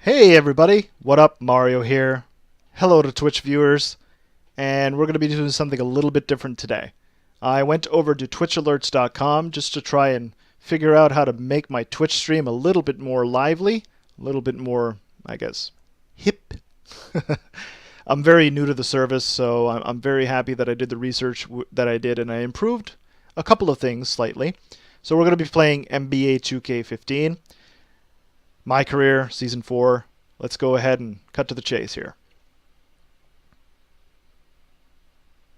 Hey everybody, what up? Mario here. Hello to Twitch viewers, and we're going to be doing something a little bit different today. I went over to twitchalerts.com just to try and figure out how to make my Twitch stream a little bit more lively, a little bit more, I guess, hip. I'm very new to the service, so I'm very happy that I did the research that I did, and I improved a couple of things slightly. So we're going to be playing NBA 2K15. My Career, Season 4. Let's go ahead and cut to the chase here.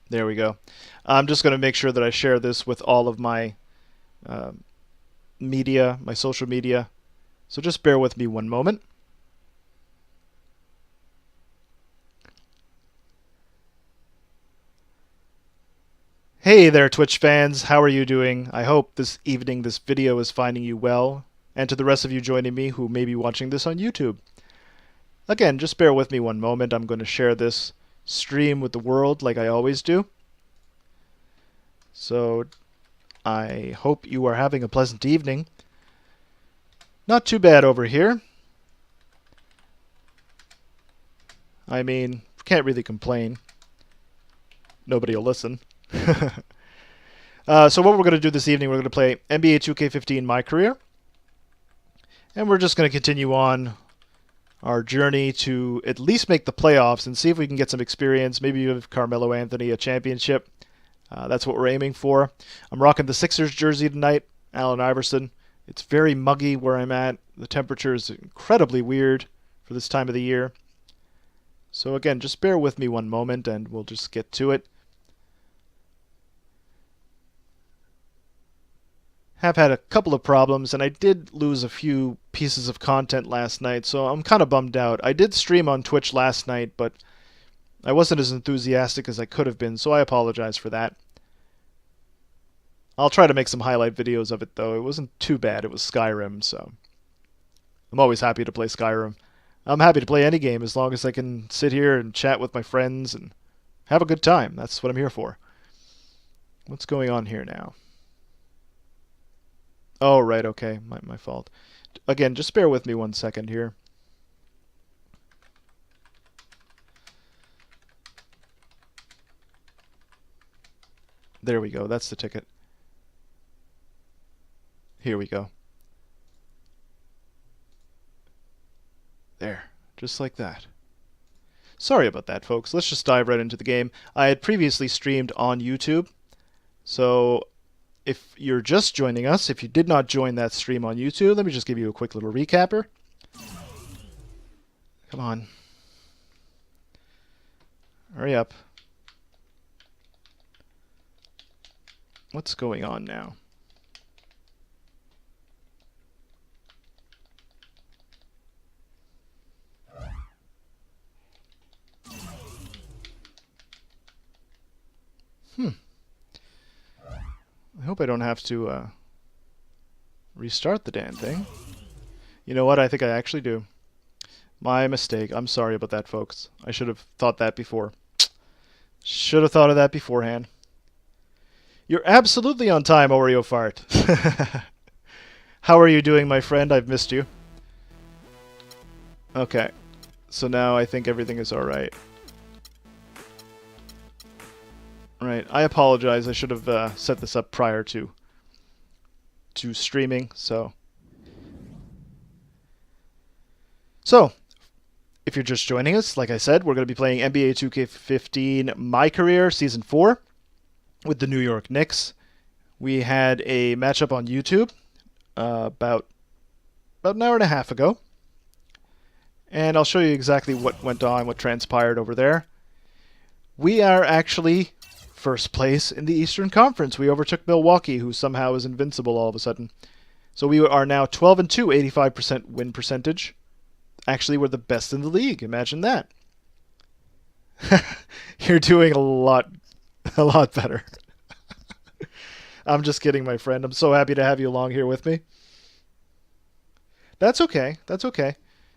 There we go. I'm just going to make sure that I share this with all of my media, my social media. So just bear with me one moment. Hey there, Twitch fans. How are you doing? I hope this evening this video is finding you well. And to the rest of you joining me who may be watching this on YouTube. Again, just bear with me one moment. I'm going to share this stream with the world like I always do. So I hope you are having a pleasant evening. Not too bad over here. I mean, can't really complain. Nobody will listen. So what we're going to do this evening, we're going to play NBA 2K15 My Career. And we're just going to continue on our journey to at least make the playoffs and see if we can get some experience. Maybe give Carmelo Anthony a championship. That's what we're aiming for. I'm rocking the Sixers jersey tonight, Allen Iverson. It's very muggy where I'm at. The temperature is incredibly weird for this time of the year. So again, just bear with me one moment and we'll just get to it. Have had a couple of problems, and I did lose a few pieces of content last night, so I'm kind of bummed out. I did stream on Twitch last night, but I wasn't as enthusiastic as I could have been, so I apologize for that. I'll try to make some highlight videos of it, though. It wasn't too bad. It was Skyrim, so I'm always happy to play Skyrim. I'm happy to play any game as long as I can sit here and chat with my friends and have a good time. That's what I'm here for. What's going on here now? Oh, right, okay. My fault. Again, just bear with me one second here. There we go. That's the ticket. Here we go. There. Just like that. Sorry about that, folks. Let's just dive right into the game. I had previously streamed on YouTube, so if you're just joining us, if you did not join that stream on YouTube, let me just give you a quick little recapper. Come on. Hurry up. What's going on now? I hope I don't have to restart the damn thing. You know what? I think I actually do. My mistake. I'm sorry about that, folks. I should have thought that before. Should have thought of that beforehand. You're absolutely on time, Oreo Fart. How are you doing, my friend? I've missed you. Okay. So now I think everything is alright. Right. I apologize. I should have set this up prior to streaming. So, if you're just joining us, like I said, we're going to be playing NBA 2K15 My Career Season 4 with the New York Knicks. We had a matchup on YouTube about an hour and a half ago. And I'll show you exactly what went on, what transpired over there. We are actually first place in the Eastern Conference. We overtook Milwaukee, who somehow is invincible all of a sudden. So we are now 12-2, 85% win percentage. Actually, we're the best in the league. Imagine that. You're doing a lot better. I'm just kidding, my friend. I'm so happy to have you along here with me. That's okay. That's okay.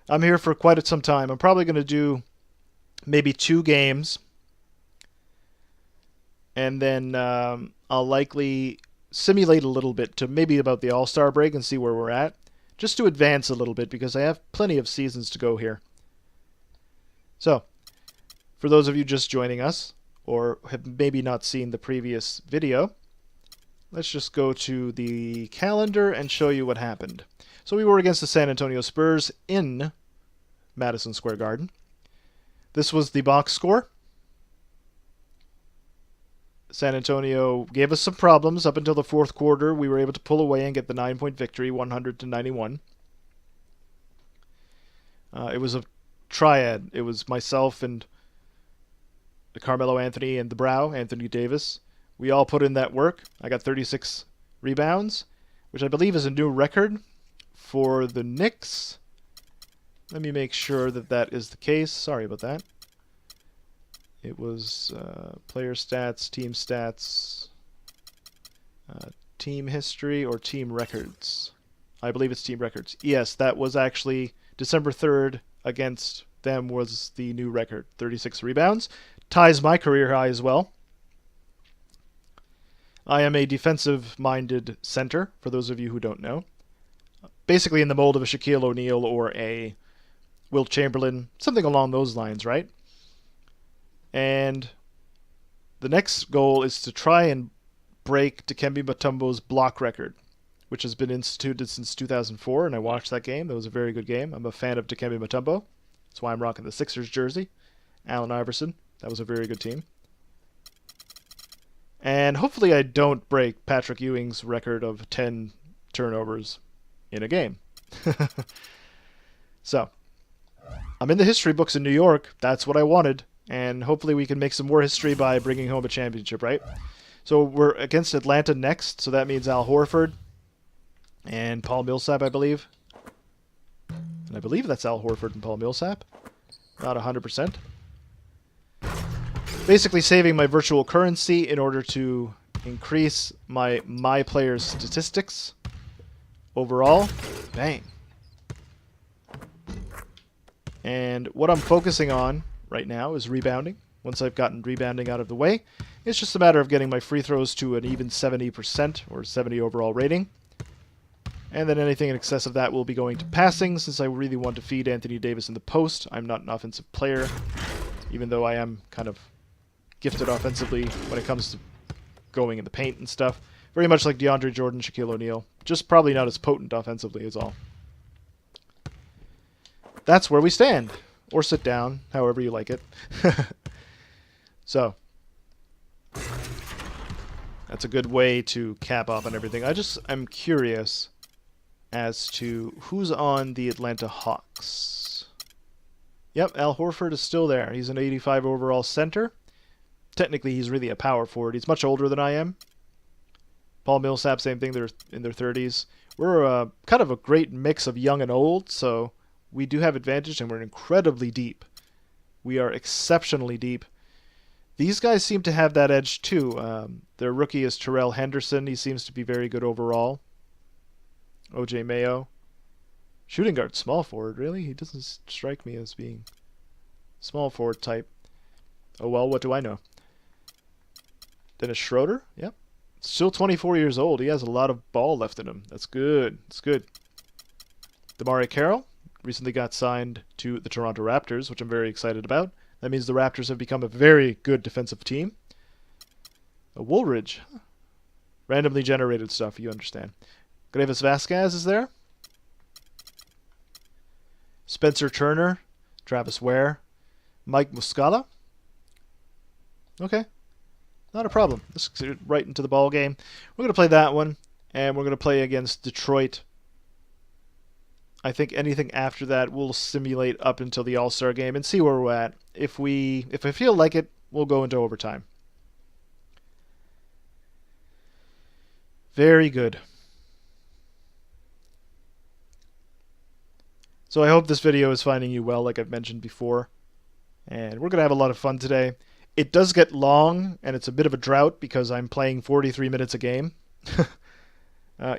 I'm here for quite some time. I'm probably going to do maybe 2 games. And then I'll likely simulate a little bit to maybe about the All-Star break and see where we're at. just to advance a little bit because I have plenty of seasons to go here. So, for those of you just joining us, or have maybe not seen the previous video, let's just go to the calendar and show you what happened. So we were against the San Antonio Spurs in Madison Square Garden. This was the box score. San Antonio gave us some problems up until the fourth quarter. We were able to pull away and get the 9-point victory, 100-91. It was a triad. It was myself and Carmelo Anthony and the Brow, Anthony Davis. We all put in that work. I got 36 rebounds, which I believe is a new record for the Knicks. Let me make sure that that is the case. Sorry about that. It was player stats, team history, or team records. I believe it's team records. Yes, that was actually December 3rd against them was the new record. 36 rebounds. Ties my career high as well. I am a defensive-minded center, for those of you who don't know. Basically in the mold of a Shaquille O'Neal or a Wilt Chamberlain, something along those lines, right? And the next goal is to try and break Dikembe Mutombo's block record, which has been instituted since 2004, and I watched that game. That was a very good game. I'm a fan of Dikembe Mutombo. That's why I'm rocking the Sixers jersey. Allen Iverson. That was a very good team. And hopefully I don't break Patrick Ewing's record of 10 turnovers in a game. So, I'm in the history books in New York. That's what I wanted. And hopefully we can make some more history by bringing home a championship, right? So we're against Atlanta next. So that means Al Horford and Paul Millsap, I believe. And I believe that's Al Horford and Paul Millsap. Not 100%. Basically saving my virtual currency in order to increase my players' statistics overall. Bang. And what I'm focusing on right now is rebounding. Once I've gotten rebounding out of the way, it's just a matter of getting my free throws to an even 70% or 70 overall rating. And then anything in excess of that will be going to passing, since I really want to feed Anthony Davis in the post. I'm not an offensive player, even though I am kind of gifted offensively when it comes to going in the paint and stuff. Very much like DeAndre Jordan, Shaquille O'Neal. Just probably not as potent offensively is all. That's where we stand. Or sit down, however you like it. So, that's a good way to cap off on everything. I'm curious as to who's on the Atlanta Hawks. Yep, Al Horford is still there. He's an 85 overall center. Technically, he's really a power forward. He's much older than I am. Paul Millsap, same thing. They're in their 30s. We're kind of a great mix of young and old, so we do have advantage, and we're incredibly deep. We are exceptionally deep. These guys seem to have that edge, too. Their rookie is Terrell Henderson. He seems to be very good overall. O.J. Mayo. Shooting guard, small forward, really? He doesn't strike me as being small forward type. Oh, well, what do I know? Dennis Schroeder, yep. Still 24 years old. He has a lot of ball left in him. That's good. That's good. DeMarre Carroll recently got signed to the Toronto Raptors, which I'm very excited about. That means the Raptors have become a very good defensive team. A Woolridge. Randomly generated stuff, you understand. Gravis Vasquez is there. Spencer Turner. Travis Ware. Mike Muscala. Okay. Not a problem. Let's get right into the ball game. We're going to play that one, and we're going to play against Detroit. I think anything after that we'll simulate up until the All-Star game and see where we're at. If I feel like it, we'll go into overtime. Very good. So I hope this video is finding you well, like I've mentioned before. And we're going to have a lot of fun today. It does get long, and it's a bit of a drought because I'm playing 43 minutes a game.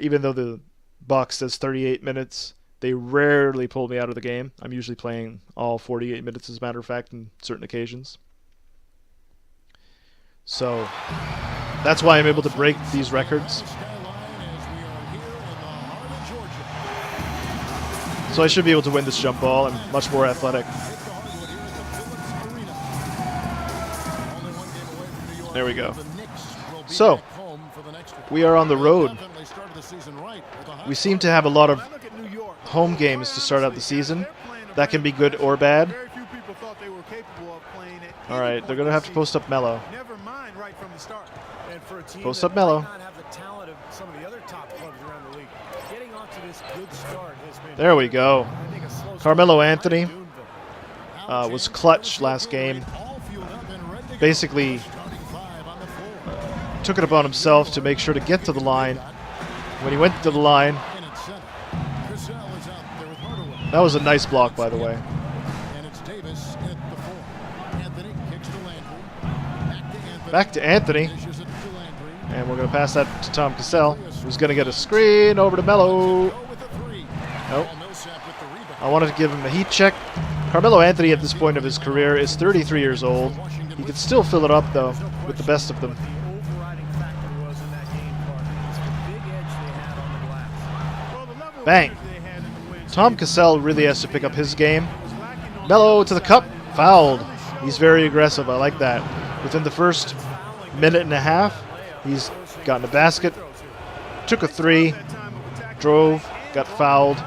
Even though the box says 38 minutes, they rarely pull me out of the game. I'm usually playing all 48 minutes, as a matter of fact, on certain occasions. So that's why I'm able to break these records. So I should be able to win this jump ball. I'm much more athletic. There we go. So, we are on the road. We seem to have a lot of home games to start out the season. That can be good or bad. All right, they're going to have to post up Mello. Post up Mello. There we go. Carmelo Anthony was clutch last game. Basically, took it upon himself to make sure to get to the line. When he went to the line, that was a nice block, by the way. Back to Anthony. And we're going to pass that to Tom Cassell, who's going to get a screen over to Mello. Nope. I wanted to give him a heat check. Carmelo Anthony at this point of his career is 33 years old. He can still fill it up, though, with the best of them. Bang. Tom Cassell really has to pick up his game. Mello to the cup. Fouled. He's very aggressive. I like that. Within the first minute and a half, he's gotten a basket, took a three, drove, got fouled.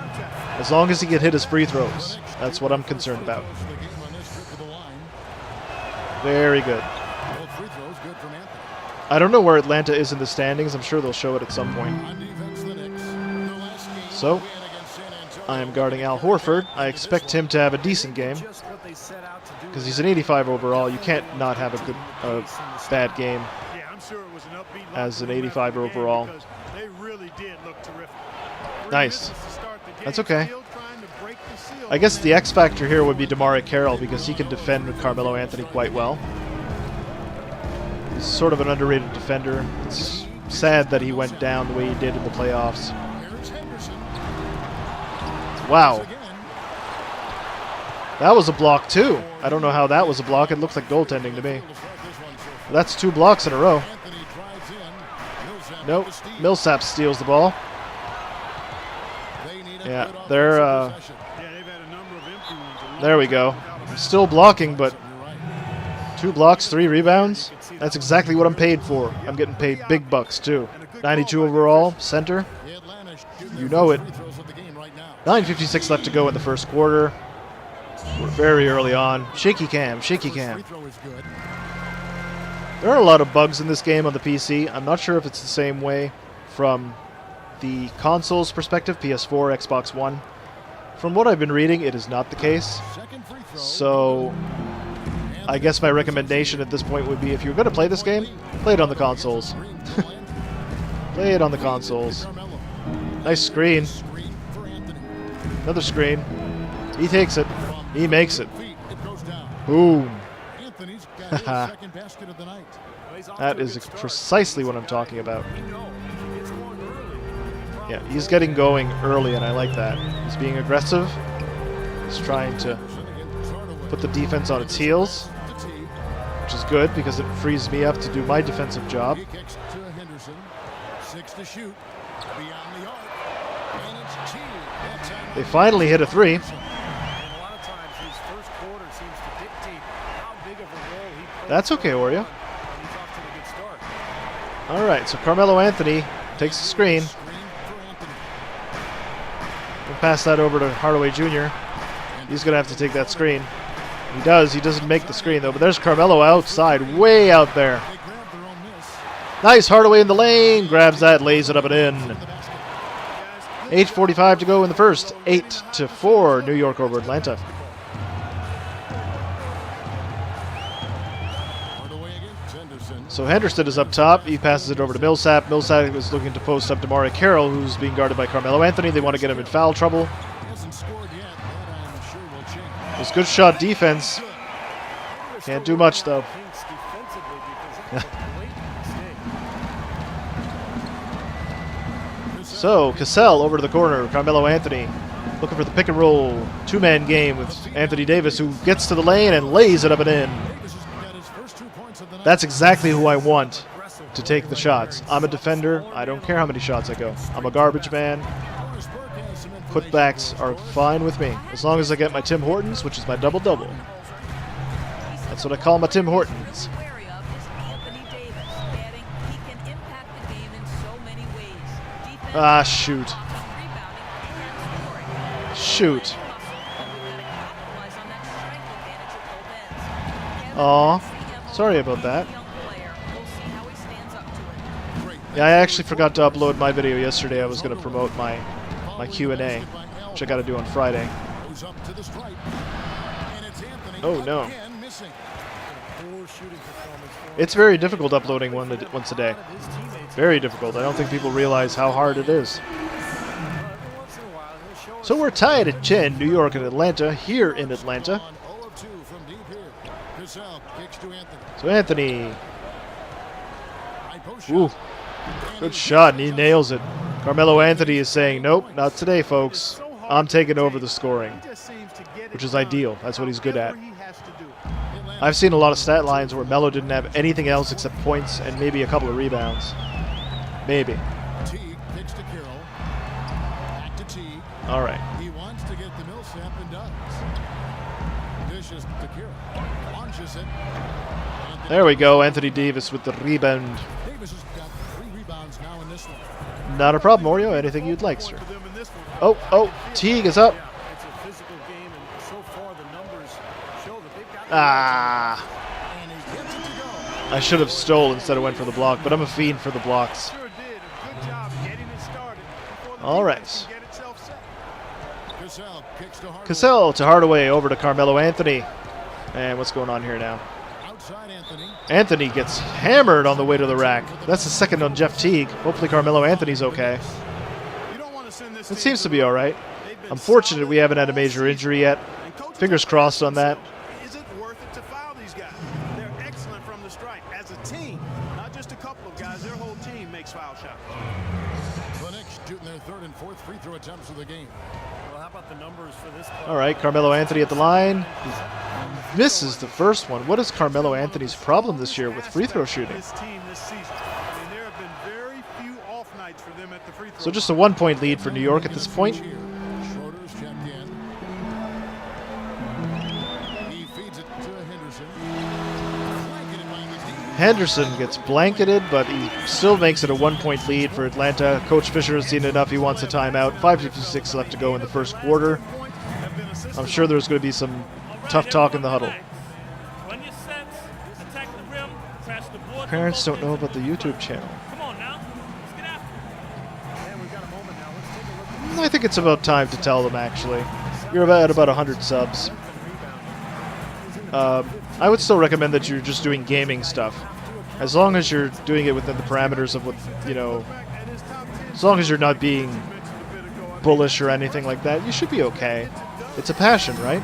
As long as he can hit his free throws, that's what I'm concerned about. Very good. I don't know where Atlanta is in the standings. I'm sure they'll show it at some point. So, I am guarding Al Horford. I expect him to have a decent game because he's an 85 overall. You can't not have a bad game as an 85 overall. Nice. That's okay. I guess the X factor here would be DeMarre Carroll because he can defend with Carmelo Anthony quite well. He's sort of an underrated defender. It's sad that he went down the way he did in the playoffs. Wow. That was a block too. I don't know how that was a block. It looks like goaltending to me. That's 2 blocks in a row. Nope. Millsap steals the ball. Yeah, there we go. Still blocking, but 2 blocks, 3 rebounds. That's exactly what I'm paid for. I'm getting paid big bucks too. 92 overall, center. You know it. 9:56 left to go in the first quarter. We're very early on. Shaky cam, shaky cam. There are a lot of bugs in this game on the PC. I'm not sure if it's the same way from the console's perspective, PS4, Xbox One. From what I've been reading, it is not the case. So, I guess my recommendation at this point would be if you're going to play this game, play it on the consoles. Play it on the consoles. Nice screen. Another screen. He takes it. He makes it. Boom. That is precisely what I'm talking about. Yeah, he's getting going early, and I like that. He's being aggressive. He's trying to put the defense on its heels, which is good because it frees me up to do my defensive job. They finally hit a 3. That's okay, Oreo. All right, so Carmelo Anthony takes the screen. We'll pass that over to Hardaway Jr. He's going to have to take that screen. He does. He doesn't make the screen, though. But there's Carmelo outside, way out there. Nice. Hardaway in the lane. Grabs that, lays it up and in. 8:45 to go in the first. 8-4, New York over Atlanta. So Henderson is up top. He passes it over to Millsap. Millsap is looking to post up DeMarre Carroll, who's being guarded by Carmelo Anthony. They want to get him in foul trouble. It's good shot defense. Can't do much, though. So Cassell over to the corner. Carmelo Anthony looking for the pick and roll. 2-man game with Anthony Davis, who gets to the lane and lays it up and in. That's exactly who I want to take the shots. I'm a defender. I don't care how many shots I go. I'm a garbage man. Putbacks are fine with me, as long as I get my Tim Hortons, which is my double-double. That's what I call my Tim Hortons. Ah, shoot. Shoot. Aw, sorry about that. Yeah, I actually forgot to upload my video yesterday. I was going to promote my Q&A, which I got to do on Friday. Oh no. It's very difficult uploading once a day. Very difficult. I don't think people realize how hard it is. So we're tied at 10, New York and Atlanta, here in Atlanta. So Anthony. Ooh. Good shot, and he nails it. Carmelo Anthony is saying, nope, not today, folks. I'm taking over the scoring, which is ideal. That's what he's good at. I've seen a lot of stat lines where Melo didn't have anything else except points and maybe a couple of rebounds. Maybe. All right. He wants to get the Millsap and does. Dishes to Kira. Launches it. There we go. Anthony Davis with the rebound. Davis has got 3 rebounds now in this one. Not a problem, Oreo. Anything you'd like, sir. Oh, Teague is up. Ah. I should have stole instead of went for the block, but I'm a fiend for the blocks. All right. Cassell to Hardaway, over to Carmelo Anthony. And what's going on here now? Anthony gets hammered on the way to the rack. That's the second on Jeff Teague. Hopefully Carmelo Anthony's okay. It seems to be all right. I'm fortunate we haven't had a major injury yet. Fingers crossed on that. Is it worth it to foul these guys? They're excellent from the stripe. As a team, not just a couple of guys, their whole team makes foul shots. The Knicks shooting their 3rd and 4th free throw attempts of the game. Well, how about the numbers for this play? All right, Carmelo Anthony at the line. He misses the first one. What is Carmelo Anthony's problem this year with free throw shooting? This team this season. I mean, there have been very few off nights for them at the free throw. So just a 1-point lead for New York at this point. Schroeder's checked in. He feeds it to Henderson. Henderson gets blanketed, but he still makes it a 1-point lead for Atlanta. Coach Fisher has seen enough. He wants a timeout. 5:56 left to go in the first quarter. I'm sure there's going to be some tough talk in the huddle. Parents don't know about the YouTube channel. I think it's about time to tell them, actually. You're at about 100 subs. I would still recommend that you're just doing gaming stuff. As long as you're doing it within the parameters of what, you know, as long as you're not being bullish or anything like that, you should be okay. It's a passion, right?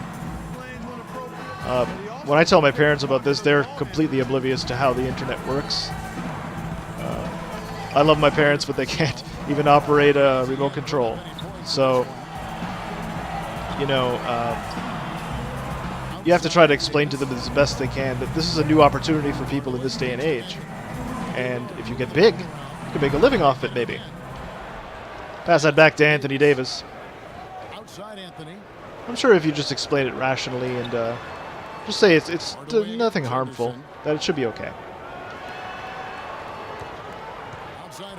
When I tell my parents about this, they're completely oblivious to how the internet works. I love my parents, but they can't even operate a remote control. So, you know, you have to try to explain to them as best they can that this is a new opportunity for people in this day and age. And if you get big, you can make a living off it, maybe. Pass that back to Anthony Davis. Outside Anthony. I'm sure if you just explain it rationally and just say it's nothing harmful, that it should be okay.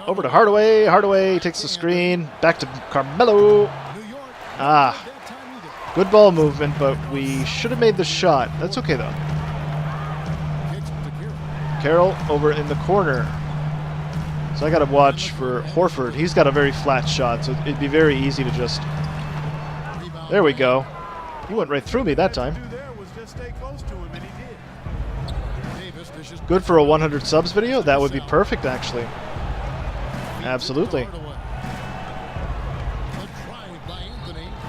Over to Hardaway. Hardaway takes the screen. Back to Carmelo. Ah. Good ball movement, but we should have made the shot. That's okay, though. Carroll over in the corner. So I got to watch for Horford. He's got a very flat shot, so it'd be very easy to just... There we go. He went right through me that time. Good for a 100 subs video? That would be perfect, actually. Absolutely.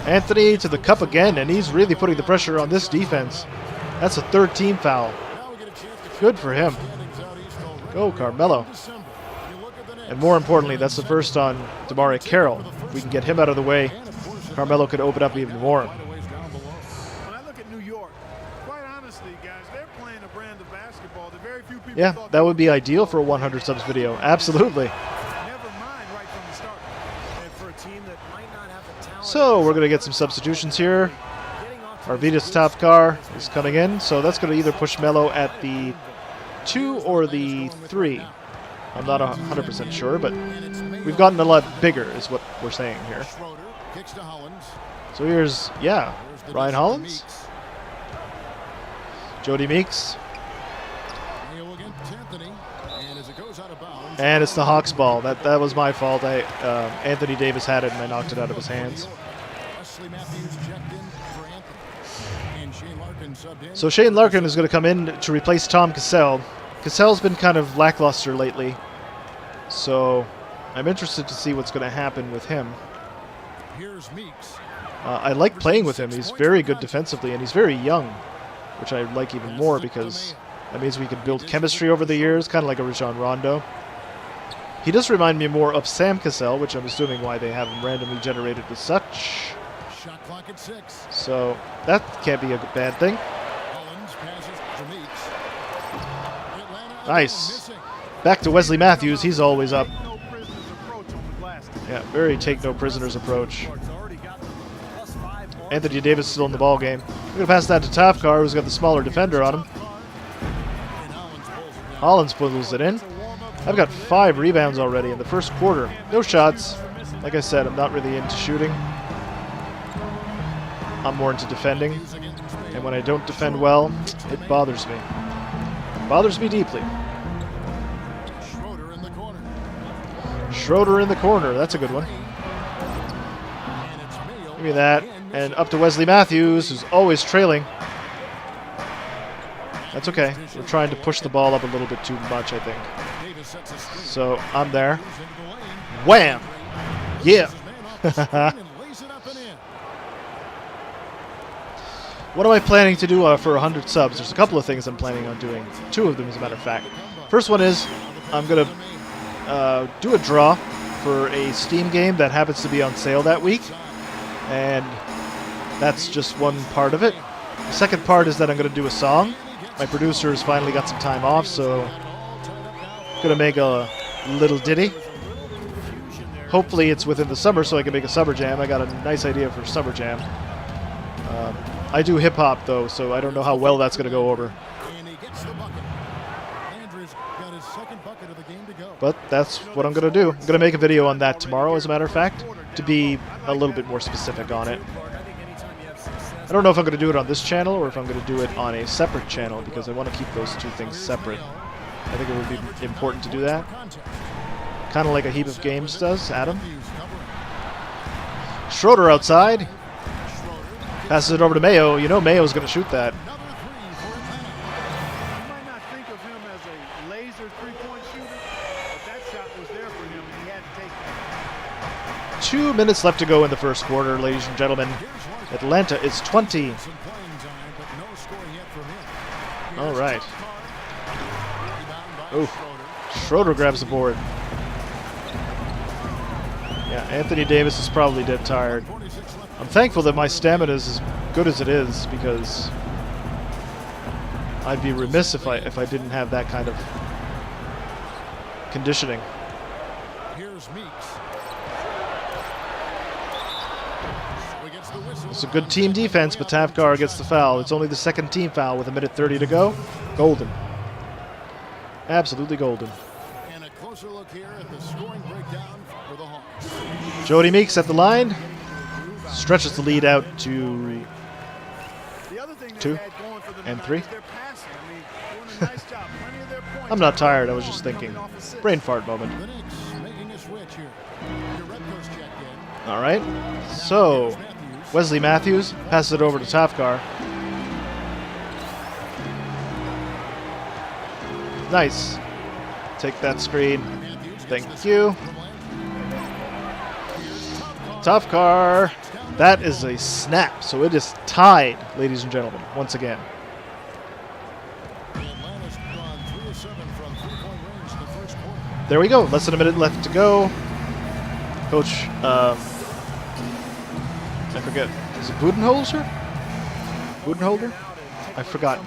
Anthony to the cup again, and he's really putting the pressure on this defense. That's a 3rd team foul. Good for him. Go, Carmelo. And more importantly, that's the first on DeMarre Carroll. If we can get him out of the way, Carmelo could open up even more. When I look at New York, quite honestly, guys, they're playing a brand of basketball that very few people Yeah, that would be ideal for a 100 subs video. Absolutely. So we're going to get some substitutions here. Arvidas Tavkar is coming in, so that's going to either push Melo at the 2 or the 3. I'm not 100% sure, but we've gotten a lot bigger is what we're saying here. So here's, yeah, Ryan Hollins, Jody Meeks, and it's the Hawks ball. That was my fault. Anthony Davis had it and I knocked it out of his hands. So Shane Larkin is going to come in to replace Tom Cassell. Cassell's been kind of lackluster lately, so I'm interested to see what's going to happen with him. I like playing with him. He's very good defensively, and he's very young, which I like even more because that means we can build chemistry over the years, kind of like a Rajon Rondo. He does remind me more of Sam Cassell, which I'm assuming why they have him randomly generated as such. So that can't be a bad thing. Nice. Back to Wesley Matthews. He's always up. Yeah, very take no prisoners approach. Anthony Davis still in the ball game. We're going to pass that to Tafkar, who's got the smaller defender on him. Hollins pulls it in. I've got 5 rebounds already in the first quarter. No shots. Like I said, I'm not really into shooting. I'm more into defending. And when I don't defend well, it bothers me. It bothers me deeply. Schroeder in the corner. That's a good one. Give me that. And up to Wesley Matthews, who's always trailing. That's okay. We're trying to push the ball up a little bit too much, I think. So I'm there. Wham! Yeah! What am I planning to do for 100 subs? There's a couple of things I'm planning on doing. 2 of them, as a matter of fact. First one is I'm going to do a draw for a Steam game that happens to be on sale that week. And that's just one part of it. The second part is that I'm going to do a song. My producer has finally got some time off, so I'm going to make a little ditty. Hopefully it's within the summer so I can make a summer jam. I got a nice idea for summer jam. I do hip-hop, though, so I don't know how well that's going to go over. But that's what I'm going to do. I'm going to make a video on that tomorrow, as a matter of fact, to be a little bit more specific on it. I don't know if I'm going to do it on this channel or if I'm going to do it on a separate channel because I want to keep those 2 things separate. I think it would be important to do that. Kind of like a Heap of Games does, Adam. Schroeder outside. Passes it over to Mayo. You know Mayo's going to shoot that. You might not think of him as a laser three-point shooter, but that shot was there for him and he had to take it. 2 minutes left to go in the first quarter, ladies and gentlemen. Atlanta is 20. All right. Oh, Schroeder grabs the board. Yeah, Anthony Davis is probably dead tired. I'm thankful that my stamina is as good as it is because I'd be remiss if I didn't have that kind of conditioning. It's a good team defense, but Tavkar gets the foul. It's only the second team foul with 1:30 to go. Golden. Absolutely golden. And a closer look here at the scoring breakdown for the Hawks. Jody Meeks at the line. Stretches the lead out to 2 and 3. I'm not tired. I was just thinking. Brain fart moment. All right. So Wesley Matthews passes it over to Tafkar. Nice. Take that screen. Thank you. Tafkar. That is a snap. So it is tied, ladies and gentlemen, once again. There we go. Less than a minute left to go. Coach, I forget. Is it Budenholzer? Budenholzer? I've forgotten.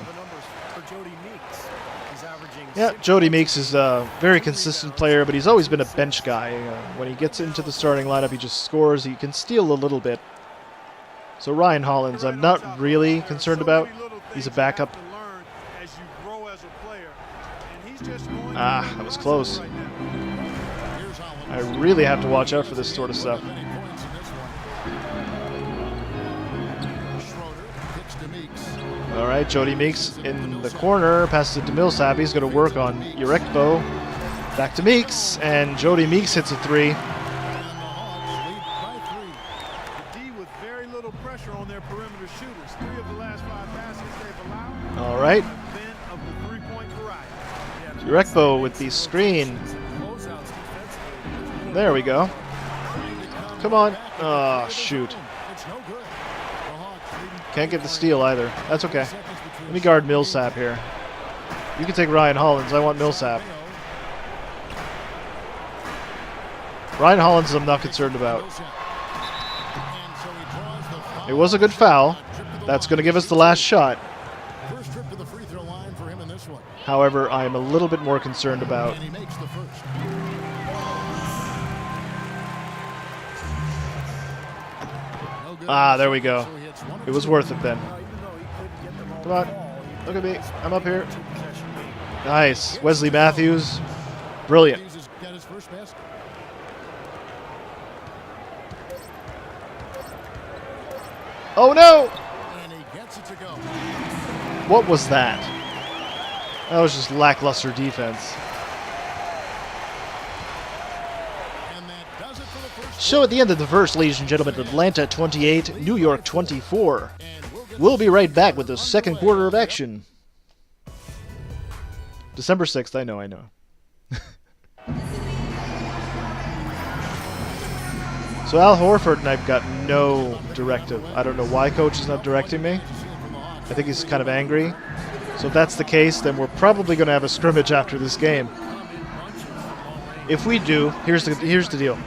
Yeah, Jody Meeks is a very consistent player, but he's always been a bench guy. When he gets into the starting lineup, he just scores. He can steal a little bit, So Ryan Hollins, I'm not really concerned about. He's a backup. Ah, that was close. I really have to watch out for this sort of stuff. All right, Jody Meeks in the corner, passes it to Millsap. He's going to work on Urekbo. Back to Meeks, and Jody Meeks hits a three. The D with very little pressure on their perimeter shooters. 3 of the last 5 passes they've allowed. All right. Been of the three-point variety. Urekbo with the screen. There we go. Come on. Oh, shoot. Can't get the steal either. That's okay. Let me guard Millsap here. You can take Ryan Hollins. I want Millsap. Ryan Hollins I'm not concerned about. It was a good foul. That's going to give us the last shot. However, I'm a little bit more concerned about... Ah, there we go. It was worth it then. Come on. Look at me. I'm up here. Nice. Wesley Matthews. Brilliant. Oh no! What was that? That was just lackluster defense. So at the end of the first, ladies and gentlemen, Atlanta 28, New York 24. We'll be right back with the second quarter of action. December 6th, I know. So Al Horford and I've got no directive. I don't know why coach is not directing me. I think he's kind of angry. So if that's the case, then we're probably going to have a scrimmage after this game. If we do, here's the deal.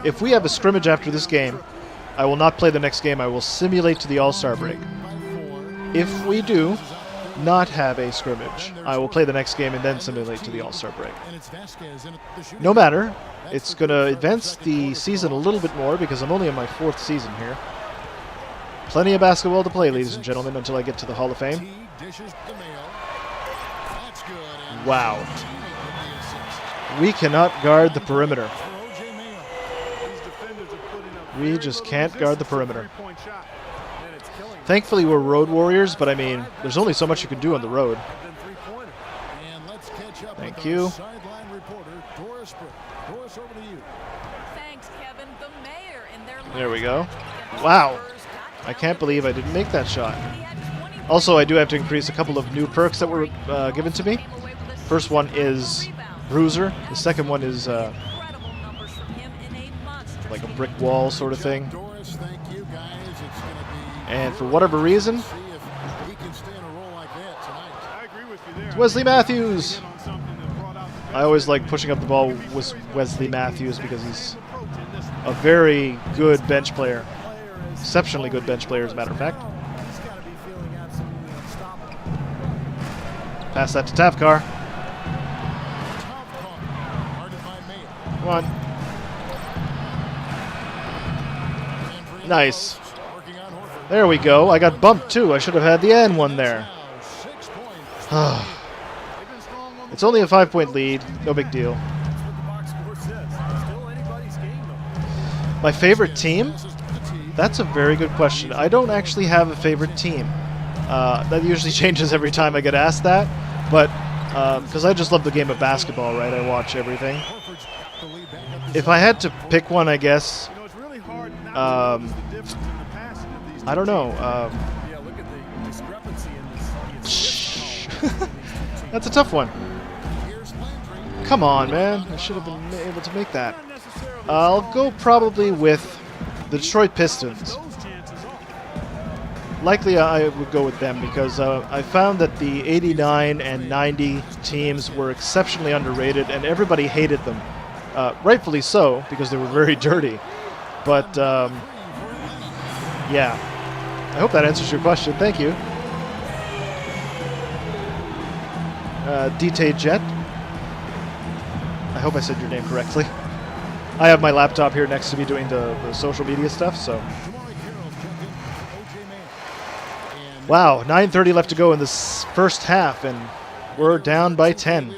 If we have a scrimmage after this game, I will not play the next game. I will simulate to the All-Star break. If we do not have a scrimmage, I will play the next game and then simulate to the All-Star break. No matter, it's going to advance the season a little bit more because I'm only in my 4th season here. Plenty of basketball to play, ladies and gentlemen, until I get to the Hall of Fame. Wow. We cannot guard the perimeter. We just can't guard the perimeter. Thankfully, we're road warriors, but I mean, there's only so much you can do on the road. Thank you. There we go. Wow. I can't believe I didn't make that shot. Also, I do have to increase a couple of new perks that were given to me. First one is Bruiser. The second one is like a brick wall sort of thing. And for whatever reason, it's Wesley Matthews. I always like pushing up the ball with Wesley Matthews because he's a very good bench player. Exceptionally good bench player, as a matter of fact. Pass that to Tafkar. Come on. Nice. There we go. I got bumped too. I should have had the and one there. It's only a 5-point lead. No big deal. My favorite team? That's a very good question. I don't actually have a favorite team. That usually changes every time I get asked that. But because I just love the game of basketball, right? I watch everything. If I had to pick one, I guess... I don't know. That's a tough one. Come on, man. I should have been able to make that. I'll go probably with the Detroit Pistons. Likely I would go with them because I found that the 89 and 90 teams were exceptionally underrated and everybody hated them. Rightfully so, because they were very dirty. But, yeah. I hope that answers your question. Thank you. DT Jet. I hope I said your name correctly. I have my laptop here next to me doing the social media stuff, so. Wow, 9:30 left to go in this first half, and we're down by 10.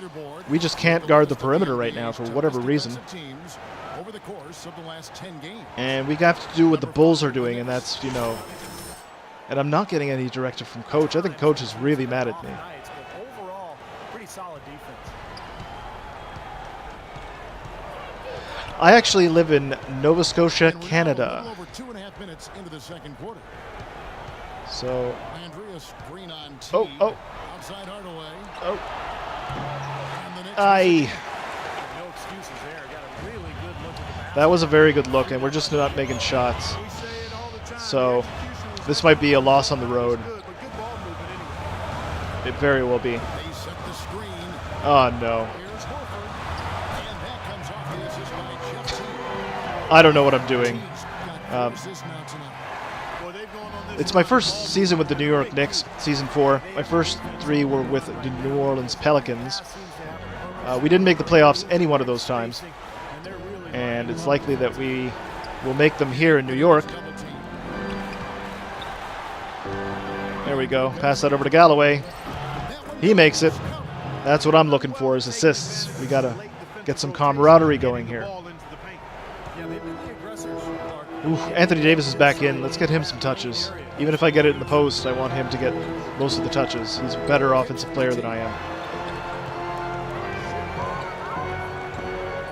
We just can't guard the perimeter right now for whatever reason. Over the course of the last 10 games. And we have to do what the Bulls are doing, and that's, you know... And I'm not getting any directive from Coach. I think Coach is really mad at me. Overall, pretty solid defense. I actually live in Nova Scotia, Canada. Over 2.5 minutes into the second quarter. So... Andreas Green on T. Oh. Outside Hardaway. Oh. And the Knicks Aye. No excuses there. Got a really good look at the basket. That was a very good look, and we're just not making shots. We say it all the time. So, this might be a loss on the road. Good, but good ball movement anyway. It very well be. They set the screen. Oh, no. Here's Horford. And that comes off the assist by Jeff Teague. I don't know what I'm doing. Got 4 assists now tonight. Boy, they've gone on this It's my first season with the New York Knicks, season 4. My first 3 were with the New Orleans Pelicans. We didn't make the playoffs any one of those times. And it's likely that we will make them here in New York. There we go. Pass that over to Galloway. He makes it. That's what I'm looking for, is assists. We got to get some camaraderie going here. Ooh, Anthony Davis is back in. Let's get him some touches. Even if I get it in the post, I want him to get most of the touches. He's a better offensive player than I am.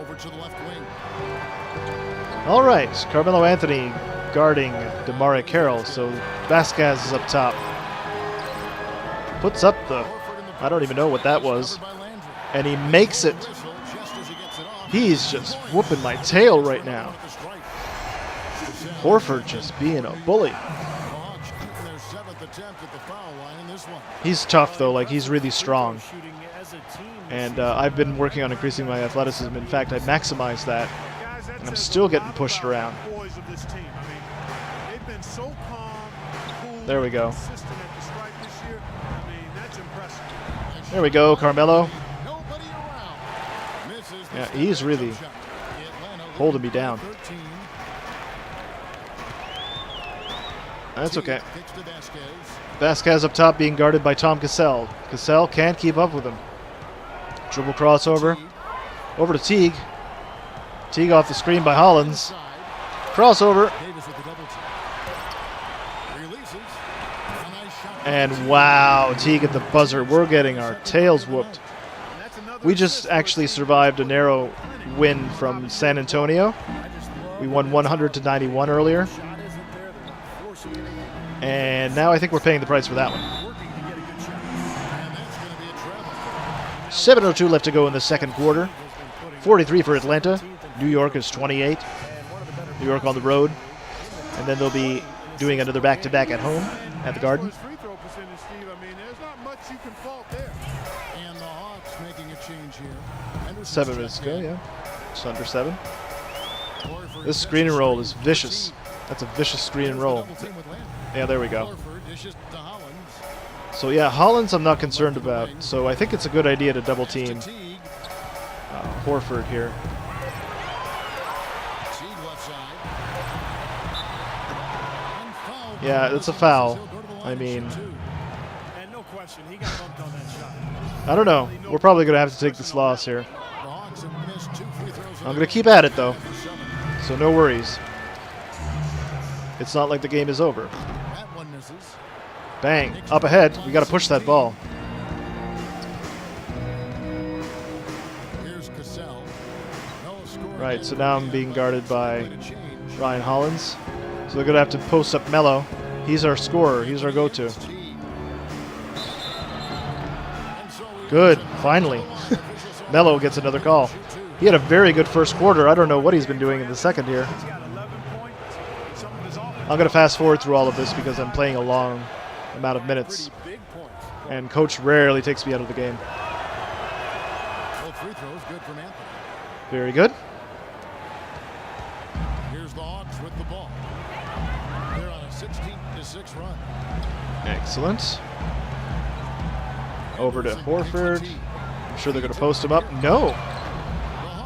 Over to the left wing. All right, Carmelo Anthony guarding DeMario Carroll. So Vasquez is up top. Puts up the, I don't even know what that was. And he makes it. He's just whooping my tail right now. Horford just being a bully. He's tough, though. Like, he's really strong. And I've been working on increasing my athleticism. In fact, I maximized that. And I'm still getting pushed around. There we go. There we go, Carmelo. Yeah, he's really holding me down. That's okay. Vasquez up top being guarded by Tom Cassell. Cassell can't keep up with him. Dribble crossover. Over to Teague. Teague off the screen by Hollins. Crossover. And wow, Teague at the buzzer. We're getting our tails whooped. We just actually survived a narrow win from San Antonio. We won 100-91 earlier. And now I think we're paying the price for that one. 7:02 left to go in the second quarter. 43 for Atlanta. New York is 28. New York on the road. And then they'll be doing another back-to-back at home at the Garden. There's not much you can fault there. And the Hawks making a change here. 7 minutes to go, yeah. Just under 7. This screen and roll is vicious. That's a vicious screen and roll. Yeah, there we go. So yeah, Hollins I'm not concerned about. So I think it's a good idea to double team Horford here. Yeah, it's a foul. I mean, I don't know. We're probably going to have to take this loss here. I'm going to keep at it, though. So no worries. It's not like the game is over. Bang. Up ahead. We got to push that ball. Right, so now I'm being guarded by Ryan Hollins. So they're going to have to post up Melo. He's our scorer. He's our go-to. Good. Finally. Melo gets another call. He had a very good first quarter. I don't know what he's been doing in the second here. I'm going to fast forward through all of this because I'm playing a long amount of minutes. And Coach rarely takes me out of the game. Very good. Here's the Hawks with the ball. They're on a 16-6 run. Excellent. Over to Horford. I'm sure they're going to post him up. No.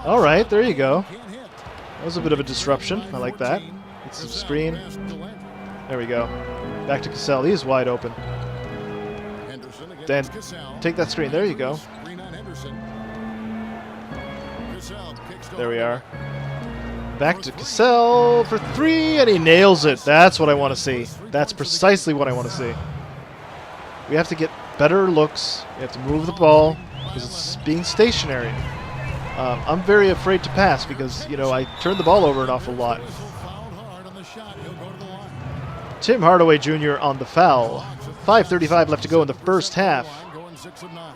All right, there you go. That was a bit of a disruption. I like that. It's some screen. There we go. Back to Cassell. He's wide open. Henderson against Dan, Cassell. take that screen. There you go. Screen on Henderson. Cassell kicks to There we Hardaway. are. Back to Cassell for 3, and he nails it. That's what I want to see. That's precisely what I want to see. We have to get better looks. We have to move the ball because it's being stationary. I'm very afraid to pass because, you know, I turn the ball over an awful lot. Whistle fouled hard on the shot. He'll go to the line. Tim Hardaway Jr. on the foul. 5:35 left to go in the first half. Line going 6 of 9.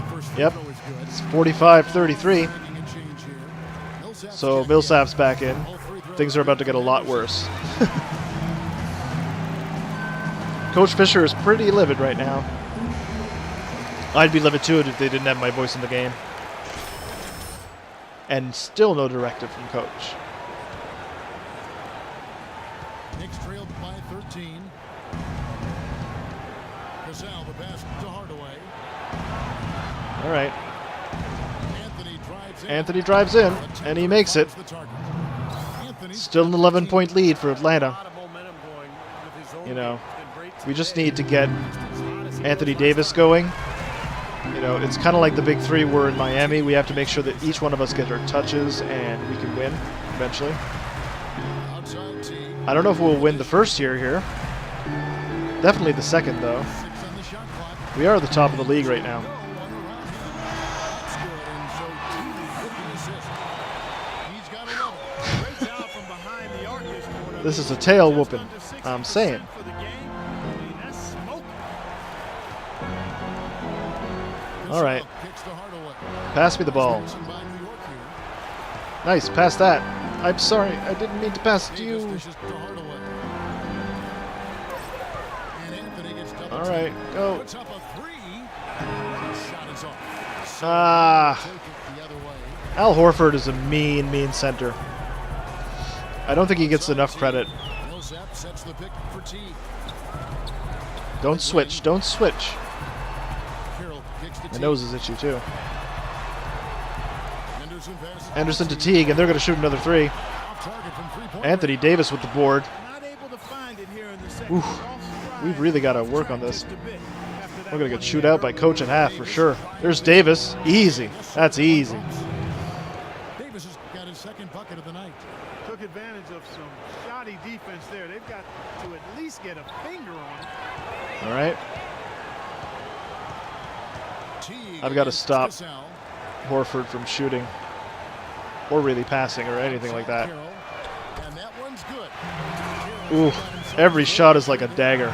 First free Yep. throw is good. It's 45-33. Making a change here. Millsap's So check Millsap's back in. All free throws Things are about to get a lot worse. Coach Fisher is pretty livid right now. I'd be livid too if they didn't have my voice in the game. And still no directive from coach. Knicks trailed by 13. Cassell, the pass to Hardaway. All right. Anthony drives in. Anthony drives in, and he makes it. Finds the target. Anthony Still an 11-point lead for A Atlanta. lot of momentum going with his own You know, game. It's been great we just today. need to get Anthony Davis going. You know, it's kind of like the big three were in Miami. We have to make sure that each one of us get our touches and we can win eventually. outside T. I don't know if we'll win the first year here. Definitely the second, though. 6 on the shot clock. We are at the top of the league right now. One around him. That's good. And so T with the assist. He's got 11. Great job from behind the arc this quarter. This is a tail Just whooping. under 60% I'm saying. for the game. I mean, that's smoke. All right. Kicks to Hardaway. Pass me the ball. Henderson by New York here. Nice, pass that. I'm sorry, I didn't mean to pass it to Davis you. dishes to Hardaway. And Anthony gets double All right, go. Puts up a 3. Shot is off. So Ah, take it the other way. Al Horford is a mean center. I don't think he gets enough credit. Millsap sets the pick for T. Don't switch, don't switch. Carroll kicks to T. My nose is itchy too. Henderson passes Anderson to Teague, and they're going to shoot another 3. off target from 3-point Anthony Davis with the board. Not able to find it here in the second. Oof. Off stride. We've really got to work on this. Just a bit after that We're going to get one chewed hit out by earlier. coach at half for sure. There's Davis. Easy. That's easy. Davis has got his second bucket of the night. Took advantage of some shoddy defense there. They've got to at least get a finger on it. All right. Teague I've got to against stop Cassell. Horford from shooting or really passing or anything like that. Carroll. And that one's good. Ooh, every shot is like a dagger.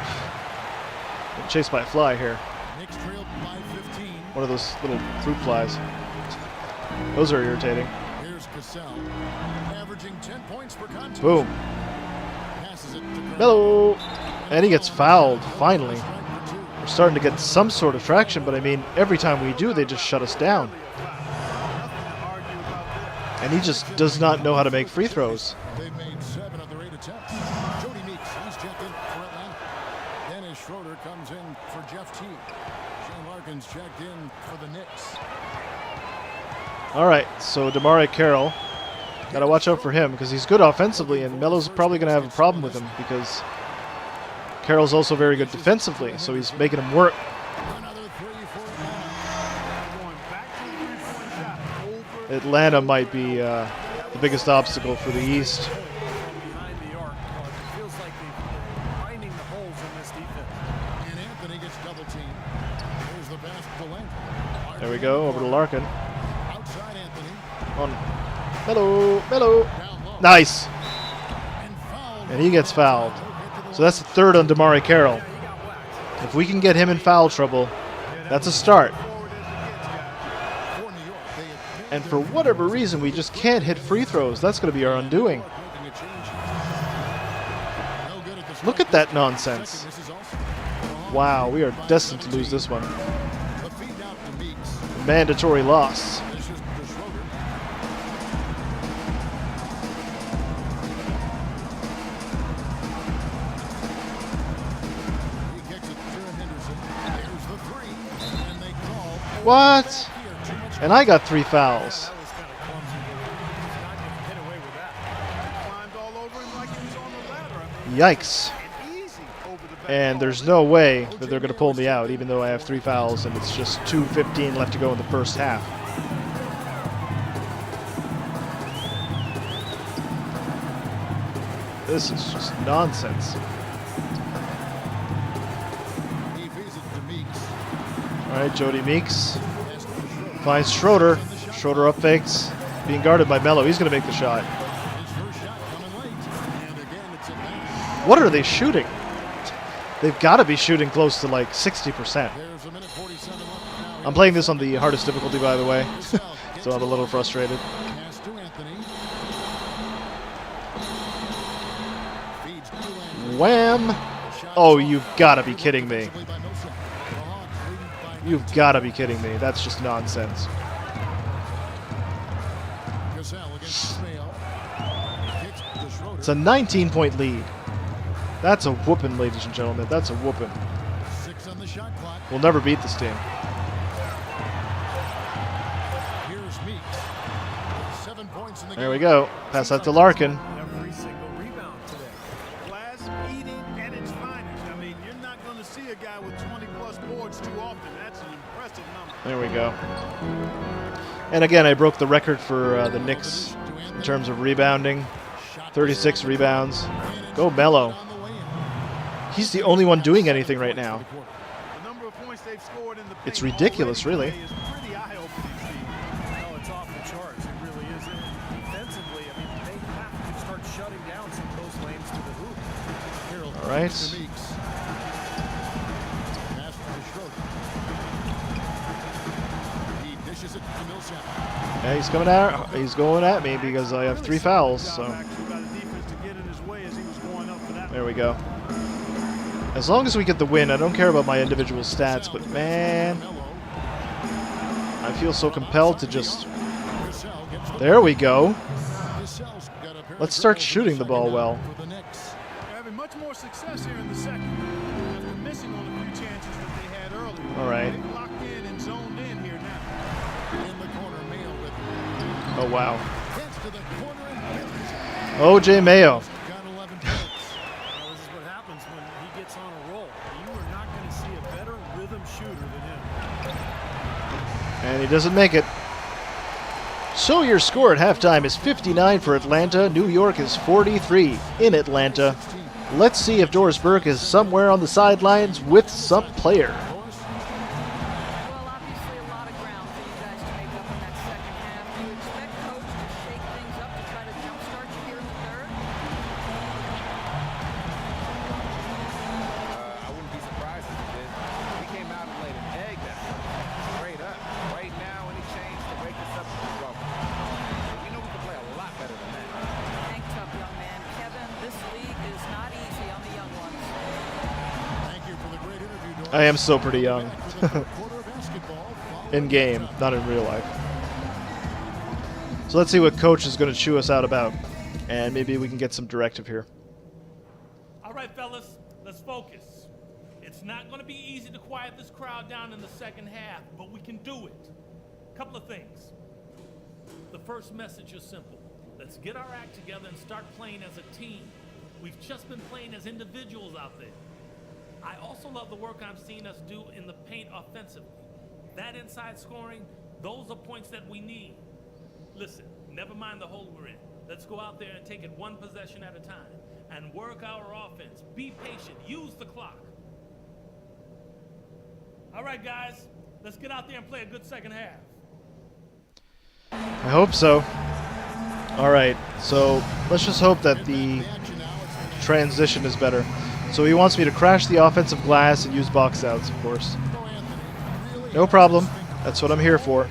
Getting chased by a fly here. Knicks trailed by 15. One of those little fruit flies. Those are irritating. Here's Cassell, averaging 10 points per contest. Boom. Passes it to Carroll. Hello. And he gets fouled, finally. Strike for 2. We're starting to get some sort of traction, but I mean, every time we do, they just shut us down. Nothing to argue about there. And he just does not know how to make free throws. They've made 7 of their 8 attempts. Jody Meeks, he's checked in for Atlanta. Dennis Schroeder comes in for Jeff Teague. Shane Larkin's checked in for the Knicks. All right, so DeMar Carroll, got to watch out for him because he's good offensively, and Melo's probably going to have a problem with him because Carroll's also very good defensively, so he's making him work. Another 3 for Atlanta. Going back to the three-point shot. Over Atlanta might be the biggest obstacle for the East. behind the arc. It feels like they're finding the holes in this defense. And Anthony gets double teamed. Here's the pass to Lane. There we go, over to Larkin. Outside Anthony. On. Melo. Down low. Nice. And fouled. And he gets fouled. So that's the third on DeMar Carroll. If we can get him in foul trouble, that's a start. Forward as it gets, guys. For New York, they have And for whatever reason, we just can't hit free throws. That's going to be our undoing. making a change. No good at the Look at that nonsense. second. This is also Wow, we are destined to lose this one. the feed out to Meeks. Mandatory loss. This is to Schroeder. He kicks it to Henderson. There's the 3. And they call. What? Here, too much. And I got 3 fouls. That was kind of clumsy. He's not going to get away with that. Climbed all over him like he was on the ladder. I mean, Yikes. and easy And there's no way that they're going to pull me out, even though I have 3 fouls and it's just 2:15 left to go in the first half. This is just nonsense. All right, Jody Meeks finds Schroeder. Schroeder up fakes, being guarded by Melo. He's going to make the shot. What are they shooting? They've got to be shooting close to like 60%. I'm playing this on the hardest difficulty, by the way, so I'm a little frustrated. Wham! Oh, you've got to be kidding me. You've got to be kidding me. That's just nonsense. It's a 19-point lead. That's a whooping, ladies and gentlemen. That's a whooping. We'll never beat this team. There we go. Pass out to Larkin. Every single rebound today. Glass eating at its finest. I mean, you're not going to see a guy with 20-plus boards too often. That's an impressive number. There we go. And again, I broke the record for the Knicks in terms of rebounding. 36 rebounds. Go Melo. He's the only one doing anything right now. The number of points they've scored in the paint It's ridiculous, really. is pretty eye-opening, Steve. Oh, it's off the charts. It really is. Defensively, I mean, they have to start shutting down some of those lanes to the hoop. All right. Yeah, he's coming out. He's going at me because I have 3 fouls. So there we go. As long as we get the win, I don't care about my individual stats. But man, I feel so compelled to just. There we go. Let's start shooting the ball well. They're having much more success here in the second. After missing on a few chances that they had earlier. All right. They've locked in and zoned in here now. In the corner, Mayo with it. Oh wow. Gets to the corner and OJ Mayo. got 11 points. Well, this is what happens when he gets on a roll. You are not going to see a better rhythm shooter than him. And he doesn't make it. So your score at halftime is 59 for Atlanta. New York is 43 in Atlanta. Let's see if Doris Burke is somewhere on the sidelines with some player. Well, obviously a lot of ground for you guys to make up in that second half. Do you expect Coach to shake things up to try to jumpstart you here in the third? I wouldn't be surprised if he did. We came out and laid an egg that straight up. Right now, any change to break this up is welcome. We know we can play a lot better than that. Think tough, young man. Kevin, this league is not easy on the young ones. Thank you for the great interview, Doris. I am so pretty young. Quarter of basketball. In game, not in real life. So let's see what Coach is going to chew us out about. And maybe we can get some directive here. All right, fellas, let's focus. It's not going to be easy to quiet this crowd down in the second half, but we can do it. Couple of things. The first message is simple. Let's get our act together and start playing as a team. We've just been playing as individuals out there. I also love the work I'm seeing us do in the paint offensively. That inside scoring, those are points that we need. Listen, never mind the hole we're in. Let's go out there and take it one possession at a time and work our offense. Be patient. Use the clock. All right, guys, let's get out there and play a good second half. I hope so. All right, so let's just hope that the transition is better. So he wants me to crash the offensive glass and use box outs, of course. No problem. That's what I'm here for.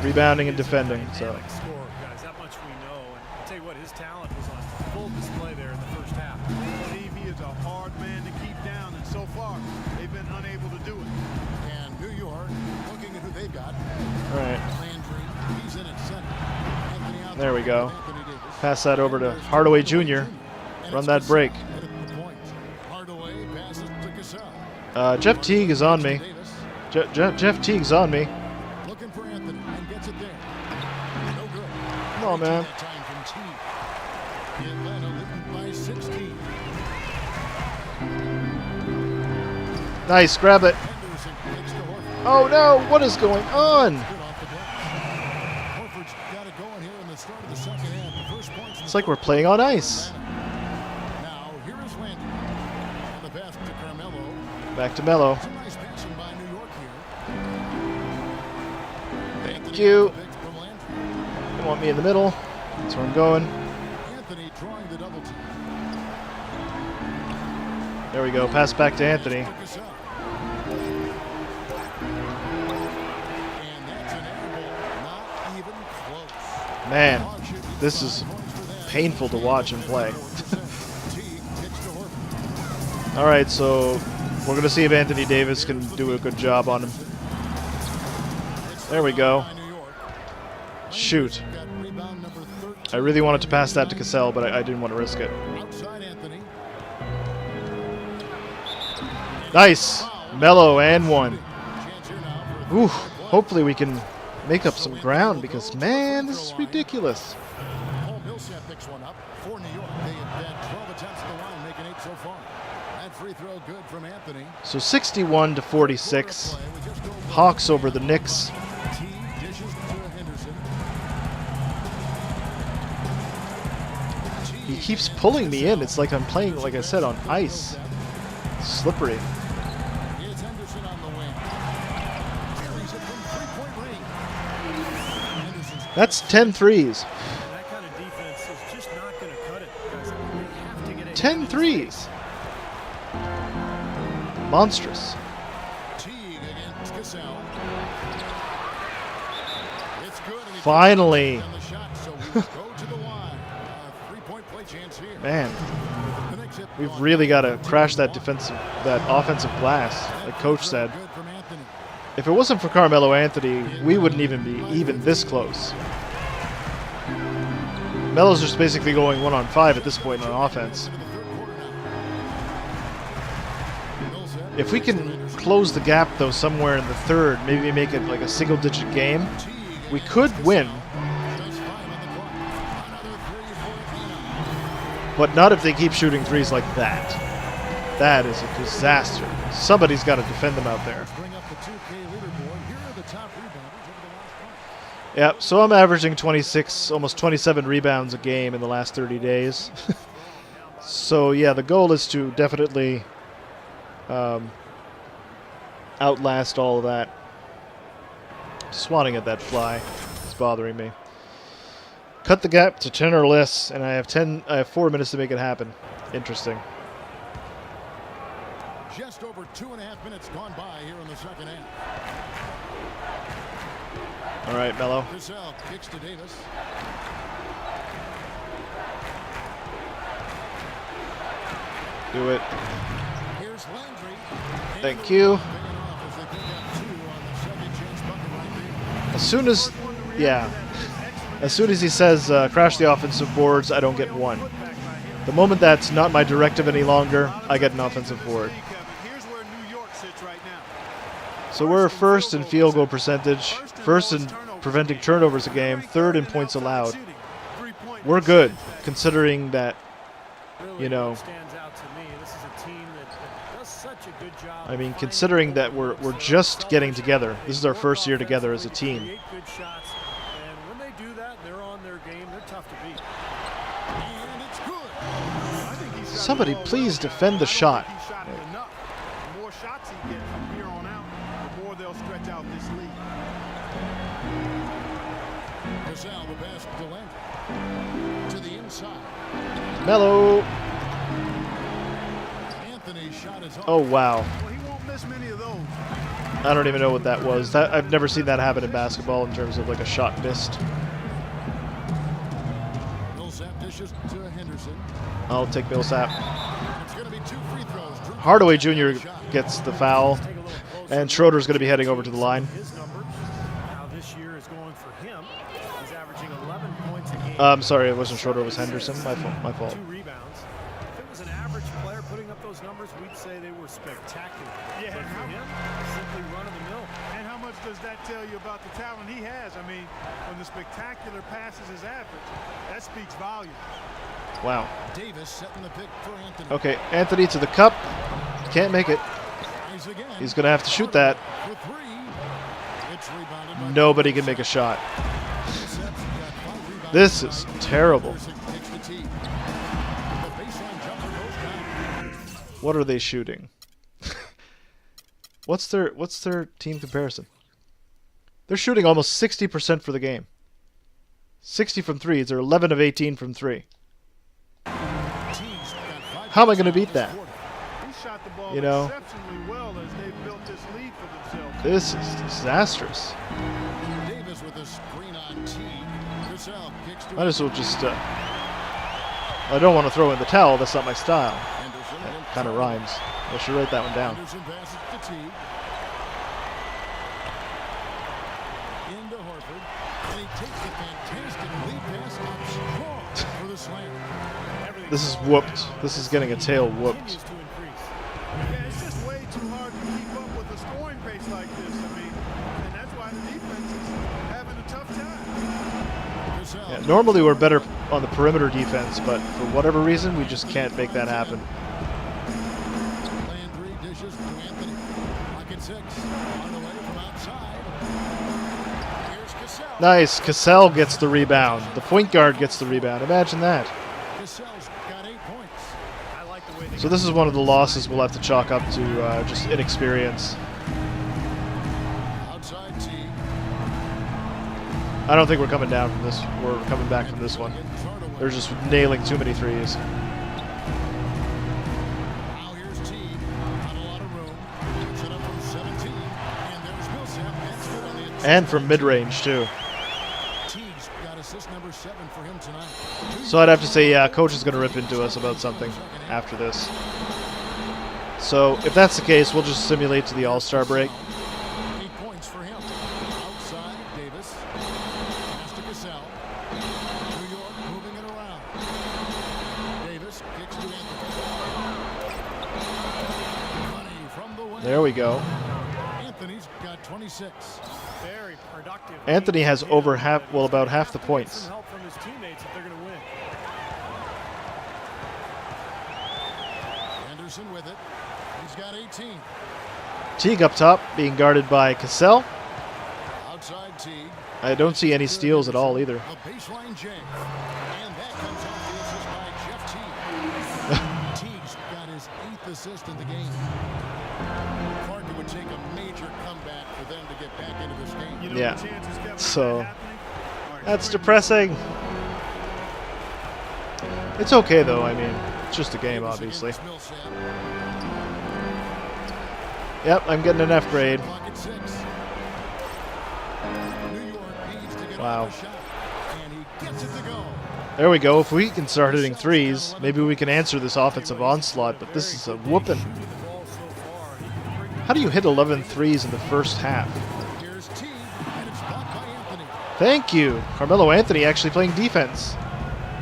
Rebounding and defending. So Score, guys, that much we know. And I'll tell you what, his talent was on full display there in the first half. Steve, he is a hard man to keep down, and so far, they've been unable to do it. And New York, looking at who they've got. all right, Landry, he's in at center. Anthony out there we go. Anthony Davis. Pass that over to Hardaway Jr. Run that break. At the point. Hardaway passes to Cassell. Jeff Teague is on me. Davis Jeff Teague's on me. looking for Anthony and gets it there. No good. Come on, man. That time from Teague. Atlanta leading by 16. Nice, grab it. Henderson kicks to Horford. Oh no, what is going on? Good off the glass. Horford's got it going here in the start of the second half. The first points in It's the like we're third playing on ice. Now, here is Landry. And the pass to Carmelo. Back to Melo. Some nice passing by New York here. Thank you. Picked from Landry. You want me in the middle? That's where I'm going. Anthony drawing the double team. There we go. Pass back to Anthony. Took us up. And that's an air ball. Not even close. Man, Hawks should get this 5 is points for that. painful to watch and play. Teague kicks to Horford. All right, so we're going to see if Anthony Davis can do a good job on him. There we go. By New York. Shoot. Got rebound number 13. I really wanted to pass that to Cassell, but I didn't want to risk it. Outside Anthony. Nice. Mellow and one. Chance here now for a Ooh, hopefully we can make up some ground because, man, this is ridiculous. Paul Millsap picks one up for New York. They have had 12 attempts at the line, making 8 so far. That free throw good from Anthony. So 61 to 46. Hawks over the Knicks. T dishes to Henderson. He keeps pulling me in. It's like I'm playing, like I said, on ice. Slippery. It's Henderson on the wing. Carries it from three-point range. Henderson's That's 10 threes. That kind of defense is just not going to cut it, guys. They have to get it. 10 threes. Monstrous. Teague against Cassell. It's good. And he Finally. on the shot, so we go to the line. Three-point play chance here. Man, The Knicks hit we've one. really got to crash that offensive glass, like Coach said. Good from Anthony. If it wasn't for Carmelo Anthony, we wouldn't even be even this close. Melo's just basically going 1-on-5 at this point on offense. Into the third quarter now. Millsap If we can close the gap, though, somewhere in the third, maybe make it like a single-digit game, we could win, just 5 on the clock. Another 3-point but not if they keep shooting threes like that. That is a disaster. Somebody's got to defend them out there. bring up the 2K leaderboard. Here are the top rebounders over the last month. Yeah, so I'm averaging 26, almost 27 rebounds a game in the last 30 days. So, yeah, the goal is to definitely outlast all of that. Swatting at that fly. It's bothering me. Cut the gap to 10 or less, and I have 4 minutes to make it happen. Interesting. Just over 2.5 minutes gone by here in the second half. All right, Melo. Cassell kicks to Davis. Do it. Here's Landry. Thank you. Paying off as they pick up 2 on the second chance bucket right there. As soon as, yeah, as soon as he says crash the offensive boards, I don't get one. The moment that's not my directive any longer, I get an offensive board. Here's where New York sits right now. So we're first in field goal percentage, first in preventing turnovers a game, third in points allowed. We're good, considering that, you know, Stands out to me. This is a team that does such a good job. I mean, considering that we're just getting together. This is our first year together as a team. Create good shots, and when they do that, they're on their game. They're tough to beat. And it's good. I think he's shot Somebody the ball please well. defend the I don't shot. think He shot it enough. The more shots he gets from here on out, the more they'll stretch out this lead. Cassell, the pass to Landry. To the inside. Melo. Anthony's shot is off. Oh, wow. Well, he won't miss many of those. I don't even know what that was. I've never seen that happen in basketball in terms of like a shot missed. Millsap dishes to Henderson. I'll take Millsap. It's going to be 2 free throws. Drew Hardaway Jr. gets the foul, and Schroeder's going to be heading over to the line. His numbers, how this year is going for him. He's averaging 11 points a game. I'm sorry, it wasn't Schroeder, it was Henderson. My fault. 2 rebounds. If it was an average player putting up those numbers, we'd say they were spectacular. Yeah, But for him, simply run of the mill. And how much does that tell you about the talent he has? I mean, when the spectacular passes his average, that speaks volumes. Wow. Davis setting the pick for Anthony. Okay, Anthony to the cup. Can't make it. Davis again. He's going to have to shoot that. For three. It's rebounded by Nobody can make a shot. Millsap's got 5 rebounds. This is terrible. Anderson takes the tee. The baseline jumper goes down. What are they shooting? What's their team comparison? They're shooting almost 60% for the game. 60 from threes. They're 11 of 18 from 3. How am I going to beat that? He shot the ball You know. exceptionally well as they built this lead for themselves. This is disastrous. Davis with a screen on tee. Cassell kicks to Might as well just... I don't want to throw in the towel. That's not my style. Anderson. That kind of rhymes. I should write that one down. Anderson passes to tee. Into Horford. And he takes a fantastic lead pass up strong for the slam. This is whooped. This is getting a tail whooped. Continues to increase. Yeah, it's just way too hard to keep up with a scoring pace like this. I mean, and that's why the defense is having a tough time. Cassell. Yeah, normally we're better on the perimeter defense, but for whatever reason, we just can't make that happen. Landry dishes to Anthony. Pocket 6. On the way from outside. Here's Cassell. Nice. Cassell gets the rebound. The point guard gets the rebound. Imagine that. Cassell's got 8 points. I like the way they So this is one of the losses we'll have to chalk up to just inexperience. Outside tee. I don't think we're coming down from this. We're coming back from this one. They're just nailing too many threes. Now here's T. Not a lot of room. Puts it up from 17. And there's Millsap. That's good on the inside. And from mid-range, too. T's got assist number 7 for him tonight. So I'd have to say, yeah, coach is going to rip into us about something after this. So if that's the case, we'll just simulate to the All-Star break. 8 points for him. Outside, Davis. Pass to Cassell. New York moving it around. Davis kicks to Anthony. Money from the wing. There we go. Anthony's got 26. Very productive. Anthony has over half, well, about half the points. Some help from his teammates if they're going to win. Anderson with it. He's got 18. Teague up top, being guarded by Cassell. Outside T. I don't see any steals at all either. A baseline jam. And that comes off the assist by Jeff Teague. Teague's got his 8th assist in the game. Parker would take a major comeback for them to get back into this game. You know Yeah. the chances kept So, that happening? All right, That's here we go. depressing. It's okay, though. I mean, it's just a game, Davis obviously. against Millsap. Yep, I'm getting an F grade. Pocket 6. New York needs to get Wow. off the shot. And he gets it to go. There we go. If we can start hitting threes, maybe we can answer this offensive onslaught, but this is a whooping. Shooting the ball so far. He can bring How do you hit 11 threes in the first half? Here's T. And it's blocked by Anthony. Thank you. Carmelo Anthony actually playing defense.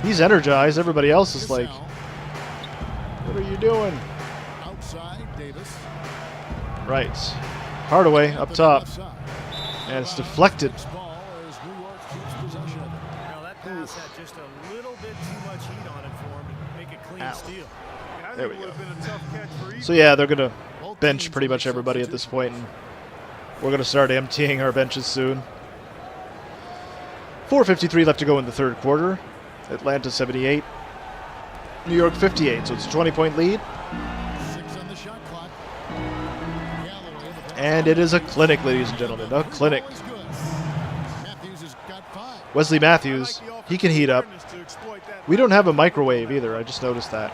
He's energized. Everybody else is like, Cassell. what are you doing? Outside, Davis. Right. Hardaway up top. Left side. And it's deflected. This ball as New York keeps possession of it. Now that pass had just a little bit too much heat on it for him to make a clean Ow. steal. Yeah, I There think we it would have been a tough catch for either. So yeah, they're going to bench pretty much everybody at this point, and we're going to start emptying our benches soon. 4:53 left to go in the third quarter. Atlanta 78. New York 58, so it's a 20-point lead. 6 on the shot clock. Galloway, the pass. And it is a clinic, ladies and gentlemen. A clinic. Ball is good. Matthews has got 5. Wesley I Matthews, like the he can heat up. offensive awareness to exploit that. We don't have a microwave either. I just noticed that.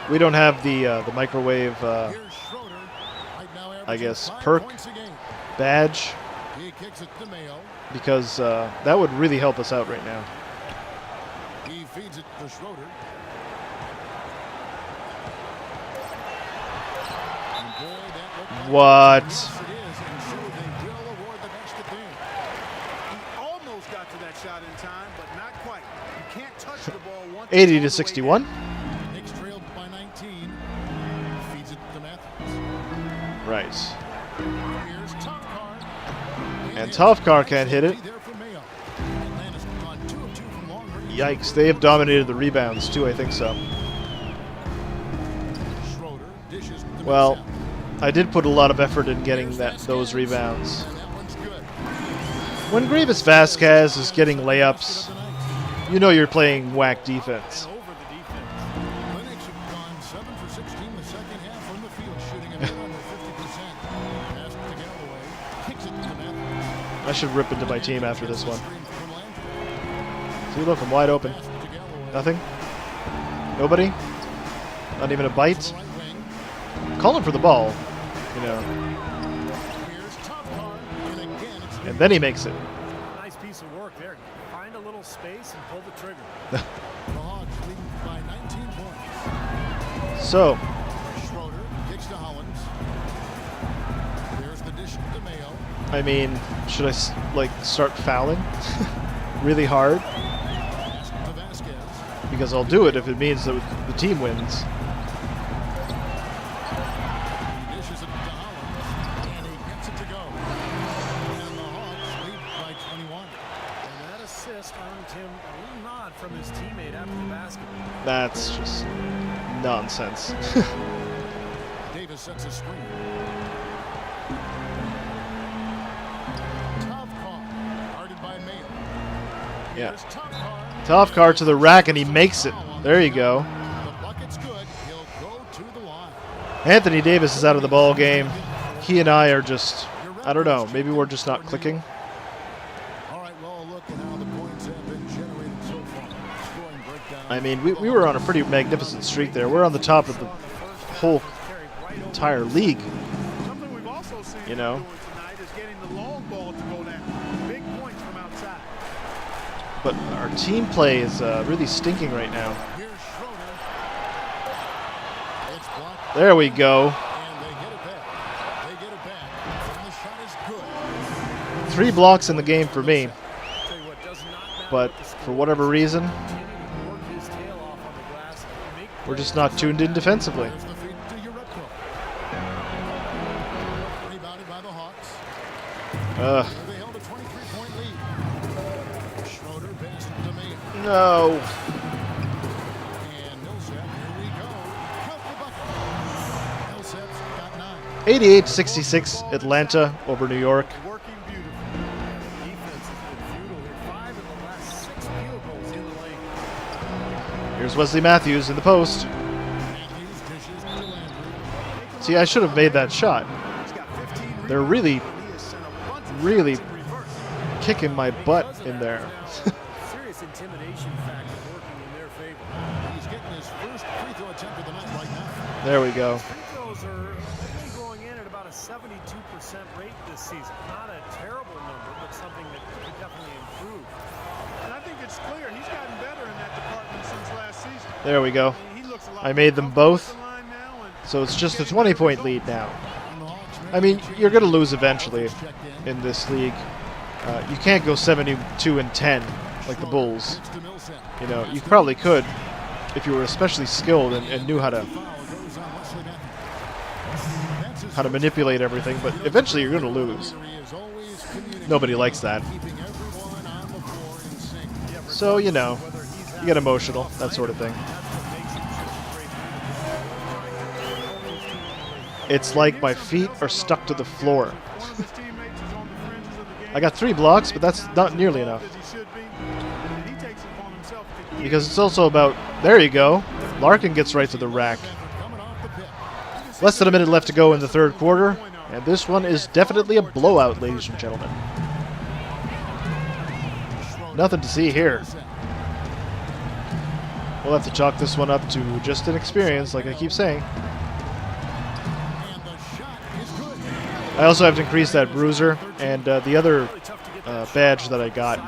We don't have the microwave Here's Schroeder. Right now I averaging guess, 5 perk. points a game. badge He kicks it to Mayo. because that would really help us out right now. He feeds it to Schroeder. And boy, that looked like What? Yes, it is, and so they will award the match to Bain. He almost got to that shot in time, but not quite. You can't touch the ball once. 80 it's to all the way 61. down. Knicks trailed by 19. Feeds it to Matthews. Right. Here's Topcar. And Topcar can't hit it. There for Mayo. Atlanta's gone 2 of 2 from long range. Yikes, they have dominated the rebounds too, I think so. Schroeder dishes to Well, Millsap. I did put a lot of effort in getting those rebounds. And that one's good. When Grievous Vasquez is getting layups, you know you're playing whack defense. Over the defense. Clinics have gone 7 for 16 the second half from the field, shooting a bit under 50%. Pass to Galloway. Kicks it to the net. I should rip into my team after this one. See, look, I'm wide open. Nothing? Nobody? Not even a bite? Calling for the ball, you know. And then he makes it. Nice piece of work there. Find a little space and pull the trigger. The Hawks leading by 19 points. So, Schroeder kicks to Hollins. There's the dish to Mayo. I mean, should I like start fouling really hard? Pass to Vasquez. Because I'll do it if it means that the team wins. He dishes it to Hollins. And he gets it to go. And the Hawks lead by 21. And that assist earned him a little nod from his teammate after the basket. That's just nonsense. Davis sets a screen. Tough call. Guarded by Mayo. Yeah. Here's tough call. Tough card to the rack, and he makes it. There you go. The bucket's good. He'll go to the line. Anthony Davis is out of the ball game. He and I are just, I don't know, maybe we're just not clicking. All right, well, look at how the points have been generated so far. Scoring breakdown. I mean, we were on a pretty magnificent streak there. We're on the top of the whole entire league. Something we've also seen You know. doing tonight is getting the long ball to go down. Big points from outside. But our team play is really stinking right now. Here's Schroeder. It's blocked, There we go. and they get it back. They get it back, and the shot is good. 3 blocks in the game for me. Tell you what, does not matter But what the for score whatever reason, is. Continue to work his tail off on the glass and make we're just plays. not tuned in defensively. There's the feed to Uretko. Rebounded by the Hawks. They held a 23-point lead. Schroeder passed to Mayo. No. And Millsap, here we go. Count the bucket. Millsap's got 9. 88-66 Atlanta over New York. Working beautifully. Defense has been futile here. 5 of the last 6 field goals in the lane. Here's Wesley Matthews in the post. Matthews dishes to Landry. See, I should have made that shot. He's got 15 They're really, He has sent a bunch of really shots in reverse. kicking my butt in there. Serious intimidation factor working in their favor. He's getting his first free throw attempt of the night right now. There we go. Free throws are only going in at about a 72% rate this season. Not a terrible number, but something that could definitely improve. And I think it's clear he's gotten better in that department since last season. There we go. I mean, he looks a lot I made them more both. comfortable at the line now, and So it's just a getting better 20-point results. lead now. And the Hawks I mean, you're going to lose eventually in this league. You can't go 72-10 like the Bulls. Gets to Millsap. You know, you probably could if you were especially skilled and knew how to Foul goes on Wesley Matthews. That's his first manipulate everything, but eventually you're going to lose. foul. He is always communicating, Nobody likes that. keeping everyone on the floor in sync. So, you know, you get emotional, that sort of thing. It's like my feet are stuck to the floor. One of his teammates is on the fringes of the game. I got 3 blocks, but that's not nearly enough. As he should be. And he takes it upon himself to keep Because it's also about, there you go, Larkin gets right to the rack. Coming off the pick. Less than a minute left to go in the third quarter, and this one is definitely a blowout, ladies and gentlemen. Nothing to see here. We'll have to chalk this one up to just an experience, like I keep saying. And the shot is good. I also have to increase that bruiser and the other badge that I got.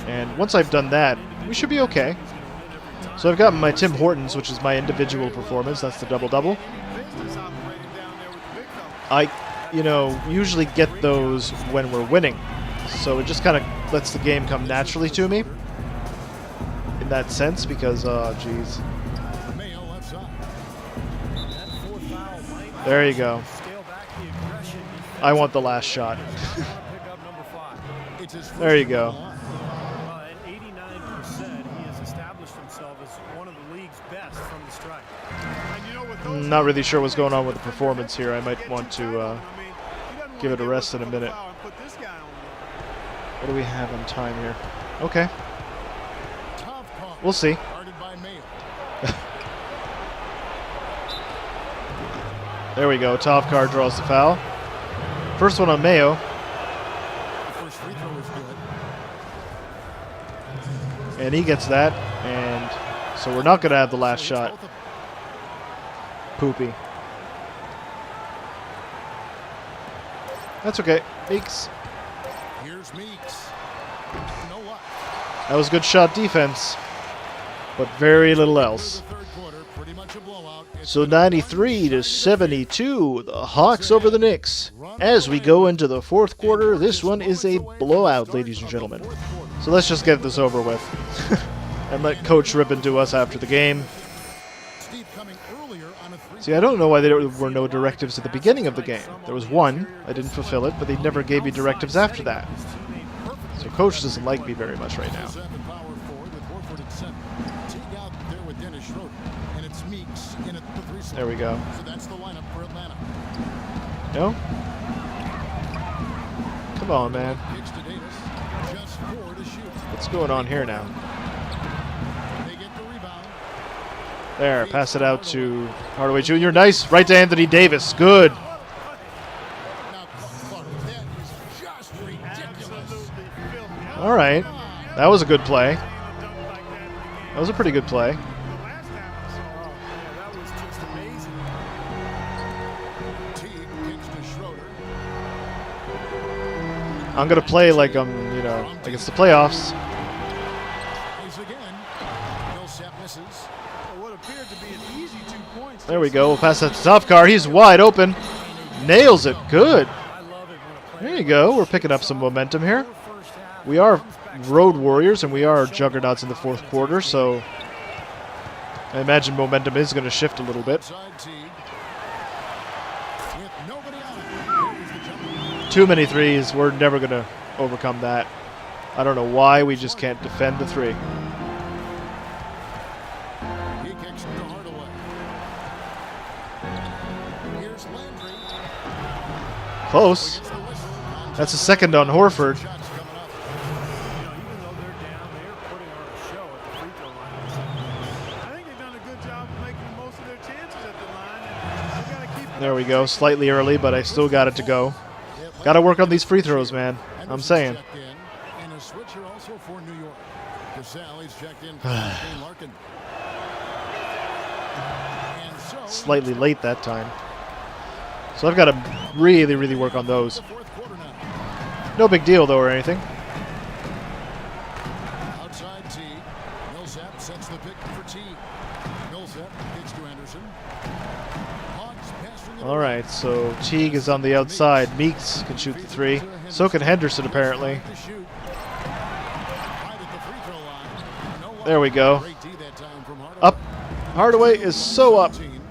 And once I've done that, we should be okay. So I've gotten my Tim Hortons, which is my individual performance. That's the double-double. business operating down there with the big fella. I, you know, usually get those when we're winning. So it just kind of lets the game come naturally to me. In that sense, because, geez. Mayo left side. There you go. Scale back the aggression. I want the last shot. Pick up number 5. It's his first There you on go. the line. At 89%, he has established himself as one of the league's best from the stripe. And you know, with those Not really sure what's going on with the performance here. I might want to give it a rest in a minute. What do we have on time here? Okay. We'll see. There we go. Tofkar draws the foul. First one on Mayo. First free throw is good. And he gets that. And so we're not going to have the last shot. Poopy. That's okay. Meeks. Here's Meeks. No luck. That was good shot defense. But very little else. The third quarter, pretty much a blowout. It's So 93 to 72, the Hawks over the Knicks. As we go into the fourth quarter, this one is a blowout, ladies and gentlemen. So let's just get this over with. And let Coach rip into us after the game. Steve coming earlier on a three. See, I don't know why there were no directives at the beginning of the game. There was one, I didn't fulfill it, but they never gave me directives after that. So Coach doesn't like me very much right now. Seven power forward with Horford at center. Teague out there with Dennis Schroeder, and it's Meeks in at the three slot. There we go. So that's the lineup for Atlanta. No? Come on, man. Kicks to Davis. Just 4 to shoot. What's going on here now? They get the rebound. There, pass it out to Hardaway Jr. Nice. Right to Anthony Davis. Good. Now, Clark, that is just ridiculous. All right. That was a good play. That was a pretty good play. That was just amazing. Teague kicks to Schroeder. I'm going to play like like it's the playoffs. Tries again. Millsap misses. What appeared to be an easy 2 points. There we go. We'll pass that to Tofkar. He's wide open. Nails it. Good. I love it when a player There you go. We're picking up some momentum here. first half We are road warriors, and we are juggernauts in the fourth quarter, so I imagine momentum is going to shift a little bit. Outside Teague. With nobody on it. Here's the jumper. Too many threes. We're never going to overcome that. I don't know why we just can't defend the three. He kicks to Hardaway. Here's Landry. Close. Gets the whistle. That's a second on Horford. Shots coming up. even though they're down, they're putting on a show at the free throw line. I think they've done a good job of making the most of their chances at the line. And they've got to keep There we go. Slightly early, but I still got it to go. Got to work on these free throws, man. I'm saying. Checked in, and a switcher also for New York. Casale, he's checked in for Shane Larkin. And so Slightly late that time. So I've got to really, really work on those. the fourth quarter now. No big deal, though, or anything. Outside Teague. Millsap sets the pick for Teague. Millsap kicks to Anderson. Hawks passing it All right, so Teague is on the outside. Meeks can shoot the three. So can Henderson, apparently. to shoot. Right at the free throw line. No luck. There we go. Great D that time from Hardaway. Up. Hardaway is so up. 14.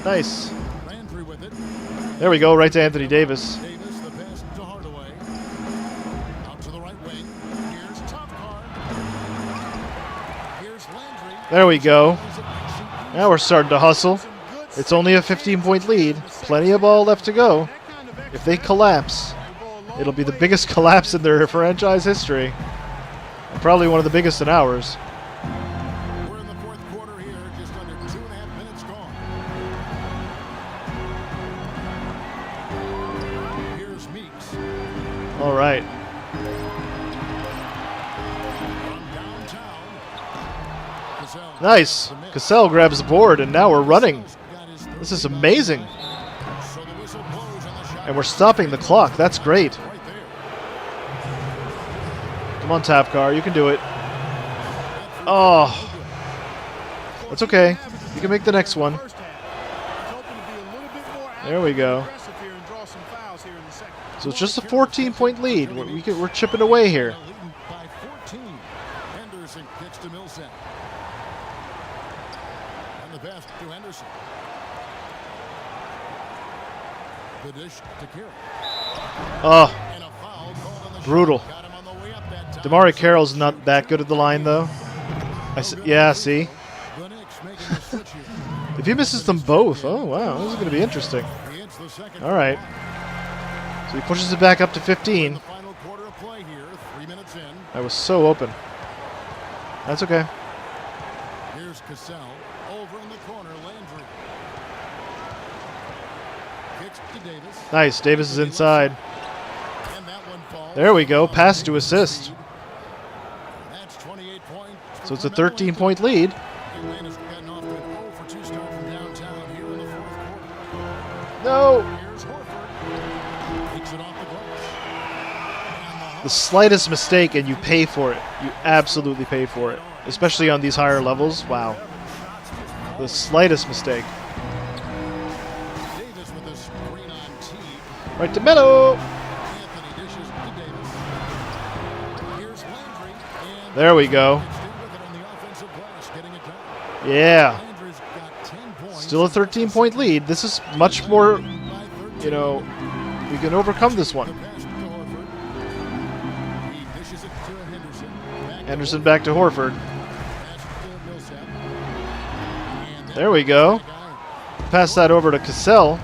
Nice. Landry with it. There we go, right to Anthony Davis. Davis, the pass to Hardaway. Out to the right wing. Here's Tofkar. Here's Landry. There we go. Now we're starting to hustle. It's only a 15-point lead. Plenty of ball left to go. If they collapse, it'll be the biggest collapse in their franchise history. And probably one of the biggest in ours. We're in the fourth quarter here, just under 2.5 minutes gone. Here's Meeks All right. from downtown. Cassell Nice. the miss. Cassell grabs the board, and now we're running. Got his This is amazing. So the whistle blows on the shot. And we're stopping the clock. That's great. Right there. Come on, Tafkar. You can do it. Oh. That's okay. You can make the next one. First half. He's hoping to be a little bit more There we go. aggressive here and draw some fouls here in the second. So it's just a 14-point lead. We're chipping away here. Leading by 14. Henderson kicks to Millsap. And the pass to Henderson. The dish to Carroll. Oh, And a foul called on the brutal. shot. Got him on the way up that time. Damari Carroll's not that good at the line, though. Yeah, see? The Knicks making the switch here. If he misses them both, oh wow, this is going to be interesting. He hits the second. All right. So he pushes it back up to 15. The final quarter of play here, 3 minutes in. I was so open. That's okay. Here's Cassell. Over in the corner, Landry. Kicks to Davis. Nice. Davis is inside. And that one falls. There we go. Pass to assist. That's 28 points. So it's a 13-point lead. Atlanta's gotten off to an 0 for 2 start from downtown here in the fourth quarter. No. Here's Horford. Takes it off the glass. And The slightest mistake and you pay for it. You absolutely pay for it. Especially on these higher levels. Wow. The slightest mistake. Davis with a screen on Teague. Right to Melo. Anthony dishes to Davis. Here's Landry. And There we go. with it on the offensive glass, getting it done. Yeah. Landry's got 10 points. Still a 13-point lead. This is much more, By 13. you know, we can overcome this The one. pass to Horford. He dishes it to Henderson. Back to Henderson back to Horford. Pass to Millsap. And There we go. guy. Pass that over to Cassell.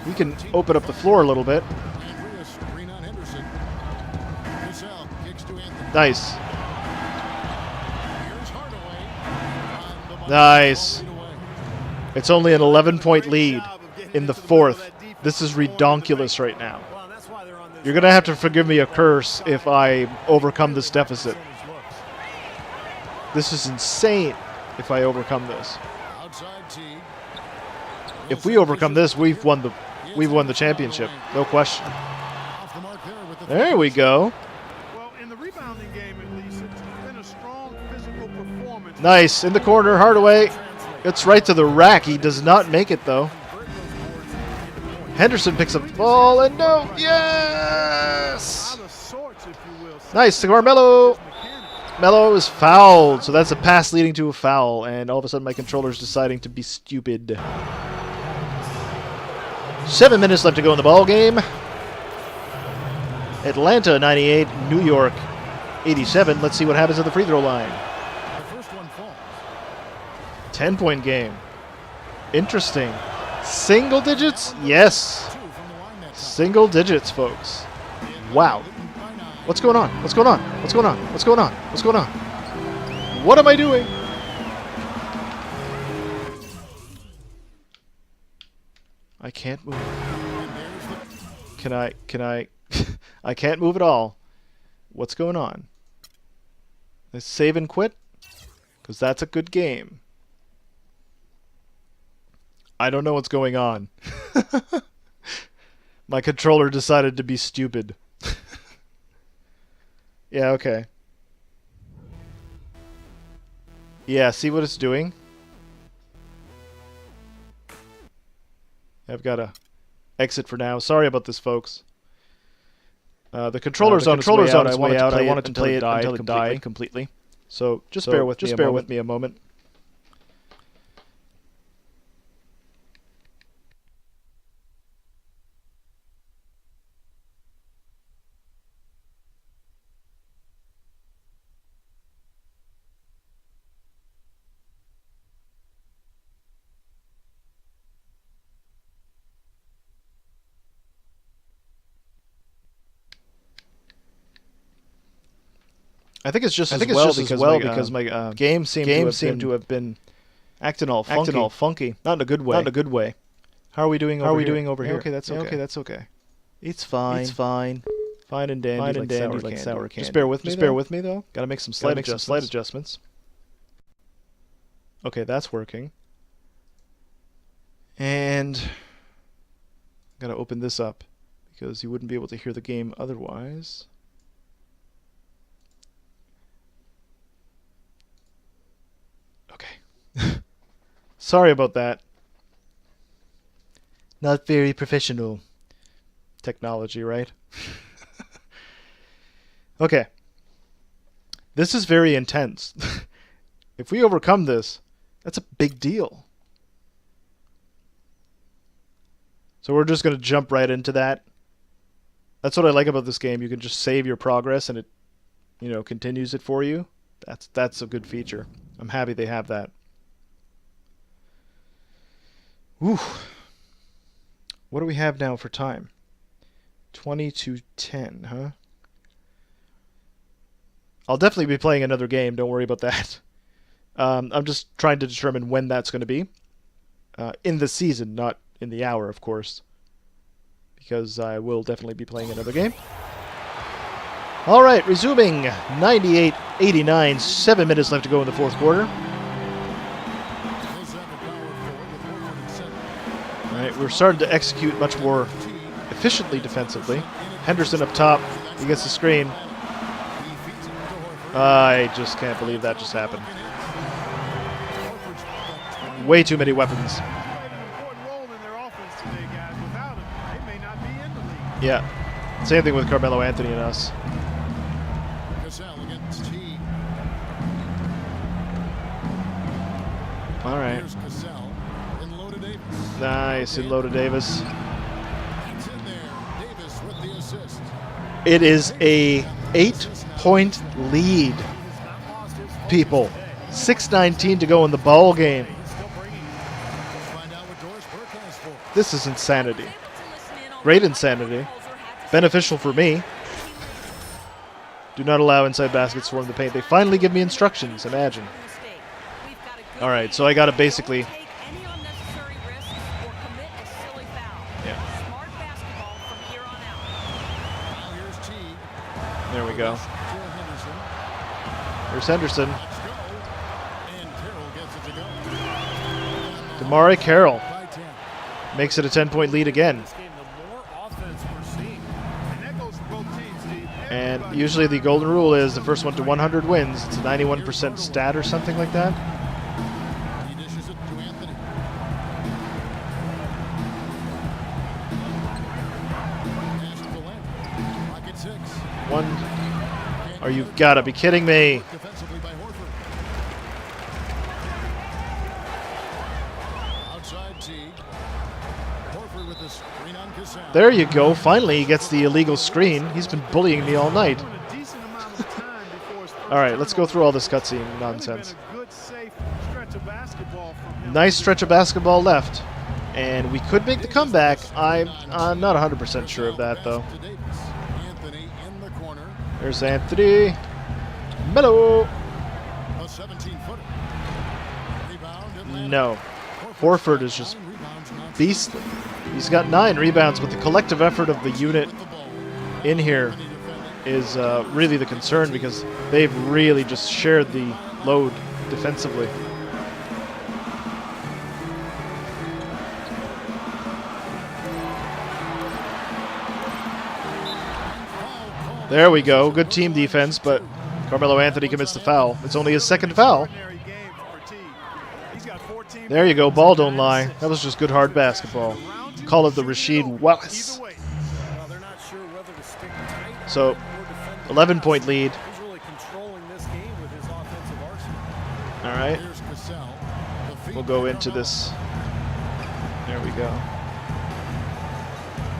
We can open up the floor a little bit. Andrea screen on Henderson. Cassell kicks to Anthony. Nice. Here's Hardaway. On the Nice. ball, lead away. It's only an 11-point lead in the fourth. This is redonkulous right now. Well, that's why they're on this. You're going to have to forgive me a curse if I overcome this deficit. This is insane if I overcome this. Outside Teague. If we overcome this, we've won the championship. No question. Off the mark there with the There we go. Well, in the rebounding game, at least, it's been a strong physical performance. Nice. In the corner, Hardaway. It's right to the rack. He does not make it, though. Henderson picks up the ball, and no. Yes! Out of sorts, if you will. Nice to Carmelo. Mechanics. Melo is fouled, so that's a pass leading to a foul, and all of a sudden my controller's deciding to be stupid. 7 minutes left to go in the ball game. Atlanta 98, New York 87. Let's see what happens at the free throw line. The first one falls. 10-point game. Interesting. Single digits? Yes. 2 from the line that time. Single digits, folks. Wow. By 9. What's going on? What's going on? What's going on? What's going on? What's going on? What am I doing? I can't move. Can I? I can't move at all. What's going on? Let's save and quit? Because that's a good game. I don't know what's going on. My controller decided to be stupid. Yeah, okay. Yeah, see what it's doing? I've got to exit for now. Sorry about this, folks. The controller's on its way out. I wanted to play it until it died completely. So just bear with me a moment. I think it's just as well because my game seemed to have been acting all funky. Not in a good way. Not in a good way. How are we doing over here? Okay, that's okay. Okay, that's okay. It's fine. It's fine. Fine and dandy, like sour candy. Just bear with me though. Gotta make some slight adjustments. Okay, that's working. And gotta open this up because you wouldn't be able to hear the game otherwise. Okay. Sorry about that. Not very professional technology, right? Okay. This is very intense. If we overcome this, that's a big deal. So we're just going to jump right into that. That's what I like about this game. You can just save your progress and it, continues it for you. That's a good feature. I'm happy they have that. Whew. What do we have now for time? 20 to 10, huh? I'll definitely be playing another game. Don't worry about that. I'm just trying to determine when that's going to be. In the season, not in the hour, of course. Because I will definitely be playing another game. All right, resuming. 98-89. 7 minutes left to go in the fourth quarter. All right, we're starting to execute much more efficiently defensively. Henderson up top. He gets the screen. I just can't believe that just happened. Way too many weapons. Played an important role in their offense today, guys. Without him, they may not be in the league. Yeah. Same thing with Carmelo Anthony and us. Cassell against Teague. All right. Here's Cassell and Loda Davis. Nice. In Loda Davis. It's in there. Davis with the assist. It is a 8-point lead, people. 6:19 to go in the ball game. Find out what Doris Burke has for. This is insanity. Great insanity. Beneficial for me. Do not allow inside baskets to swarm the paint. They finally give me instructions. Imagine. All right, so I got to basically. Yeah. Now here's Teague. There we go. To Henderson. There's Henderson. Let's go. And Carroll gets it to go. Damari Carroll By 10. makes it a 10-point lead again. This game, the more offense we're seeing, And that goes for both teams, Steve. And usually the golden rule is the first one to 100 wins. It's a 91% stat or something like that. He dishes it to Anthony. Pass to the left. Rocket 6. One. Are you gotta be kidding me? Defensively by Horford. Outside Teague. Horford with the screen on Cassell. There you go. Finally, he gets the illegal screen. He's been bullying me all night. Doing a decent amount of time before his first All right, let's go through all this cutscene turnover. nonsense. Really been a good, safe stretch of basketball from him. Nice stretch of basketball left. And we could make the comeback. I'm not 100% sure of that, though. To Davis. Anthony in the corner. There's Anthony. Melo. A 17-footer. Rebound. Atlanta. No. Horford is just Nine rebounds, not beastly. He's got 9 rebounds, but the collective effort of the unit with the ball. in here is really the concern because they've really just shared the load defensively. There we go. Good team defense, but Carmelo Anthony commits the foul. It's only his second foul. Ordinary game for Teague. He's got 14 There you go. Ball don't lie. That was just good hard basketball. Call it the Rasheed Wallace. Either way. well, they're not sure whether to stick tight So, or defend. 11-point lead. He's really controlling this game with his offensive arsenal. All right. Here's Cassell. The feed We'll go by into Carmelo. this. There we go.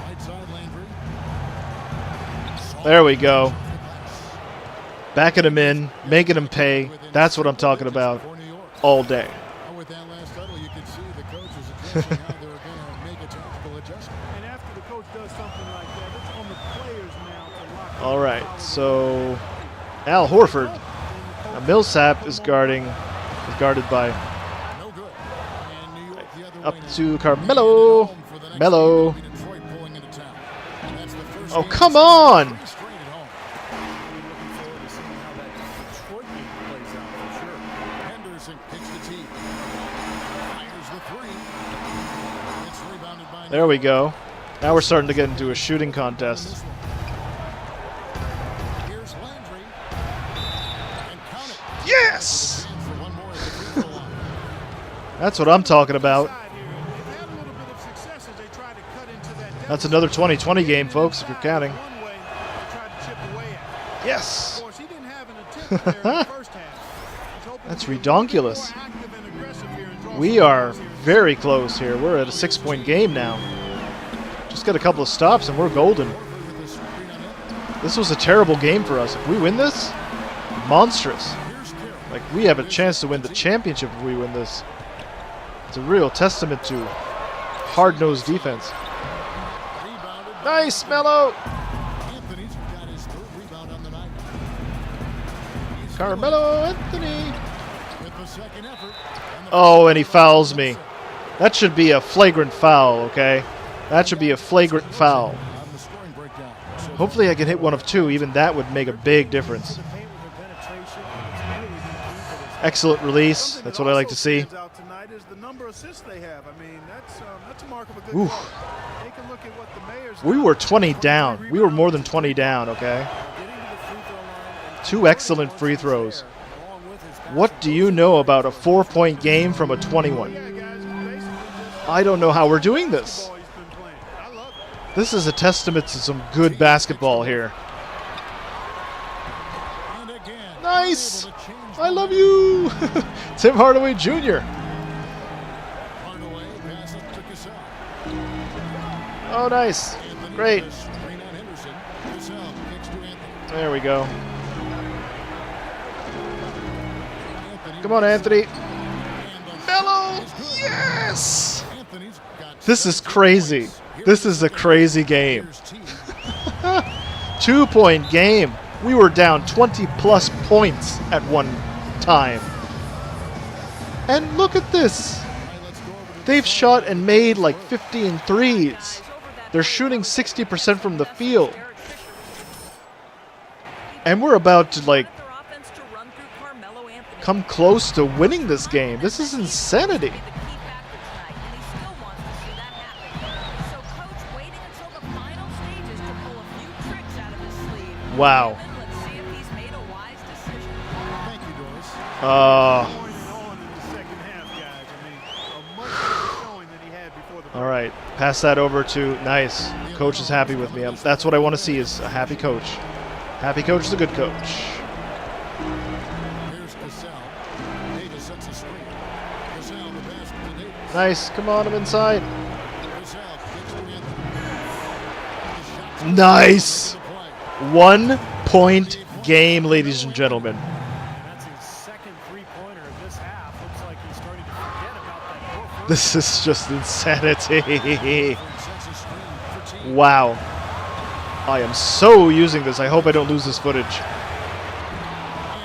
Right side Landry. There we go. Backing him in, making him pay. That's what I'm talking about For New York. all day. Now with that last huddle, you could see the coach was addressing how they were going to make a tactical adjustment. And after the coach does something like that, it's on the players now to lock All right, so Al Horford. Now Millsap is guarded by No good. And New York the other up way now. to Carmelo. Home for the next Melo. game. Detroit pulling into town. And that's the first Oh, game come of the on! season. Straight at home. Looking forward to seeing how that Detroit game plays out for sure. Henderson kicks the tee. Fires the three. It's rebounded by There we go. Now we're starting to get into a shooting contest. Here's Landry. And count it. Yes! Chance for one more at the free throw line. That's what I'm talking about. side here. They've had a little bit of success as they try to cut into that deficit. That's another 20-20 game, folks, if you're counting. One way they tried to chip away at. Of Yes! course, he didn't have an attempt there in the first half. He's hoping That's to be a little bit more redonkulous. active and aggressive here and draw We some are fouls here. very close here. We're at a 6-point game now. Just got a couple of stops and we're golden. Horford with the screen on it. This was a terrible game for us. If we win this, monstrous. Here's Carroll. Like, we have a chance to win the championship if we win this. It's a real testament to hard-nosed defense. Nice, Melo! Anthony's got his third rebound on the night. Carmelo Anthony. With the second effort. Oh, and he fouls me. That should be a flagrant foul, okay? That should be a flagrant foul. On the scoring breakdown. So Hopefully I can hit one of two. Even that would make a big difference. The paint with their penetration has really been key for this. Excellent release. Something That's that what I like to also see. stands out tonight is the number of assists they have. I mean, that's a mark of a good Oof. club. Take a look at what the Mayor's We done. were 20 down. We were more than 20 down, okay? Getting to the free throw line and Two excellent free throws. along with his What do you know about a 4-point game from a 21? Yeah, guys, it's basically just I don't know how we're doing this. ball he's been playing. I love it. This is a testament to some good basketball here. and again. Nice! Unable to change I love you! Tim Hardaway Jr. Hardaway passes to Cassell. Oh, nice. Anthony Great. with a screen on Henderson. Cassell kicks to Anthony. There we go. Anthony Come on, Anthony. and the Melo! shot is good. Yes! Anthony's got This is 17 crazy. points. Here's This is a crazy game. Here's T. 2-point game. We were down 20-plus points at one time. And look at this. They've shot and made like 15 threes. They're shooting 60% from the field. And we're about to, like, come close to winning this game. This is insanity. Wow. Thank you, Doris. Going and on in the second half, guys. I mean, a much better showing than he had before the All right. Pass that over to nice. Coach is happy with me. That's what I want to see is a happy coach. Happy coach is a good coach. Here's Cassell. Davis sets a screen. Cassell the pass to Davis. Nice. Come on, I'm inside. Cassell kicks to Anthony. The shot's Nice. the play. 1-point game, ladies and gentlemen. And that's his second three-pointer of this half. Looks like he's starting to forget about that poor This is just insanity. Sets a screen for T. Wow. I am so using this. I hope I don't lose this footage. And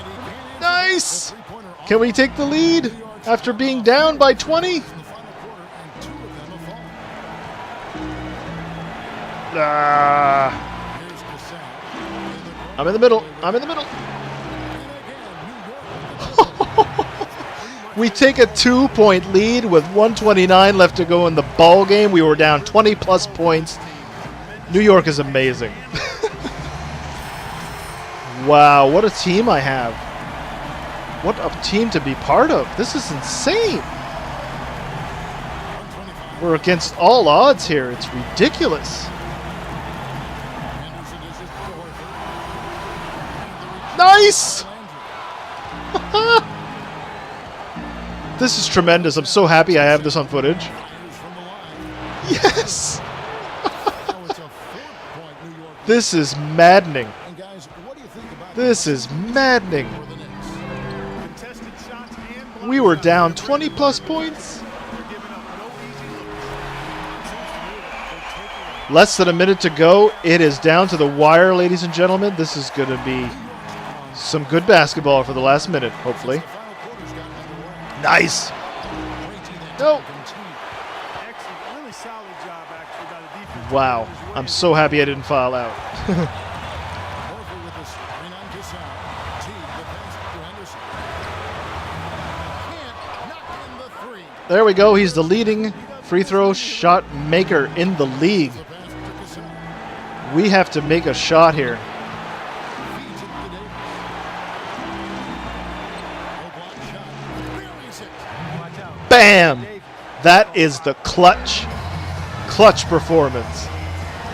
he can't answer Nice. the three-pointer off Can we take the lead after being down by 20? in the final quarter, and two of them have fallen. Ah. Here's Cassell. In the corner. I'm in the middle. I'm in the middle. And again, New York. We take a 2-point lead with 1:29 left to go in the ball game. We were down 20-plus points. New York is amazing. Wow, what a team I have. What a team to be part of. This is insane. We're against all odds here. It's ridiculous. Henderson is just to Horford. Nice! This is tremendous. I'm so happy I have this on footage. Fires from the line. Yes! Now it's a 4-point New York. This is maddening. And guys, what do you think about This is maddening. for the Knicks? contested shots and block We were shots. down They're 20-plus points. They're giving up no easy looks. Less than a minute to go. It is down to the wire, ladies and gentlemen. This is going to be some good basketball for the last minute, hopefully. Final quarter's gotten underway. Nice. No. Excellent, really solid job actually by the defense. Wow. I'm so happy I didn't foul out. Horford with the screen on Cassell. T, the pass to Henderson. Can't knock in the three. There we go. He's the leading free throw shot maker in the league. The pass to Cassell. We have to make a shot here. Feeds it to Davis. No block shot. Buries it. Watch out. Bam! That is the clutch performance.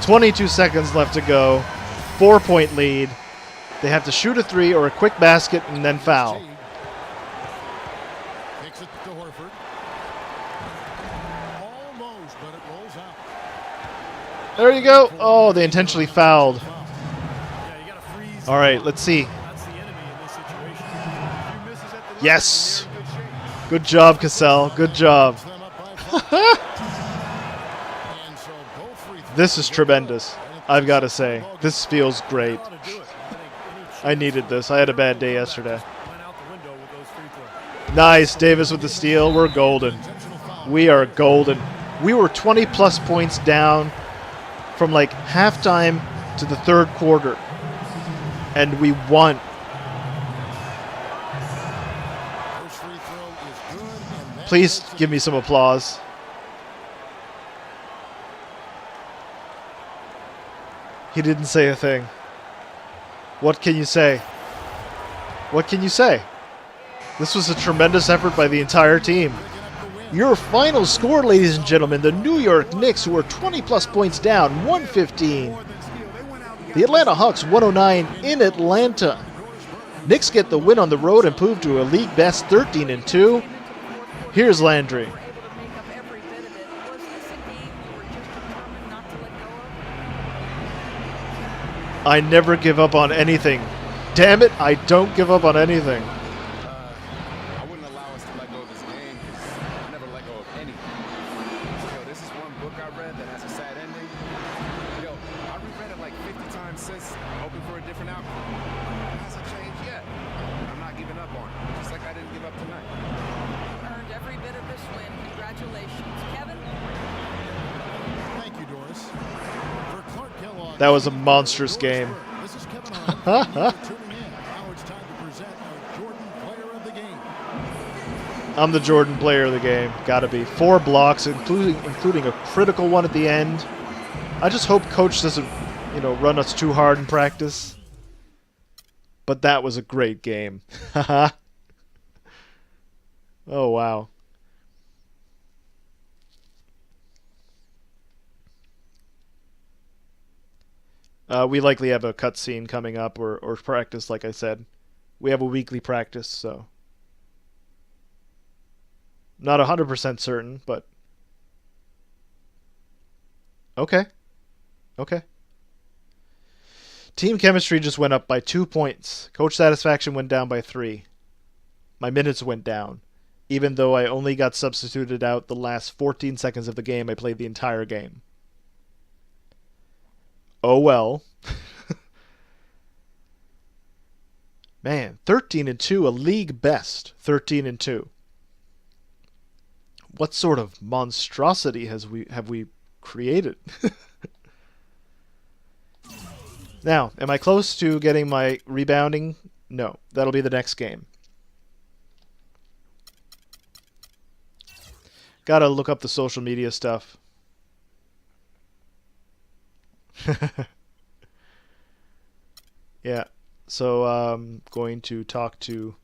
22 seconds left to go. 4-point lead. They have to shoot a three or a quick basket and then foul. T. Kicks it to Horford. Almost, but it rolls out. There you go. Oh, they intentionally fouled. Yeah, you got to freeze. All right, let's see. That's the enemy in this situation. Few misses at the line, Yes. and you're in good shape. Good job, Cassell. Good job. Them up by 5. This is tremendous. I've got to say, this feels great. Ought to do it. I needed this. I had a bad day yesterday. Went out the window with those free throws. Nice, Davis with the steal. We're golden. We are golden. We were 20 plus points down from like halftime to the third quarter, and we won. First free throw is good, and that Please puts it give me some applause. He didn't say a thing. What can you say? What can you say? This was a tremendous effort by the entire team. Your final score, ladies and gentlemen, the New York Knicks, who were 20 plus points down, 115. The Atlanta Hawks, 109 in Atlanta. Knicks get the win on the road and move to a league best 13-2. Here's Landry. Able to make up every bit of it. Was this a game you were just determined not to let go of? I never give up on anything. Damn it, I don't give up on anything. I wouldn't allow us to let go of this game because I never let go of anything. Yo, this is one book I read that has a sad ending. Yo, I reread it like 50 times since, hoping for a different outcome. It hasn't changed yet. I'm not giving up on it, just like I didn't give up tonight. Earned every bit of this win. Congratulations. Kevin? Thank you, Doris. For Clark Kellogg, That was a monstrous game. this is Kevin Harlan. Thank you for tuning in. Now it's time to present our Jordan Player of the Game. I'm the Jordan player of the game. Gotta be. 4 blocks, including a critical one at the end. I just hope Coach doesn't, run us too hard in practice. But that was a great game. Oh, wow. We likely have a cutscene coming up or practice, like I said. We have a weekly practice, so. Not 100% certain, but. Okay. Okay. Team chemistry just went up by 2 points. Coach satisfaction went down by 3. My minutes went down. Even though I only got substituted out the last 14 seconds of the game, I played the entire game. Oh well. Man, 13-2, a league best. 13-2. What sort of monstrosity have we created? Now, am I close to getting my rebounding? No, that'll be the next game. Gotta look up the social media stuff. Yeah, so I'm going to talk to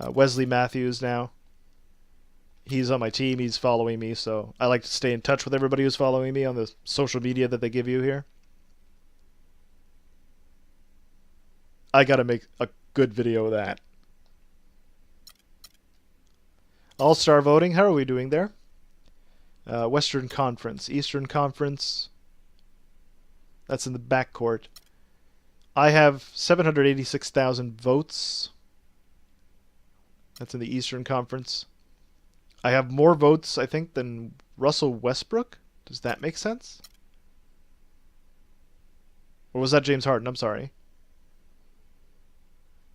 Wesley Matthews now. He's on my team, he's following me, so I like to stay in touch with everybody who's following me on the social media that they give you here. I gotta make a good video of that. All-Star voting, how are we doing there? Western Conference, Eastern Conference. That's in the backcourt. I have 786,000 votes. That's in the Eastern Conference. I have more votes, I think, than Russell Westbrook. Does that make sense? Or was that James Harden? I'm sorry.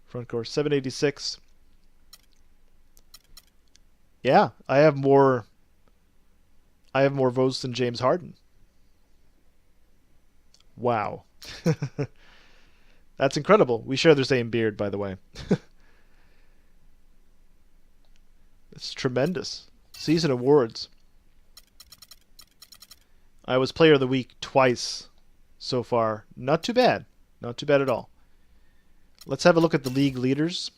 Front court, 786. Yeah, I have more votes than James Harden. Wow. That's incredible. We share the same beard, by the way. It's tremendous. Season awards. I was player of the week twice so far. Not too bad. Not too bad at all. Let's have a look at the league leaders.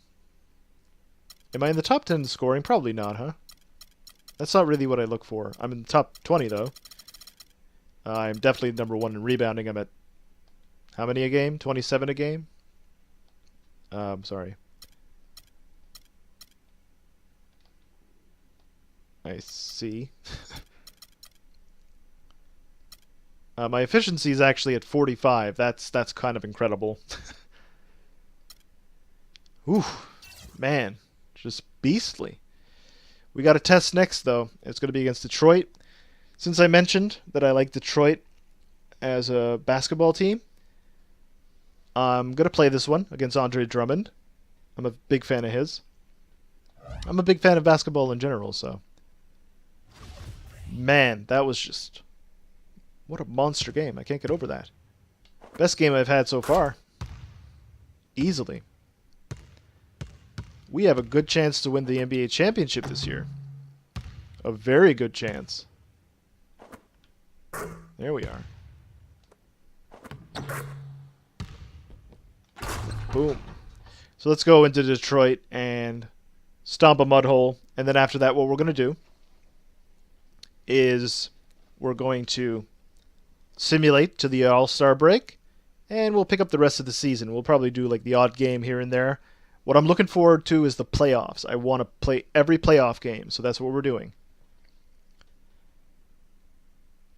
Am I in the top 10 in scoring? Probably not, huh? That's not really what I look for. I'm in the top 20, though. I'm definitely number 1 in rebounding. I'm at how many a game? 27 a game? Sorry. I see. My efficiency is actually at 45. That's kind of incredible. Ooh, man, just beastly. We got a test next, though. It's going to be against Detroit. Since I mentioned that I like Detroit, as a basketball team. I'm going to play this one against Andre Drummond. I'm a big fan of his. I'm a big fan of basketball in general, so. Man, that was just... What a monster game. I can't get over that. Best game I've had so far. Easily. We have a good chance to win the NBA championship this year. A very good chance. There we are. Boom. So let's go into Detroit and stomp a mud hole. And then after that, what we're going to do is we're going to simulate to the All-Star break. And we'll pick up the rest of the season. We'll probably do like the odd game here and there. What I'm looking forward to is the playoffs. I want to play every playoff game. So that's what we're doing.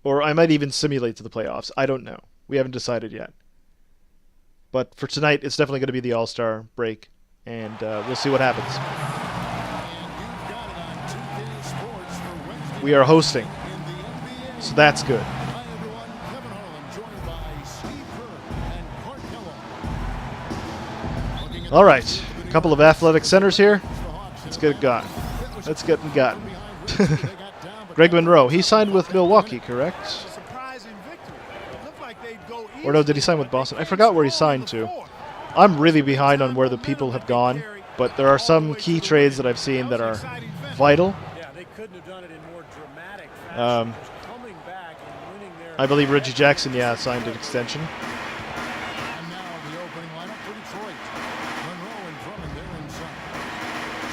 Or I might even simulate to the playoffs. I don't know. We haven't decided yet. But for tonight, it's definitely going to be the All-Star break. And we'll see what happens. We are hosting. So that's good. All right. A couple of athletic centers here. Let's get it gone. Let's get it gotten. Greg Monroe. He signed with Milwaukee, correct? Or no, did he sign with Boston? I forgot where he signed to. I'm really behind on where the people have gone, but there are some key trades that I've seen that are vital. I believe Reggie Jackson, signed an extension. And now the opening lineup for Detroit. Monroe and Drummond there inside.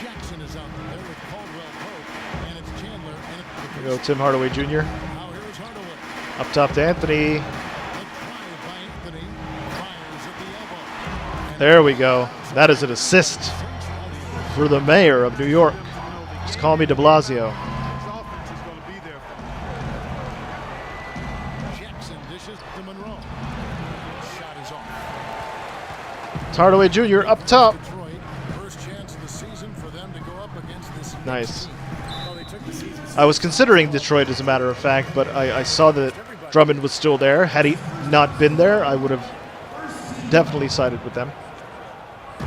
Jackson is out there with Caldwell Pope, and it's Chandler in it. Here we go, Tim Hardaway Jr. Now here's Hardaway. Up top to Anthony. The drive by Anthony. Fires at the elbow. There we go. That is an assist for the mayor of New York. Just call me de Blasio. His offense is going to be there for him. Jackson dishes to Monroe. Shot is off. It's Hardaway Jr. up top. Detroit, first chance of the season for them to go up against this Nice. team. Well, they took the season I was considering Detroit, as a matter of fact, but I saw that Drummond was still there. Had he not been there, I would have definitely sided with them. A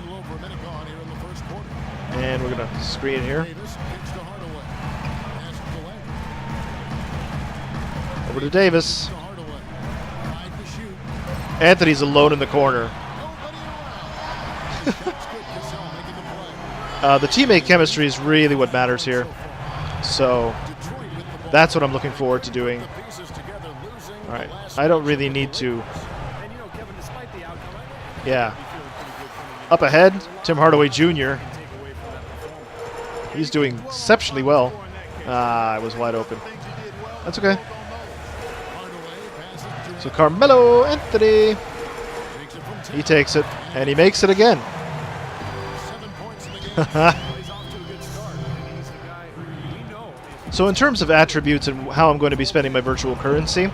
little over a minute gone here in the first quarter. And we're going to screen here. Davis kicks to Hardaway. Pass to Landry. Over to Davis. To Hardaway. Tried to shoot. Anthony's alone in the corner. Nobody around. Shot's good. Cassell making the play. The teammate chemistry is really what matters here. So Detroit with the ball. that's what I'm looking forward to doing. The pieces together, losing All the right. last I don't really need to. And Kevin, despite the outcome, Yeah. be feeling pretty good coming in. Up ahead, Tim Hardaway Jr. Take away from that performance. He's doing exceptionally well. I was wide open. That's okay. Hardaway passes to So Carmelo Anthony. takes it from 10. He takes it, and he makes it again. 7 points in the game. He's off to a good start. I mean, he's a guy who we know is So in terms of attributes and how I'm going to be spending my virtual currency,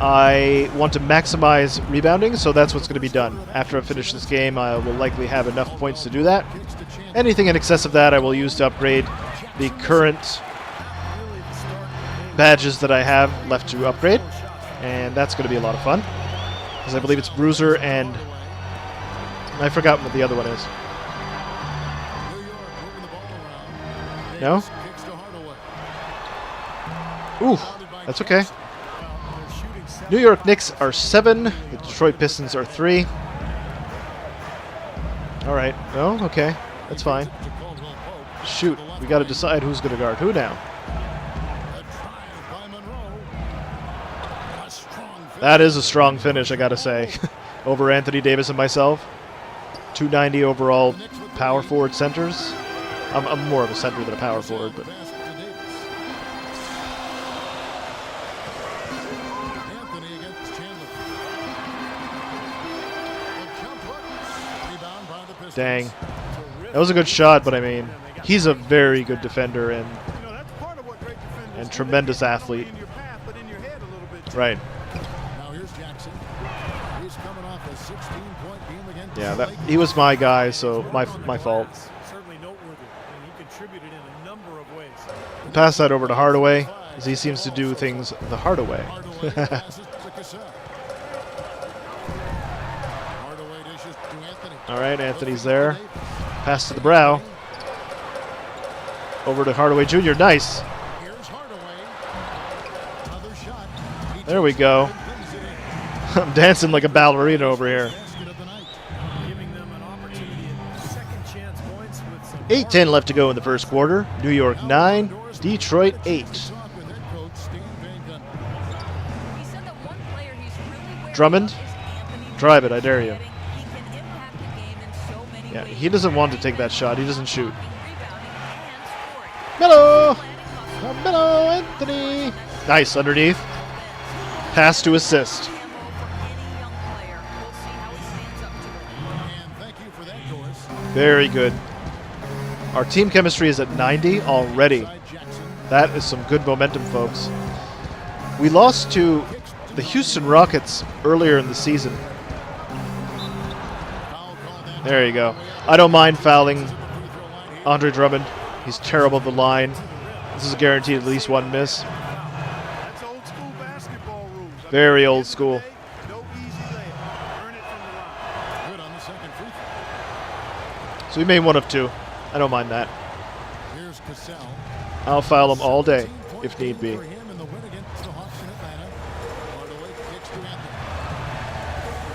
I want to maximize rebounding, so that's what's going to be done. After I finish this game, I will likely have enough points to do that. Anything in excess of that I will use to upgrade the current badges that I have left to upgrade, and that's going to be a lot of fun, because I believe it's Bruiser and I've forgotten what the other one is. New York moving the ball around. No? Davis kicks to Hardaway. Ooh, that's okay. New York Knicks are 7. The Detroit Pistons are 3. All right. No? Okay. That's fine. To Caldwell Pope. Shoot. We got to decide who's going to guard who now. A drive by Monroe. A strong finish. That is a strong finish, I got to say, over Anthony Davis and myself. 290 overall power forward centers. I'm more of a center than a power forward, but Pass to Davis. Anthony against Chandler. The jump hook. Rebound by the Pistons. dang. That was a good shot, but I mean, he's a very good defender and You know, that's part of what great defenders And do. tremendous They get athlete. In your path, but in your head a little bit too. right. Now here's Jackson. He's coming off a 16-point game against Yeah, the that Lakers. he was my guy, so my fault. certainly noteworthy, and he contributed in a number of ways. Pass that over to Hardaway, as he seems to do things the Hardaway. Hardaway passes to Cassell. Hardaway dishes to Anthony. All right, Anthony's there. Pass to the brow. Over to Hardaway Jr. Nice. Here's Hardaway. Another shot. He There we go. brings it in. I'm dancing like a ballerina over here. Basket of the night. Giving them an opportunity at second chance points with some 8:10 left to go in the first quarter. New York 9, Detroit 8. Talk with head coach Stan Van Gundy. He said that one player he's really wary Drummond, of is Anthony drive it, I dare you. He can impact the game in so many Yeah, ways. he doesn't want to take that shot. He doesn't shoot. Rebounding and scoring. Melo! Melo Anthony! Nice underneath. Pass to assist. Ammo for any young player. We'll see how he stands up to it. And thank you for that, Doris. Very good. Our team chemistry is at 90 already. Side Jackson. That is some good momentum, folks. We lost to the Houston Rockets earlier in the season. Foul called that There you go. I don't mind fouling Andre Drummond. He's terrible at the line. This is guaranteed at least one miss. That's old school basketball rules. I mean, Very at the old end of the school. day, No easy layup. Earn it from the line. good on the second free throw. So we made one of two. I don't mind that. Here's Cassell. I'll foul him all day if need be. For him in the win against the Hawks in Atlanta. Hardaway kicks to Anthony.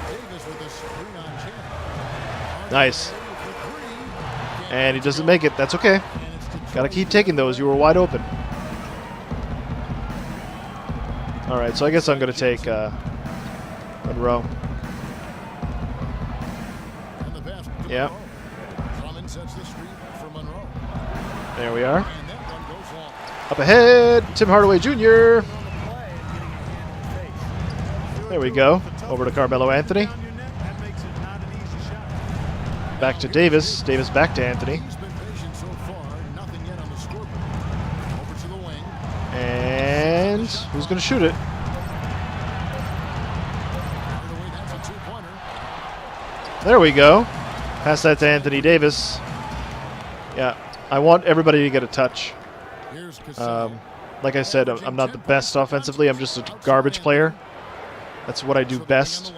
Davis with a screen on Chandler. Nice. Hardaway with the three. And he doesn't make it. That's okay. And it's Detroit. Got to keep taking those. You were wide open. All right, so I guess I'm going to take Monroe. And the pass to Yeah. Monroe. Drummond sets the screen for Monroe. There we are. And that one goes long. Up ahead, Tim Hardaway Jr. on the play and getting a hand in the face. There we go. Over to Carmelo Anthony. Down your net, that makes it not an easy shot. Back to Davis. Davis back to Anthony. He's been patient so far. Nothing yet on the scoreboard. Over to the wing. And who's going to shoot it? Hardaway, that's a two-pointer. There we go. Pass that to Anthony Davis. Yeah, I want everybody to get a touch. Here's Cassell. Like I said, I'm not the best offensively. I'm just a garbage player. That's what I do best.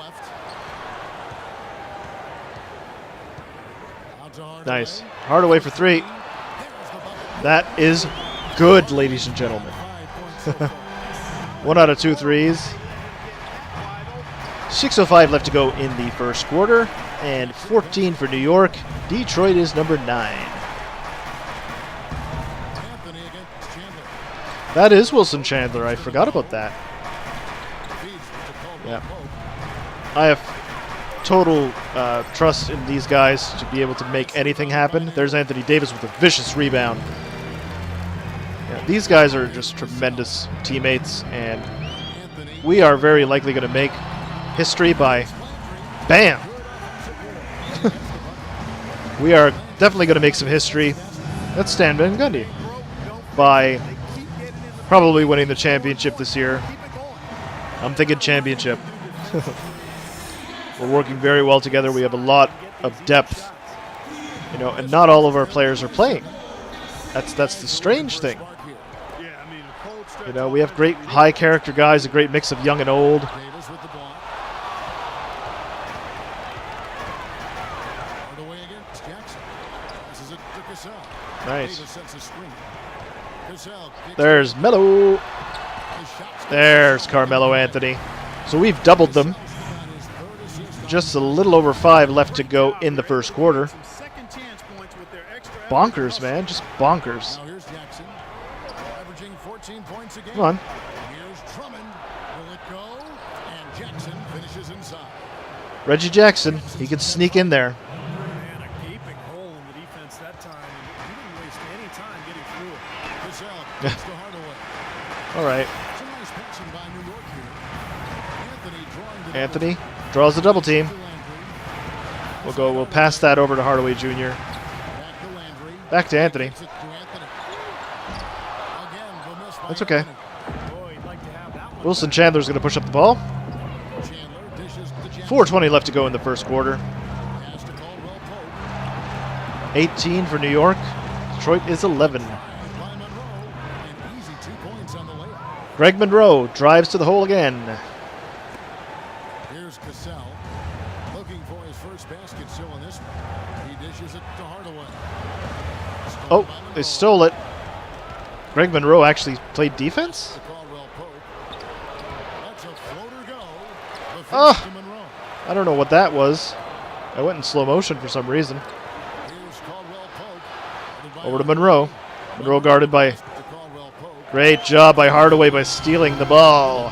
Nice. Hardaway for three. That is good, ladies and gentlemen. 1 out of 2 threes. 6:05 left to go in the first quarter. And 14 for New York. Detroit is number 9. Anthony against Chandler. That is Wilson Chandler. I forgot about that. Feeds to Caldwell Yeah. Pope. I have total trust in these guys to be able to make anything happen. There's Anthony Davis with a vicious rebound. Yeah, these guys are just tremendous teammates, and Anthony. we are very likely going to make history by BAM! We are definitely going to make some history. That's Stan Van Gundy. By probably winning the championship this year. I'm thinking championship. We're working very well together. We have a lot of depth, and not all of our players are playing. That's the strange thing. Yeah, I mean, a cold stretch. We have great high character guys, a great mix of young and old. Davis with the ball. Hardaway against Jackson. This is it to Cassell. Nice. Davis sets a screen. Cassell kicks There's Melo. his shots. There's Carmelo Anthony. So we've doubled them. On his third assist. Just a little over 5 left to go in the first quarter. Some second chance points with their extra Bonkers, man. Just bonkers. Now here's Jackson. Averaging 14 points a game. Come on. Here's Drummond. Will it go? And Jackson finishes inside. Reggie Jackson. He can sneak in there. Man, a gaping hole in the defense that time. He didn't waste any time getting through it. Cassell kicks to Hardaway. All right. Some nice passing by New York here. Anthony drawing the Anthony draws the double team. to Landry. We'll pass that over to Hardaway Jr. Back to Landry. Back to Anthony. Gets it to Anthony. Again, the miss by That's okay. Anthony. Boy, he'd like to have that one. Wilson Chandler's going to push up the ball. Chandler dishes to Jackson. 4:20 left to go in the first quarter. Pass to Caldwell Pope. 18 for New York. Detroit is 11. By Monroe. An easy 2 points on the layup. Greg Monroe drives to the hole again. Here's Cassell looking for his first basket still in this one. He dishes it to Hardaway. Oh, they stole it. Greg Monroe actually played defense? To Caldwell Pope. That's a floater go. The finish Oh. to Monroe. I don't know what that was. I went in slow motion for some reason. Here's Caldwell Pope. Over to Monroe. Monroe guarded by... To Caldwell Pope. Great job by Hardaway by stealing the ball.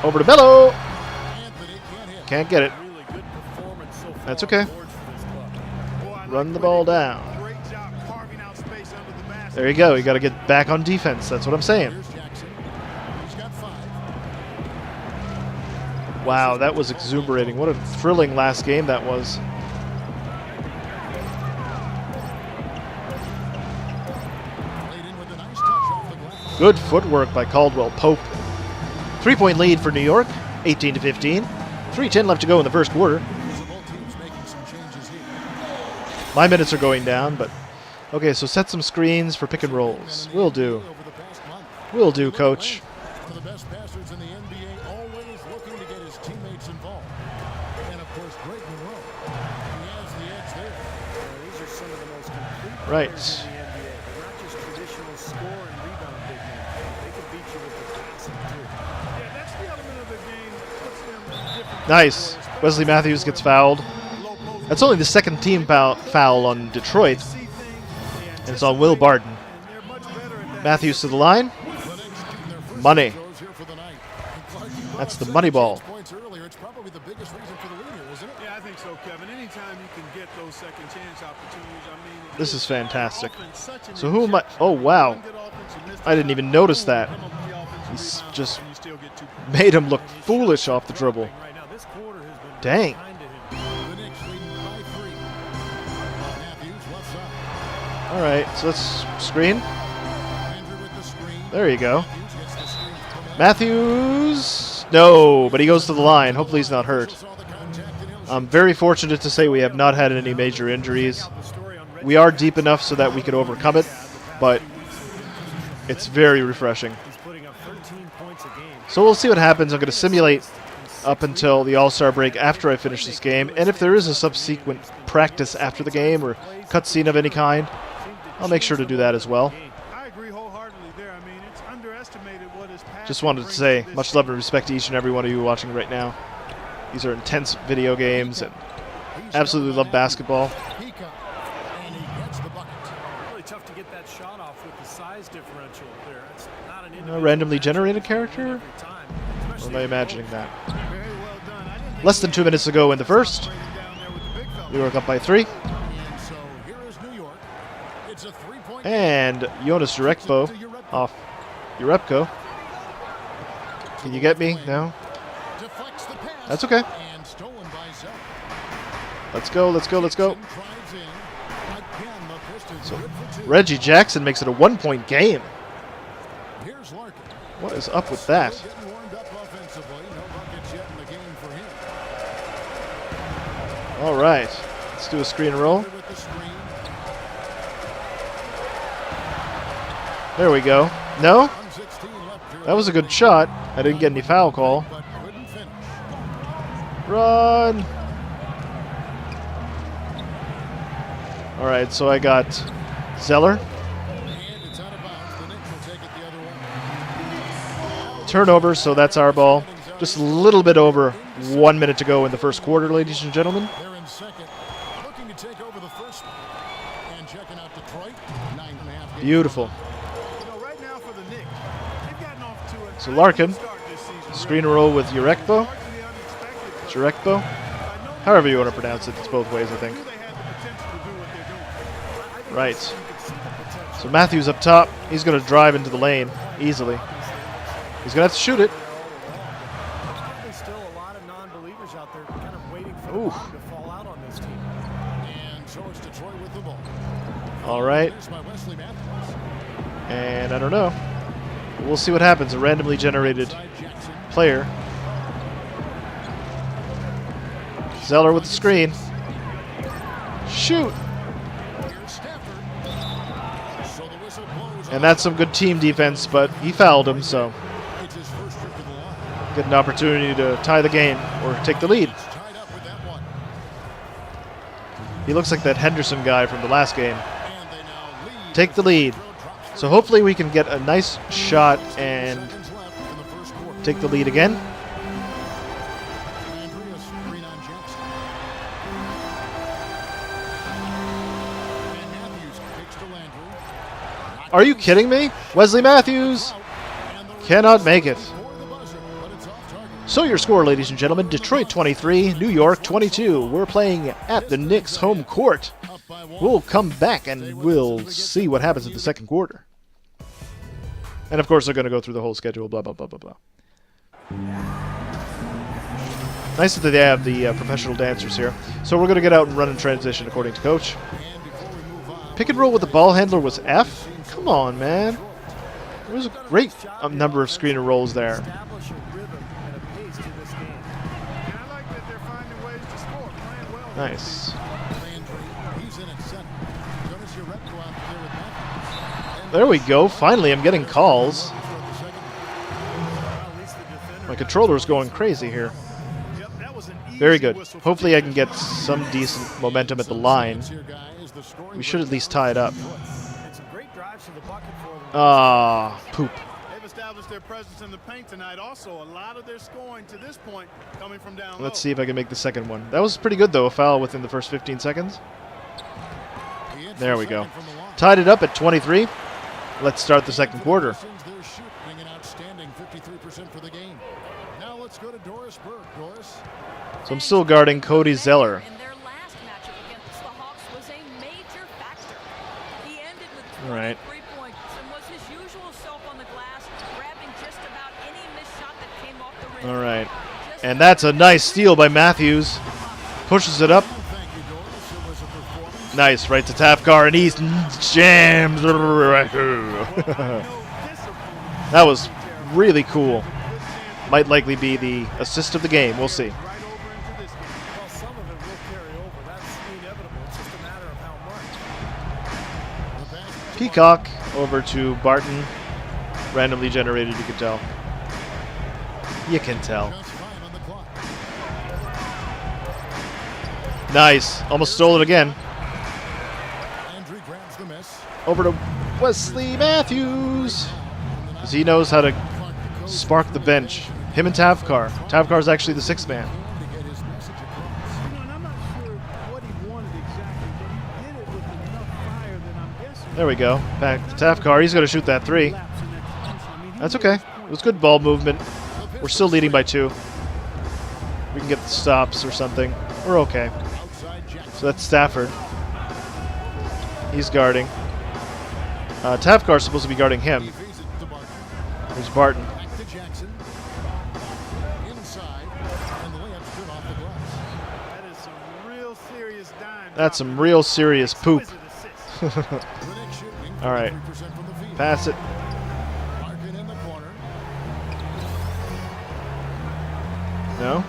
Over to Bello. Anthony can't hit. Can't get it. Really good performance so far That's on okay. the boards for this club. Boy, I Run like the where ball they did down. a great job carving out space under the basket. There you go. You got to get back on defense. That's what I'm saying. Here's Jackson. He's got 5. Wow, that was exuberating. What a thrilling last game that was. Played in with a nice touch off the glass. Good footwork by Caldwell Pope. 3-point lead for New York, 18-15. 3:10 left to go in the first quarter. So both teams making some changes here. My minutes are going down, but okay. So set some screens for pick and rolls. Will do. Over the past month. Will do, coach. One of the best passers in the NBA, always looking to get his teammates involved. And of course, Greg Monroe. He has the edge there. These are some of the most complete Right. players in the NBA. They're not just traditional score and rebound big men. They can beat you with the passing too. Yeah, that's the element of the game that puts them in different Nice. categories. Wesley Matthews gets fouled. Low post That's only the second team foul on Detroit, see things, they and it's on Will Barton. and they're much better at that. Matthews to the line. Money. Throws here for the night. And Clark, you brought That's up the 7 money ball. chance points earlier. It's probably the biggest reason for the lead here, isn't it? Yeah, I think so, Kevin. Anytime you can get those second chance opportunities, I mean, it This gives is fantastic. the offense such an So who am I? injection. Oh, wow. One good offense, you miss the I didn't shot, even notice boom, that. come up with the offensive He's rebound, just and you still get 2 points. made him look foolish off the dribble. Right now, this quarter has been Dang. kind to him. The Knicks leading by 3. Matthews left side. All right, so let's screen. Andrew with the screen. There you go. Matthews gets the screen from him. Matthews, no, but he goes to the line. Hopefully he's not hurt. Saw the contact and he'll I'm very fortunate to say we have not had any major injuries. We are deep enough so that we can overcome it, but it's very refreshing. He's putting up 13 points a game. So we'll see what happens. I'm going to simulate up until the All-Star break after I finish this game, and if there is a subsequent practice after the game or cutscene of any kind, I'll make sure to do that as well. I agree wholeheartedly there. I mean, it's underestimated what his passing Just wanted to brings say this much team. love and respect to each and every one of you watching right now. These are intense video games, and absolutely love basketball. He comes, and he gets the bucket. Really tough to get that shot off with the size differential there. It's not an A individual randomly matchup generated you can win character? every time, Or especially am I if you're imagining both. that? Very well done. I didn't think Less than he 2 minutes to go in the first. celebrated down there with the big fella. New York up by 3. And so here is New York. It's a 3-point And Jonas Jurekpo off Urepko. Can you get me? No? deflects the pass. That's okay. And stolen by Zell. Let's go, let's go, let's go. Drives in. Again, the Pistons good for 2. Reggie Jackson makes it a 1-point game. Here's Larkin. What is up with that? Still getting warmed up offensively. No buckets yet in the game for him. All right. Let's do a screen roll. With the screen. There we go. No? 1:16 left here. That was a good shot. I didn't get any foul call. But couldn't finish. Run! All right, so I got Zeller. And it's out of bounds. The Knicks will take it the other way. Turnover, so that's our ball. Just a little bit over 1 minute to go in the first quarter, ladies and gentlemen. They're in second. Looking to take over the first one. And checking out Detroit. 9.5 games. Beautiful. You know, right now for the Knicks, they've gotten off to a So Larkin, start this season. screen roll with Jurekpo. Largely unexpected, but Jurekpo. I know However you want to pronounce it, it's both ways, I think. they had the potential to do what they're doing. Right. So Matthews up top. He's going to drive into the lane easily. He's going to have to shoot it. There's still a lot of non-believers out there kind of waiting for Ooh. the bomb to fall out on this team. And so it's Detroit with the ball. All right. There's by Wesley Matthews. And I don't know. We'll see what happens. A randomly generated Side Jackson. player. Zeller with the screen. Shoot. Here's Stafford. So the whistle blows. And that's some good team defense, but he fouled him, so It's his first trip to the line. get an opportunity to tie the game or take the lead. It's tied up with that one. He looks like that Henderson guy from the last game. And they now lead. Take the lead. So hopefully we can get a nice shot and Seconds left in the first quarter. take the lead again. Andreas, screen on Jackson. And Matthews kicks to Landry. Are you kidding me? Wesley Matthews And the cannot make it. for the buzzer, but it's off target. So your score, ladies and gentlemen, Detroit 23, New York 22. We're playing at the Knicks home court. Up by one. We'll come back and we'll see what happens in the second quarter. And of course, they're going to go through the whole schedule, blah, blah, blah, blah, blah. Nice that they have the professional dancers here. So we're going to get out and run in transition, according to Coach. And before we move on, Pick and roll with the ball handler was F? Come on, man. There was a great number of screen and rolls there. Establish a rhythm and a pace to this game. And I like that they're finding ways to score, playing well. Nice. Landry, he's in at center. Jonas Urette go out there with Matthews. And There we go. Finally, I'm getting calls. for the second. Well, at least the defender My controller's going crazy here. Yep, that was an Very easy good. whistle for Hopefully I can defense. get some decent momentum at the line. Here, guys, the scoring We should at least tie it up. and some great drives to the bucket for them. Ah, poop. They've established their presence in the paint tonight. Also, a lot of their scoring to this point coming from down Let's low. see if I can make the second one. That was pretty good, though. A foul within the first 15 seconds. He hits There the we go. second from the line. Tied it up at 23. Let's start the second quarter. They're shooting an outstanding 53% for the game. Now let's go to Doris Burke. Doris. So I'm still guarding Cody Zeller. In their last matchup against the Hawks was a major factor. He ended with All right. 23 points and was his usual self on the glass, grabbing just about any missed shot that came off the rim. All right. Just And that's a nice steal by Matthews. Pushes it up. Thank you, Doris. It was a performance. Nice, right to Tafkar, and he's jammed. That was really cool. Might likely be the assist of the game. We'll see. Right over into this game. Well, some of it will carry over. That's inevitable. It's just a matter of how much. The pass to Peacock over to Barton. Randomly generated, you can tell. You can tell. just 5 on the clock. Nice. Almost stole it again. Landry grabs the miss. Over to Wesley Matthews. Because he knows how to spark the bench. Him and Tavkar. Tavkar's actually the sixth man. To get his message across. You know, and I'm not sure what he wanted exactly, but he did it with enough fire that I'm guessing. There we go. Back to Tavkar. He's going to shoot that three. Lapse in execution. I mean, he That's made okay. his It point. was good ball movement. We're still leading by 2. We can get the stops or something. We're okay. Outside Jackson. So that's Stafford. He's guarding. Tavkar's supposed to be guarding him. He feeds it to Barton. There's Barton. Back to Jackson. Inside. And the layup's good off the glass. That is some real serious dime. That's some real serious poop. Exquisite assist. Riddick shooting. All right. 53% from the field. Pass it. Larkin in the corner. No?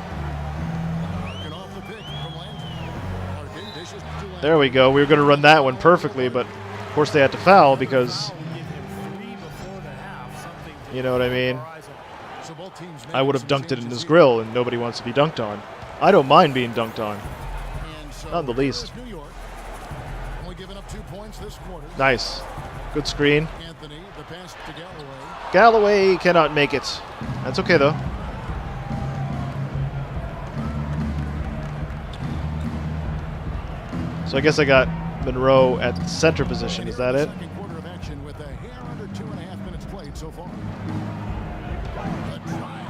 Larkin off the pick from Landry. Larkin dishes to Landry. There we go. We were going to run that one perfectly, but of course they had to foul because, Get him 3 before the half. Something to you know what I mean? keep our eyes on. So both teams I would have making some dunked it in changes his here. grill, and nobody wants to be dunked on. I don't mind being dunked on. And so Not in the here least. is New York. Only giving up 2 points this quarter. Nice. Good screen. Anthony, the pass to Galloway. Galloway cannot make it. That's okay, though. So I guess I got Monroe at center position. Is that it? Second quarter of action with a hair under 2.5 minutes played so far.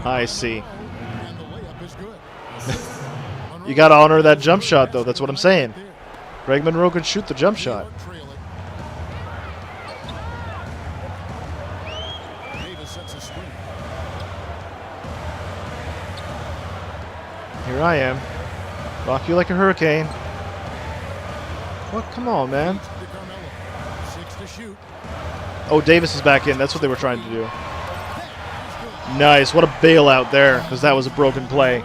I see. And the layup is good. You got to honor that jump shot, though. That's what I'm saying. Greg Monroe could shoot the jump shot. Davis sets a screen. Here I am. Rock you like a hurricane. What? Come on, man. To Carmelo. 6 to shoot. Oh, Davis is back in. That's what they were trying to do. Nice. What a bailout there, because that was a broken play.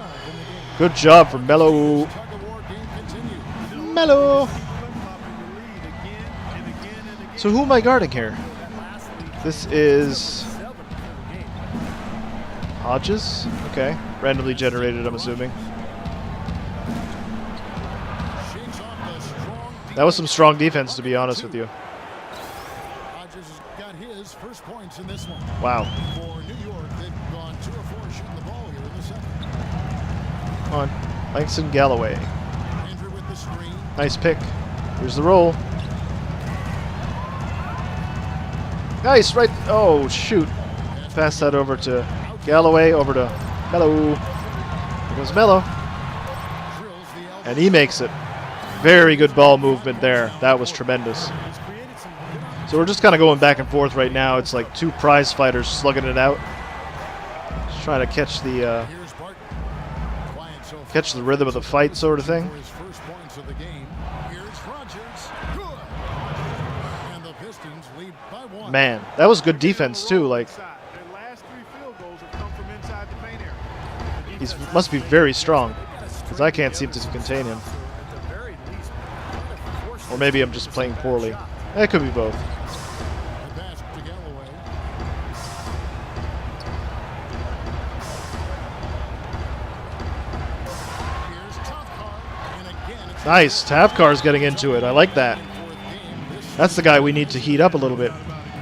Good job for Melo. Tug of war game continues. Melo. Flip-flopping the lead again and again and again. So who am I guarding here? This is... Hodges? Okay. Randomly generated, I'm assuming. Shakes off the strong That was some strong defense, to be honest with you. Rodgers has got his first points in this one. Wow. For New York, they've gone 2 of 4 shooting the ball here in the second. Come on. Langston Galloway. Andrew with the screen. Nice pick. Here's the roll. Nice, right. Oh, shoot. Pass that over to Galloway, over to Mello. Here goes Mello. Drills the elbow. And he makes it. Very good ball movement there. That was tremendous. So we're just kind of going back and forth right now. It's like two prize fighters slugging it out. Just trying to catch the Here's Barton. Quiet so far. catch the rhythm of the fight sort of thing. For his first points of the game. Here's Rodgers. Good. And the Pistons lead by 1. Man, that was good defense too. Like, Their last 3 field goals have come from inside the paint area. he must be very strong, because I can't seem to contain him. Or maybe I'm just playing poorly. It could be both. The pass to Galloway. Here's Tafkar. And again, it's Nice. Tafkar's getting into it. I like that. fourth game. This That's the guy we need to heat up a little bit.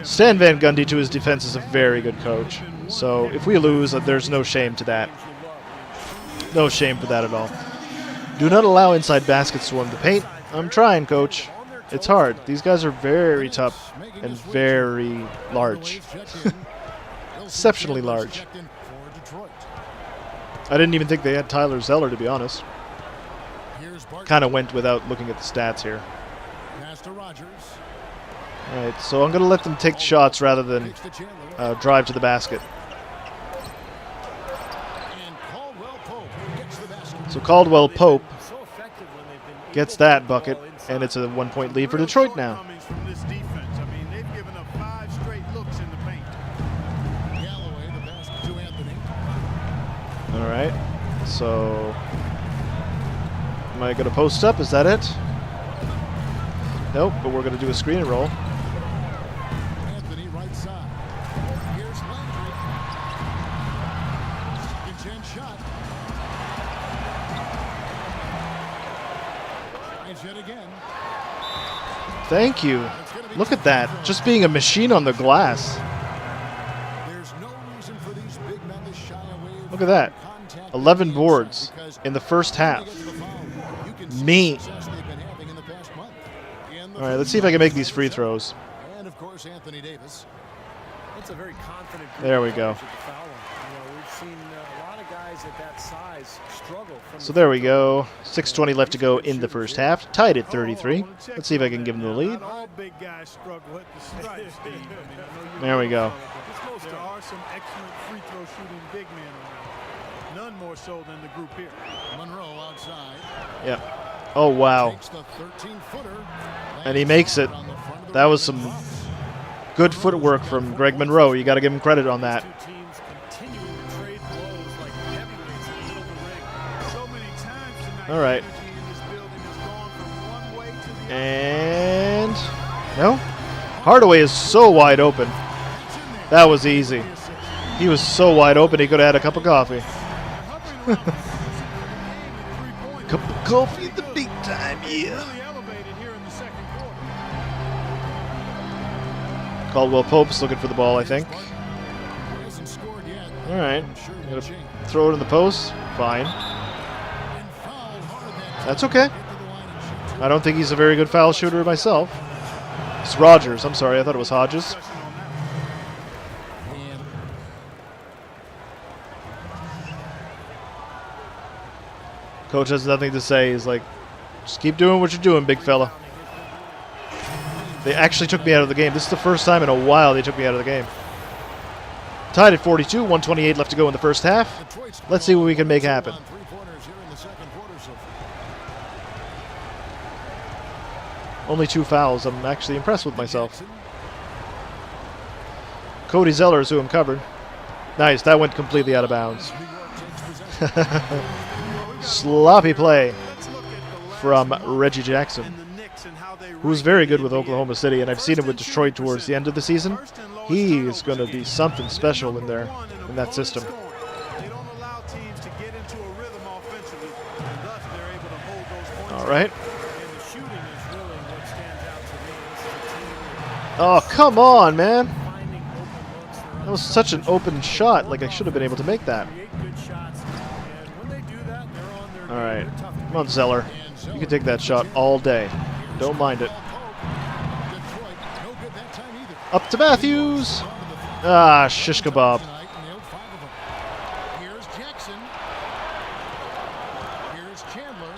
Stan Van Gundy, to his defense, is a very good coach. So if we lose, there's no shame to that. No shame for that at all. Do not allow inside baskets to warm the paint. I'm trying, coach. It's hard. These guys are very tough and very large. Exceptionally large. I didn't even think they had Tyler Zeller, to be honest. Kind of went without looking at the stats here. Pass to Rodgers. All right, so I'm going to let them take shots rather than drive to the basket. And Caldwell Pope gets the basket. So Caldwell Pope gets that bucket, and it's a 1-point lead for Detroit now. Shortcomings from this defense. I mean, they've given up 5 straight looks in the paint. Galloway, the pass to Anthony. All right, so am I going to post up? Is that it? Nope, but we're going to do a screen and roll. Anthony right side. Here's Landry. Second chance shot. Tries yet again. Thank you. Look at that, just being a machine on the glass. There's no reason for these big men to shy away Look at that. from contact 11 games boards because in the first half. because of the foul, you can see Me. the success they've been having in the past month. In the All right, let's first see if I can make half, these free throws. And of course, Anthony Davis. It's a very confident group There we of go. players at the foul line. You know, we've seen a lot of guys at that size struggle from So the there we free throw go. 6:20 left to go in the first half. Tied at 33. Let's see if I can give them the lead. Not all big guys struggle at the stripe, Steve. I mean, I know you There we go. There are some excellent free throw shooting big men around. None more so than the group here. Monroe outside. Yep. Oh, wow. Takes the 13-footer. And he makes it. On the front of the That was rim. some good footwork from Greg Monroe. You got to give him credit on that. Two teams continuing to trade blows like heavyweights in the middle of the ring. So many times tonight, All right. energy in this building has gone from one way to the And no, Hardaway is so wide open. That was easy. He was so wide open he could have had a cup of coffee. Cup of coffee at the big time, yeah. really elevated here in the second quarter. Caldwell Pope's looking for the ball, I think. He hasn't scored yet. All right, I'm sure I'm will gonna change. throw it in the post. Fine. And fouled hard that That's time. okay. Get to the line and shoot. I don't think he's a very good foul shooter myself. It's Rogers. I'm sorry, I thought it was Hodges. And Coach has nothing to say. He's like, just keep doing what you're doing, big fella. They actually took me out of the game. This is the first time in a while they took me out of the game. Tied at 42, 128 left to go in the first half. Detroit's Let's see what we can make happen. on three-pointers here in the second quarter so far. Only 2 fouls. I'm actually impressed with myself. Cody Zeller is who I'm covered. Nice. That went completely out of bounds. New York takes possession. Sloppy play Let's look at the last from month Reggie Jackson, and the Knicks and how they who was rank very in good the with NBA. Oklahoma City, and I've seen him with First and Detroit towards the end of the season. First and lowest He turnovers is going to be again. something special in there, Number one in that opponent system. scoring. into a rhythm offensively, and thus they're able to hold those points. All right. And the shooting is really what stands out to me. This is a team Oh, come on, man. finding open looks. They're That was such an open shot. Like, I should have been able to make that. create good shots, and when they do that, they're on their All right. game. They're tough to Come on, beat. Zeller. You can take that shot all day. Don't mind it. Detroit, no good that time either. Up to Matthews. Ah, shish kebab. Tonight, nailed 5 of them. Here's Jackson. Here's Chandler.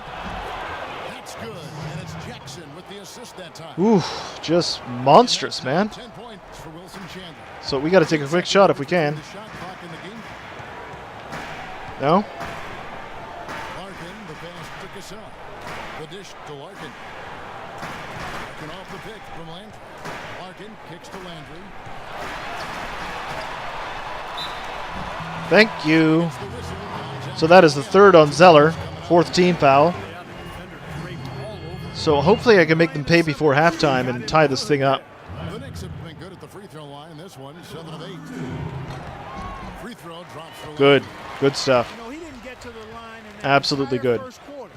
That's good, and it's Jackson with the assist that time. Oof, just monstrous, man. 10 points for Wilson Chandler. So we got to take a quick shot if we can. The shot clock in the game. No? Larkin, the pass to Cassell. The dish to Larkin. Larkin off the pick from Landry. Larkin kicks to Landry. Thank you. The whistle on So that is the third on Zeller. Fourth team foul. So hopefully I can make them pay before halftime and tie this thing up. The Knicks have been good at the free throw line. This one, 7 of 8. Free throw drops for Good. Good stuff. You know, he didn't get to the line in that Absolutely entire good. first quarter.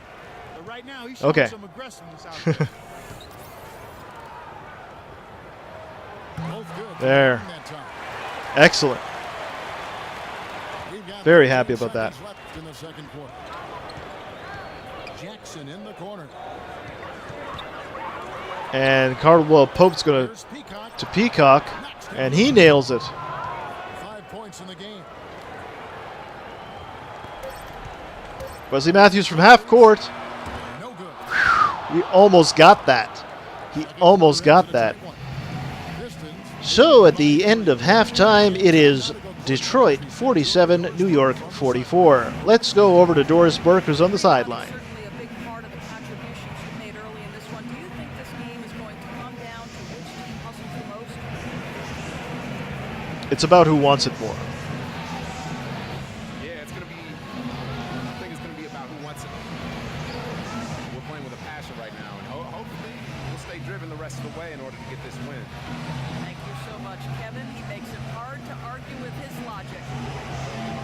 But right now, he's showing Okay. some aggressiveness out there. both good. There. That time. Excellent. We've got Very 13 happy about that. seconds left in the second quarter. Jackson in the corner. And Cardwell Pope's going Here's Peacock. to Peacock, and he nails it. 5 points in the game. Wesley Matthews from half court. No good. He almost got that. He almost got that. Pistons. So at the end of halftime, it is Detroit 47, New York 44. Let's go over to Doris Burke, who's on the sideline. Certainly a big part of the contributions you made early in this one. Do you think this game is going to come down to which team hustles the most? It's about who wants it more. Yeah, it's gonna be. I think it's gonna be about who wants it. We're playing with a passion right now, and hopefully we'll stay driven the rest of the way in order to get this win. Thank you so much, Kevin. He makes it hard to argue with his logic.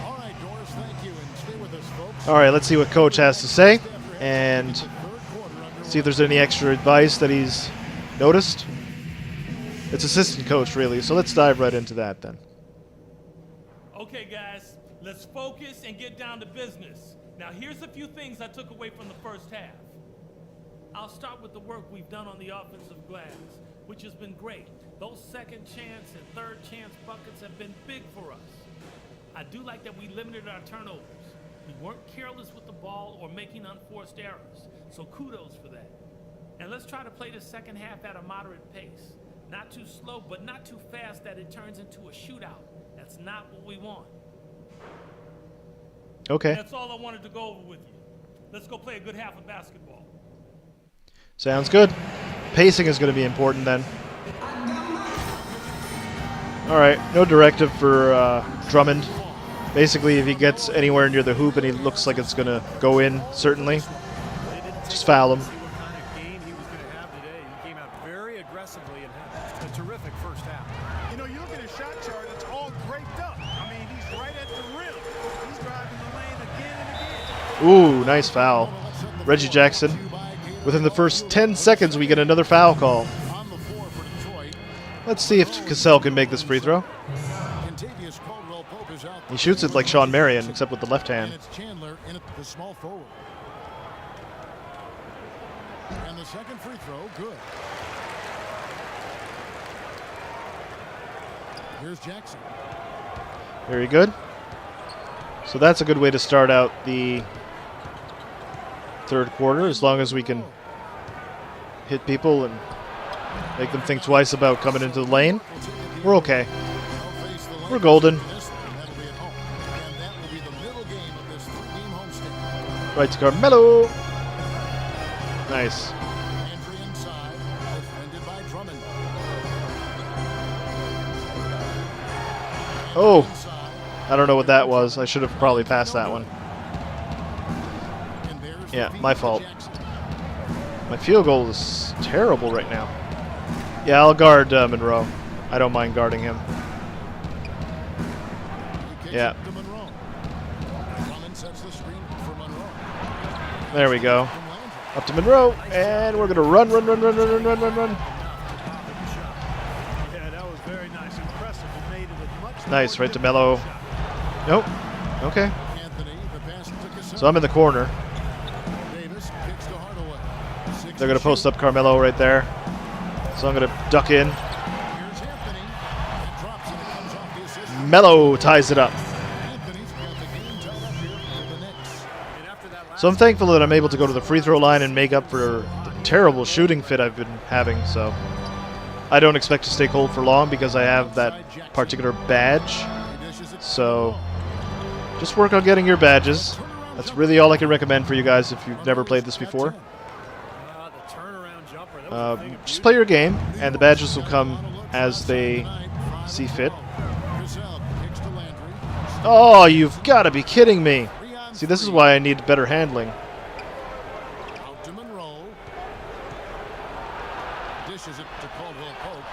All right, Doris, thank you. And stay with us, folks. All right, let's see what Coach has to say and Third quarter underway. see if there's any extra advice that he's noticed. It's assistant coach, really, so let's dive right into that then. Okay, guys, let's focus and get down to business. Now, here's a few things I took away from the first half. I'll start with the work we've done on the offensive glass, which has been great. Those second chance and third chance buckets have been big for us. I do like that we limited our turnovers. We weren't careless with the ball or making unforced errors, so kudos for that. And let's try to play the second half at a moderate pace. Not too slow, but not too fast that it turns into a shootout. That's not what we want. Okay, That's all I wanted to go over with you. Let's go play a good half of basketball. sounds good. Pacing is going to be important then. All right, no directive for Drummond. Basically, if he gets anywhere near the hoop and he looks like it's going to go in, certainly, just foul him. See what kind of game he was going to have today. He came out very aggressively and had a terrific first half. You know, you look at his shot chart, it's all draped up. I mean, he's right at the rim. He's driving the lane again and again. Ooh, nice foul. Reggie Jackson. Within the first 10 seconds, we get another foul call. On the floor for Detroit. Let's see if Cassell can make this free throw. Contavious Caldwell Pope is out. He shoots it like Sean Marion, except with the left And hand. it's Chandler in at the small forward. And the second free throw, good. Here's Jackson. Very good. So that's a good way to start out the third quarter, as long as we can hit people and make them think twice about coming into the lane. We're okay. They'll face the We're golden. Lakers in this one. That'll be at home. And that will be the middle game of this three-game homestand. Right to Carmelo. Nice. Landry inside, defended by Drummond. Oh, Inside, I don't know what that was. I should have probably passed that one. and there's Yeah, the feed my to fault. Jackson. My field goal is terrible right now. Yeah, I'll guard Monroe. I don't mind guarding him. He kicks Yeah. it to Monroe. Drummond sets the screen for Monroe. There we go. Up to Monroe, and we're gonna run. Yeah, that was very nice. Impressive. He made it a much Nice, more right to Mello. difficult shot. Nope. Okay. Anthony, the pass to Cassell. So I'm in the corner. Davis kicks to Hardaway. They're gonna post up Carmelo right there. So I'm gonna duck in. Here's Anthony. And drops it. It comes off the assist. Mello ties it up. Anthony's got the game tied up here for the Knicks. And after that last So I'm thankful that I'm able to go to the free throw line and make up for the terrible shooting fit I've been having. So I don't expect to stay cold for long because I have that particular badge. He dishes it. So just work on getting your badges. That's really all I can recommend for you guys if you've never played this before. The turnaround jumper. That was a thing of Just beauty. play your game, and the badges will come as they see fit. Cassell kicks to Landry. Oh, you've got to be kidding me. See, this is why I need better handling. Out to Monroe. Dishes it to Caldwell Pope.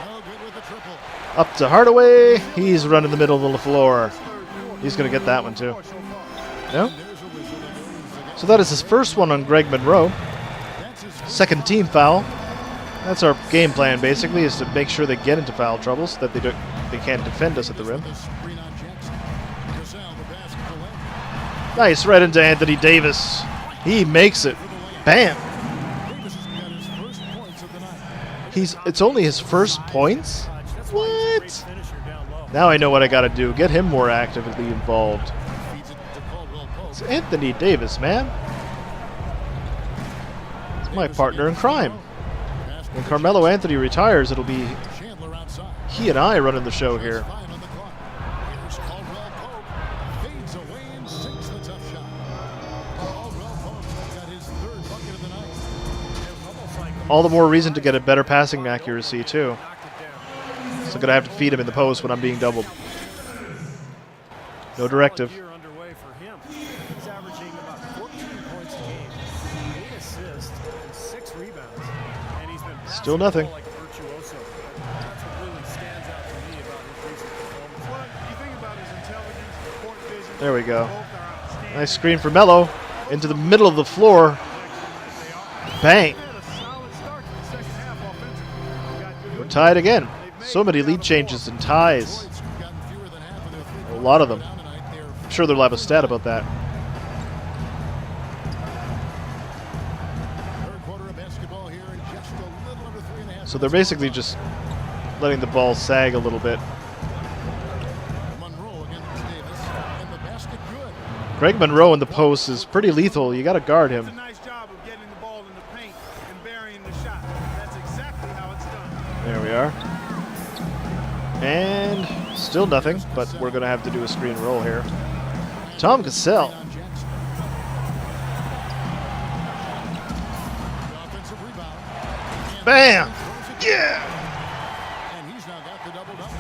No good with the triple. Up to Hardaway. He's running the middle of the floor. He's going to get that one, too. No? There's a whistle that goes against. So that is his first one on Greg Monroe. That's his Second team foul. That's our game plan, basically, is to make sure they get into foul trouble so that they can't defend us at the rim. with a screen on Jackson. Cassell, the basket to Landry. Nice, right into Anthony Davis. He makes it. Bam. Davis has got his first points of the night. It's only his first points? That's why he's a great What? finisher down low. Now I know what I got to do. Get him more actively involved. Feeds it to Caldwell Pope. It's Anthony Davis, man. It's my partner in crime. When Carmelo Anthony retires, it'll be Chandler outside. he and I running the show here. Fine on the clock. Here's Caldwell Pope. Fades away and sinks the tough shot. Caldwell Pope got his third bucket of the night. It was almost like All the more reason to get a better passing accuracy, too. knocked it down. So I'm going to have to feed him in the post when I'm being doubled. No directive. Solid year underway for him. He's averaging about 14 points a game, 8 assists, and 6 rebounds. And he's been passing Still the nothing. ball like a virtuoso. That's what really stands out to me about his recent performance. Well, you think about his intelligence, court vision. There we go. Both are outstanding. Nice screen for Mello. Into the middle of the floor. Bang. They had a solid start to the second half offensively. Got good We're tied again. So many lead changes and ties. Points gotten fewer than half of their three A lot of them. down tonight. They're I'm sure they'll have a stat about that. third quarter of basketball here and just a little under 3.5. So they're basically just letting the ball sag a little bit. Monroe against Davis, and the basket good. Greg Monroe in the post is pretty lethal. You got to guard It's a him. nice job of getting the ball in the paint and burying the shot. That's exactly how it's done. There we are. And still nothing, but we're going to have to do a screen roll here. Tom Cassell. On Jackson. The offensive rebound. Bam! Throws it Yeah! And he's now got the double-double.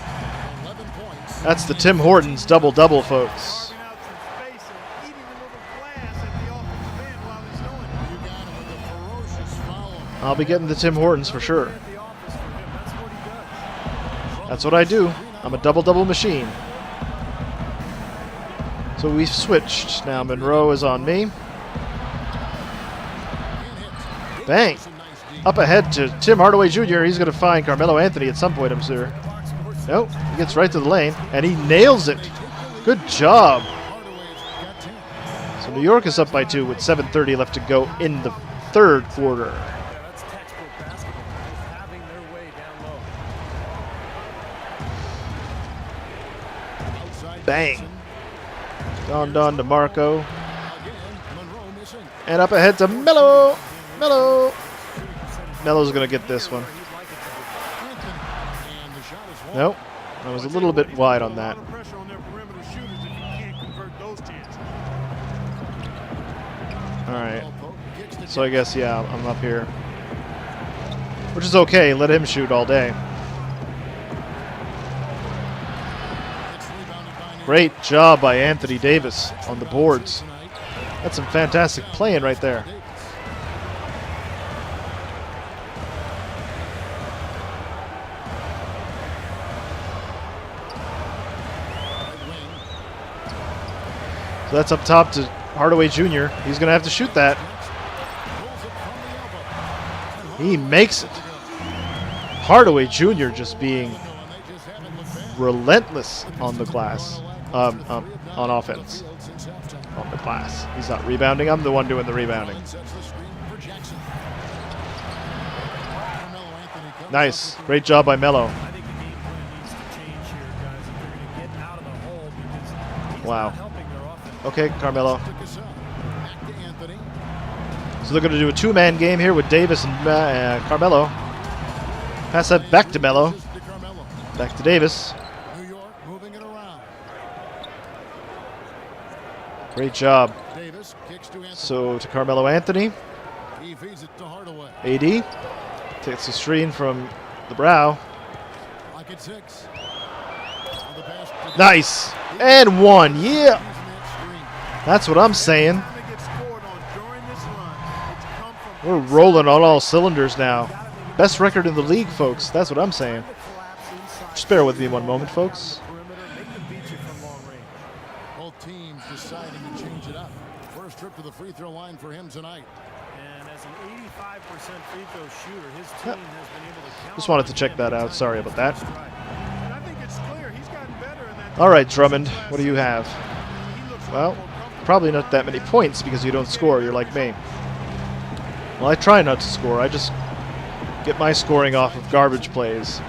11 points. That's the Tim Hortons double-double, folks. Carving out some space and eating a little glass at the offensive end while he's doing it. You got him with a ferocious foul. I'll be getting the Tim Hortons for sure. At the office for him, that's what he does. That's what I do. I'm a double-double machine. So we've switched. Now Monroe is on me. Bang! Up ahead to Tim Hardaway Jr. He's going to find Carmelo Anthony at some point, I'm sure. Nope. He gets right to the lane, and he nails it. Good job. So New York is up by 2 with 7:30 left to go in the third quarter. Yeah, that's textbook basketball. Just having their way down low. Bang. Don DeMarco. And up ahead to Melo. Melo. Melo's going to get this one. Nope. I was a little bit wide on that. Pressure on their perimeter shooters if you can't convert those chances. All right. So I guess, yeah, I'm up here. Which is okay. Let him shoot all day. Great job by Anthony Davis on the boards. That's some fantastic playing right there. That's up top to Hardaway Jr. He's going to have to shoot that. He makes it. Hardaway Jr. just being relentless on the glass, on offense. On the glass. He's not rebounding. I'm the one doing the rebounding. Nice. Great job by Melo. I think the game plan needs to change here, guys, if they're going to get out of the hole because he's Wow. not helping their offense. Okay, Carmelo. So they're going to do a two-man game here with Davis and Carmelo. Pass that back to Melo. Back to Davis. New York moving it around. Great job. Davis kicks to Anthony. So to Carmelo Anthony. He feeds it to Hardaway. AD takes the screen from the brow. Lock at 6. On the pass to Nice. And one. Yeah. using that screen. That's what I'm saying. Time to get scored on during this run. It's come from We're rolling on all cylinders now. Best record in the league, folks. That's what I'm saying. Just bear with me one moment, folks. Perimeter, make them beat you from long range. Both teams deciding to change it up. First trip to the free throw line for him tonight. And as an 85% free throw shooter, his team has been able to count Just wanted to on check him that every out. time Sorry he about gets that. to strike. And I think it's clear he's gotten better in that. All right, Drummond. What do you have? He looks Well, more comfortable. probably not that many points because you don't score. You're like me. Well, I try not to score. I just get my scoring off of garbage plays.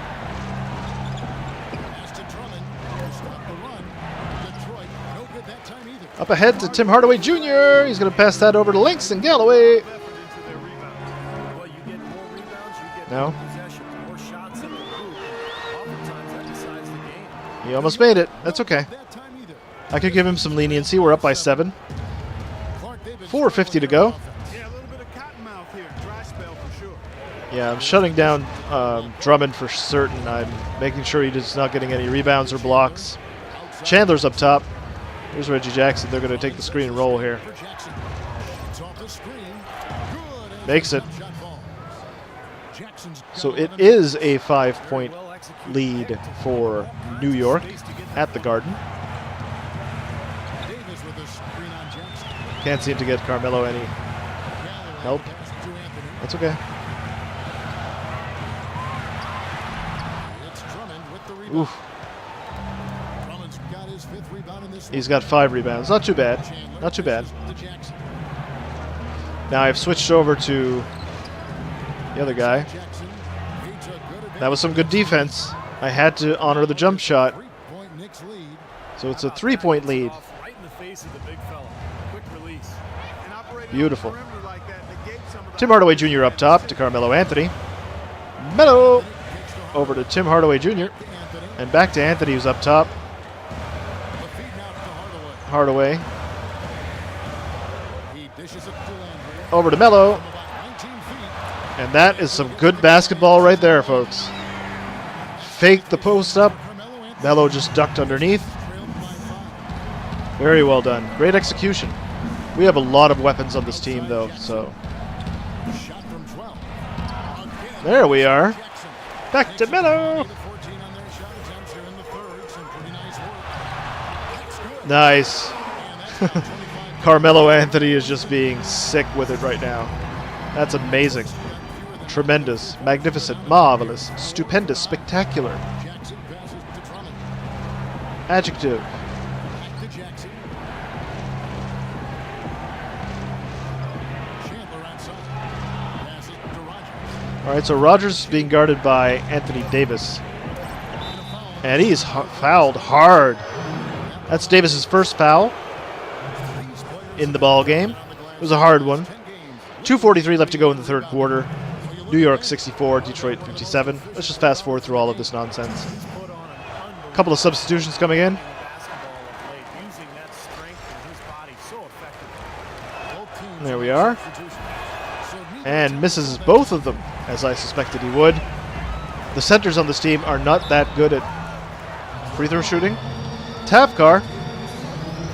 Pass to Drummond. To stop the run. Detroit, no good that time either. Up ahead to Tim Hardaway Jr. He's going to pass that over to Langston Galloway. Effort into their rebound. Well, you get more rebounds, you get No. more possessions, more shots in the hoop. Oftentimes that decides the game. He almost made it. That's okay. That time either. I could give him some leniency. We're up by 7. Clark Davis 4:50 to go. Yeah, a little bit of cottonmouth here. Dry spell for sure. Yeah, I'm shutting down Drummond for certain. I'm making sure he's not getting any rebounds or blocks. Chandler's up top. Here's Reggie Jackson. They're going to take the screen and roll here. For Jackson. It's off the screen. Good. And Makes it. shot falls. Jackson's got So it 11. is a 5-point Well executed lead pick to for New York at the Garden. Davis with a screen on Jackson. Can't seem to get Carmelo any Galloway help. pass to Anthony. That's okay. It's Drummond with the rebound. Oof. Drummond's got his 5th rebound in this He's got 5 rebounds. Not too bad. Chandler Not too bad. passes to Jackson. Now I've switched over to the other guy. Jackson. He took good advantage. That was some good defense. I had to honor the jump shot. 3-point Knicks lead. So it's a 3-point lead. off right in the face of the big fella. Quick release. And operating Beautiful. on the perimeter like that negates some of the Tim Hardaway Jr. up top to Carmelo Anthony. Melo over to Tim Hardaway Jr. Anthony. And back to Anthony, who's up top. The feed now to Hardaway. Hardaway He dishes it to Landry. over to Melo. From about 19 feet. And that is some good basketball right there, folks. Faked the post up. Carmelo Anthony Melo just ducked underneath. trailed by 5. Very well done. Great execution. We have a lot of weapons on this team, though, so Shot from 12. Again, there we are. Jackson. Back to Melo. 8 of 14 on their shot attempts here in the third. Some pretty nice work. That's good. Nice. And that's now 25. Carmelo Anthony is just being sick with it right now. That's amazing. Tremendous, magnificent, marvelous, stupendous, spectacular. Jackson passes to Drummond. Adjective. Back to Jackson. Chandler outside. Passes to Rogers. All right, so Rogers is being guarded by Anthony Davis. And he's fouled hard. That's Davis's first foul in the ball game. It was a hard one. 2:43 left to go in the third quarter. New York 64, Detroit 57. Let's just fast forward through all of this nonsense. Put on an unbelievable Couple of substitutions coming in. basketball of late, using that strength in his body so effectively. Both teams There we are. substitutions. So neither And misses both of them, as I suspected he would. The centers on this team are not that good at free throw shooting. Tavkar,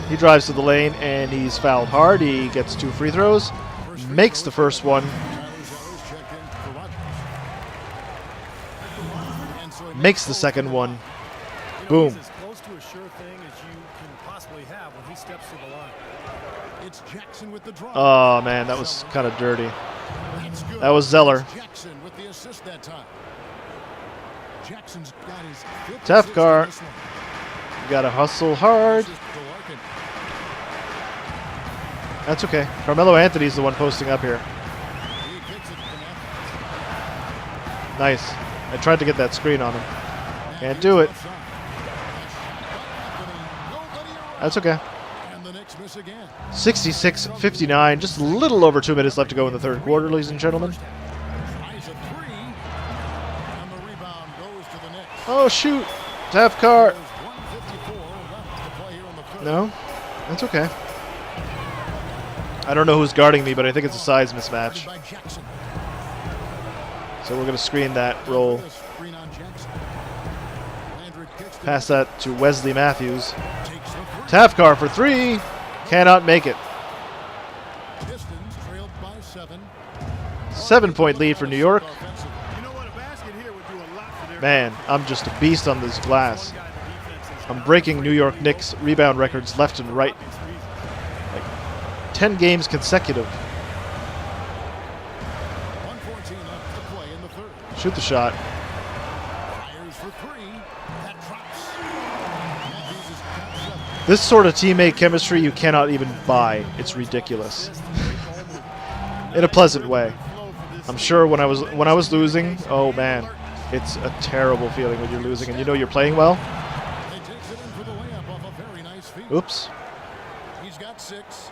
he drives to the lane and he's fouled hard. He gets 2 free throws, makes the first one, checked in for Rogers. And so it makes the second one. You know, Boom. he's as close to a sure thing as you can possibly have when he steps to the line. It's Jackson with the drive. Oh, man, that was kind of dirty. That's good. That was Zeller. Jackson with the assist that time. Jackson's got his fifth Tough assist car. in this one. You got to hustle hard. Assist to Larkin. That's okay. Carmelo Anthony's the one posting up here. He kicks it to Anthony. Nice. I tried to get that screen on him. Can't do it. That's okay. And the Knicks miss again. 66-59. Just a little over 2 minutes left to go in the third quarter, ladies and gentlemen. Tries a three. And the rebound goes to the Knicks. Oh, shoot. Tough car. There's 1:54 left to play here in the third. No? That's okay. I don't know who's guarding me, but I think it's a size mismatch. By Jackson. So we're going to screen that roll. Screen on Jackson. Landry kicks to Pass that to Wesley Matthews. takes the three. Tafkar for three. Cannot make it. Pistons trailed by 7. 7-point lead for New York. Offensive. You know what? A basket here would do a lot for their Man, I'm just a beast on this glass. I'm breaking New York Knicks rebound records left and right. Like 10 games consecutive. 1:14 left to play in the third. Shoot the shot. Fires for three. That drops. Matthews is catch up. This sort of teammate chemistry you cannot even buy. It's ridiculous. In a pleasant way. I'm sure when I was losing, oh man, it's a terrible feeling when you're losing and you know you're playing well. He takes it in for the layup off a very nice feed. Oops. He's got 6.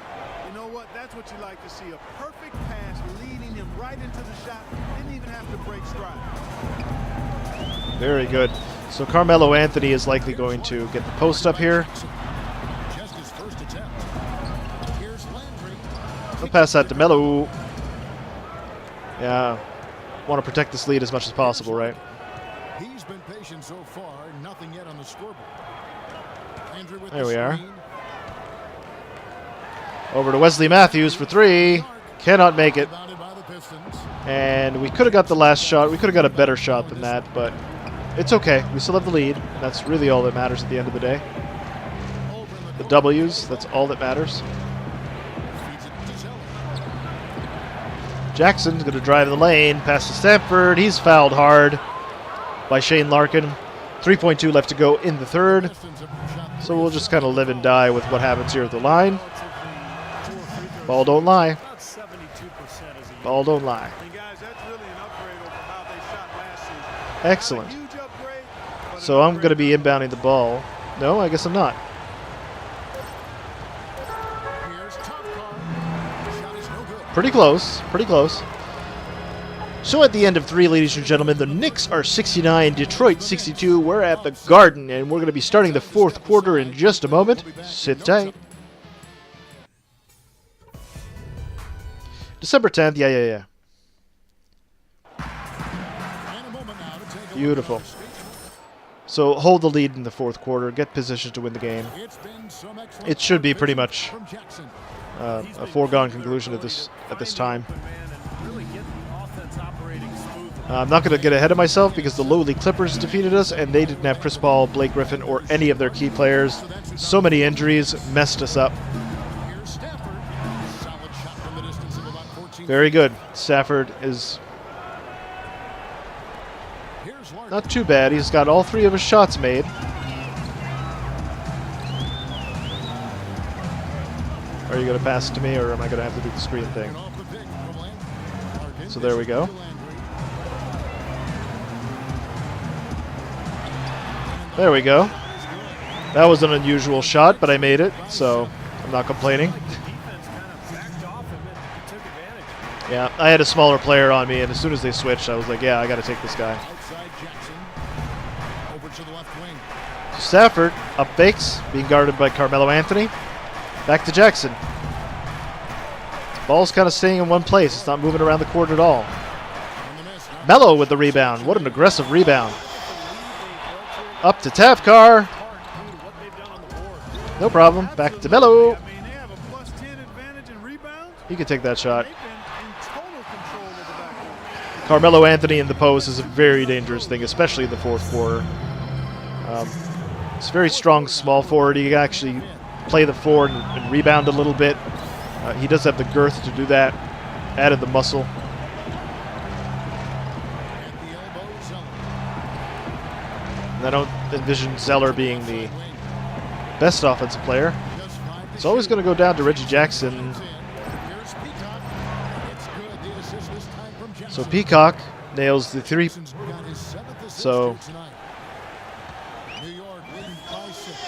You know what? That's what you like to see. A perfect pass leading him right into the shot. Didn't even have to break stride. Very good. So Carmelo Anthony is likely going to get the post up here. Just his first attempt. Here's Landry. I'll pass that to Melo. Yeah. Want to protect this lead as much as possible, right? He's been patient so far. Nothing yet on the scoreboard. Landry with There the we are. screen. Over to Wesley Matthews for three. Cannot make it. Rebounded by the Pistons. And we could have got the last shot. We could have got a better shot than that, but it's okay. We still have the lead. And that's really all that matters at the end of the day. Over in The the W's, that's all that matters. feeds it to Zeller. Jackson's going to drive the lane, pass to Stanford. He's fouled hard by Shane Larkin. 3.2 left to go in the third. Pistons have shot So we'll just kind of live and die with what happens here at the line. Ball don't lie. About 72% as a Ball don't lie. And guys, that's really an upgrade over how they shot last season. Excellent. Not a huge upgrade, but So an I'm going to be upgrade. inbounding the ball. No, I guess I'm not. Here's Tafkar. Shot is no good. Pretty close. Pretty close. So at the end of three, ladies and gentlemen, the Knicks are 69, Detroit 62. We're at the Garden, and we're going to be starting the fourth quarter in just a moment. Sit tight. December 10th. Yeah. And a moment now to take a look Beautiful. at the state. So hold the lead in the fourth quarter. Get positioned to win the game. It's been some excellent It should be pretty vision much from Jackson. a foregone conclusion at this time. I'm not going to get ahead of myself because the lowly Clippers defeated us, and they didn't have Chris Paul, Blake Griffin, or any of their key players. So many injuries messed us up. Here's Stafford. Solid shot from the distance of about 14 Very good. Stafford is Here's Larkin. not too bad. He's got all three of his shots made. Are you going to pass it to me, or am I going to have to do the screen thing? Off the pick from Landry. Larkin So there we go. to Landry. There we go. That was an unusual shot, but I made it, so I'm not complaining. Yeah, I had a smaller player on me, and as soon as they switched, I was like, yeah, I got to take this guy. Outside Jackson. Over to the left wing. Stafford, up fakes, being guarded by Carmelo Anthony. Back to Jackson. Ball's kind of staying in one place. It's not moving around the court at all. On the miss. Melo with the rebound. What an aggressive rebound. Up to Tafkar. No problem. Back to Melo. I mean, they have a plus 10 advantage in rebounds. He can take that shot. They've been in total control of the backcourt. Carmelo Anthony in the post is a very dangerous thing, especially in the fourth quarter. It's a very strong small forward. He can actually play the four and rebound a little bit. He does have the girth to do that. Added the muscle. At the elbow, Zeller. And I don't envision Zeller being the best offensive player. Just 5 to It's always shoot. going to go down to Reggie Jackson. Here's Peacock. It's good. The assist this time from Jackson. So Peacock nails the three. Jackson's got his 7th assist So- here tonight. New York leading by 6.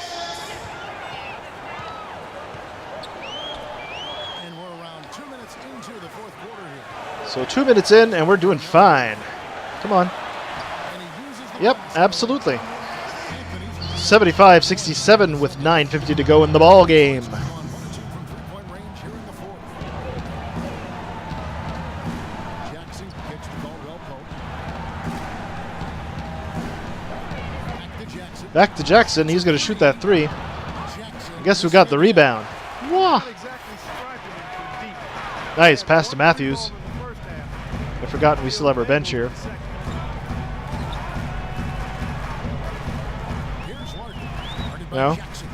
And we're around 2 minutes into the fourth quarter here. So 2 minutes in, and we're doing fine. Come on. And he uses the Yep, pass. absolutely. Anthony's 75-67 with 9:50 to go in the ball game. on 1 or 2 from three-point range here in the fourth. Jackson kicks to Caldwell Pope. Back to Jackson. Back to Jackson. He's going to shoot that three. Jackson. And guess who got the rebound? Wah! Not exactly striking him from deep. Nice pass to Matthews. Ball in the first half. I've forgotten we still have our bench here. Here's Larkin. Guarded by No. Jackson.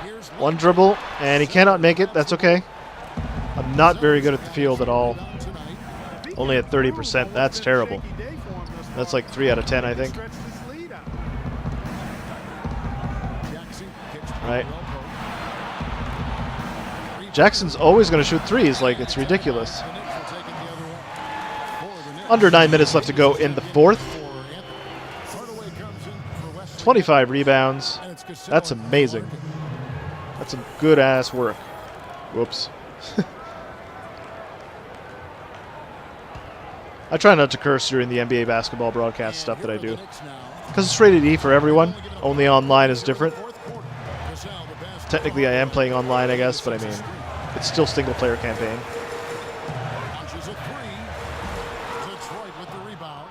Here's One dribble, and he cannot make it. That's okay. I'm not very good at the field at all. Larkin tonight. Only at 30%. That's terrible. That's like 3 out of 10, I think. Stretched his lead out. Jackson kicks to Right. Caldwell Pope. Jackson's always going to shoot threes. Like, it's ridiculous. The Knicks will take it the other way. For the Knicks. Under 9 minutes left to go in the fourth. For Anthony. Hardaway comes in for West. 25 rebounds. And it's Cassell That's and amazing. Larkin. That's some good-ass work. Whoops. I try not to curse during the NBA basketball broadcast stuff that I do. Because it's rated E for everyone. Only online is different. Technically, I am playing online, I guess, but I mean, it's still single-player campaign. Launches a three. Detroit with the rebound.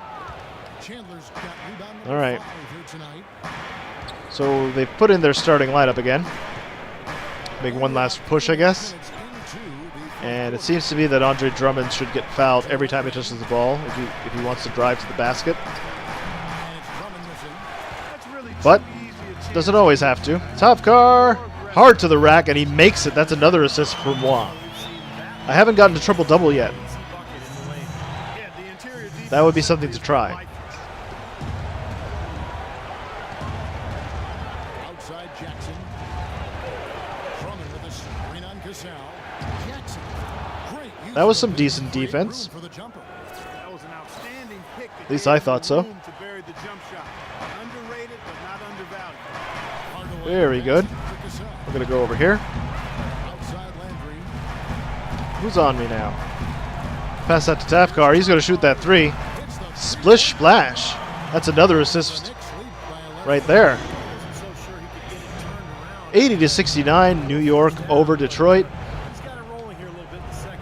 Chandler's got rebound number All right. 5 here tonight. So they put in their starting lineup again. Make one last push, I guess. Minutes into the And it seems to be that Andre Drummond should get fouled every time he touches the ball if he wants to drive to the basket. and it's Drummond missing. That's really But too easy a chance. doesn't always have to. Top car, hard to the rack, and he makes it. That's another assist for moi. I haven't gotten to triple-double yet. Yeah, the interior defense That would be something to try. like Outside Jackson. Drummond with a screen on Cassell. Jackson. Great use That was of some the decent great defense. room for the jumper. That was an outstanding pick. At least I thought so. To bury the jump shot. Underrated, but not undervalued. Hardaway Very good. for Cassell. We're going to go over here. Outside Landry. Who's on me now? Pass that to Tafkar. He's going to shoot that three. Hits the Splish splash. That's another assist Knicks lead by 11. right there. Wasn't so sure he could get it turned around. 80-69, New York over Detroit. He's got it rolling here a little bit in the second.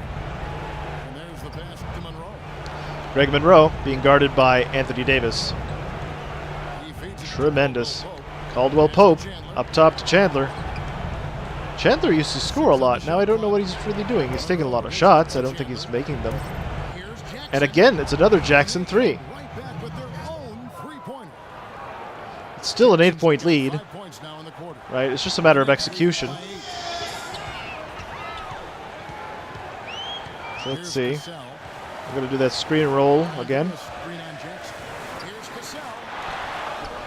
And there's the pass to Monroe. Greg Monroe being guarded by Anthony Davis. He feeds it to Tremendous. Caldwell Pope. Caldwell Pope up top to Chandler. Chandler used to score a lot. Now I don't know what he's really doing. He's taking a lot of shots. I don't think he's making them. Here's Jackson. And again, it's another Jackson three. Right back with their own three-pointer. It's still an 8-point lead, 5 points now in the quarter. right? It's just a matter of execution. By 8. So let's Here's see. Cassell. We're going to do that screen roll again. Screen on Jackson. Here's Cassell.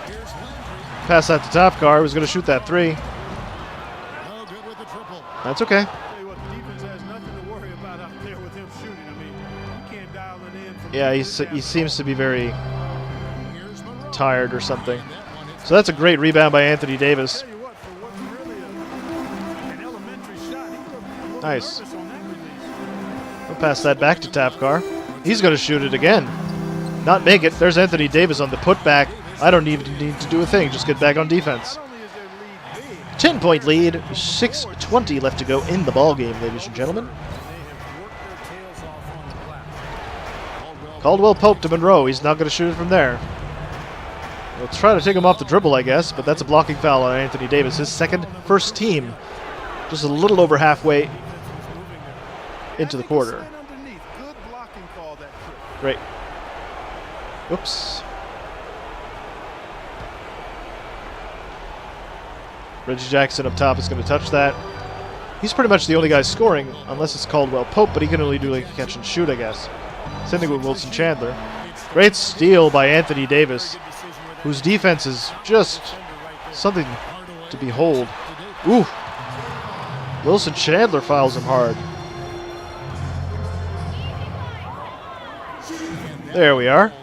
Here's Landry. Pass that to Tafkar. He was going to shoot that three. No good with the triple. That's okay. Tell you what, the defense has nothing to worry about out there with him shooting. I mean, you can't dial it in. From Yeah, he seems to be very tired or something. So that's a great rebound by Anthony Davis. Tell you what, for what's really an elementary shot, he looked a little Nice. nervous on that release. We'll pass that back to Tafkar. He's going to shoot it again. Not make it. There's Anthony Davis on the putback. I don't even need to do a thing. Just get back on defense. Not only is their lead big, 10-point lead. 6:20 left to go in the ball game, ladies and gentlemen. They have worked their tails off on the glass. Caldwell Pope to Monroe. He's not going to shoot it from there. We'll try to take him off the dribble, I guess, but that's a blocking foul on Anthony Davis. His first team. Just a little over halfway into the quarter. stand underneath. Good blocking call that trip. Great. Oops. Reggie Jackson up top is going to touch that. He's pretty much the only guy scoring, unless it's Caldwell Pope, but he can only do like a catch and shoot, I guess. Same thing with Wilson Chandler. Great steal by Anthony Davis, whose defense is just something to behold. Ooh! Wilson Chandler fouls him hard. There we are.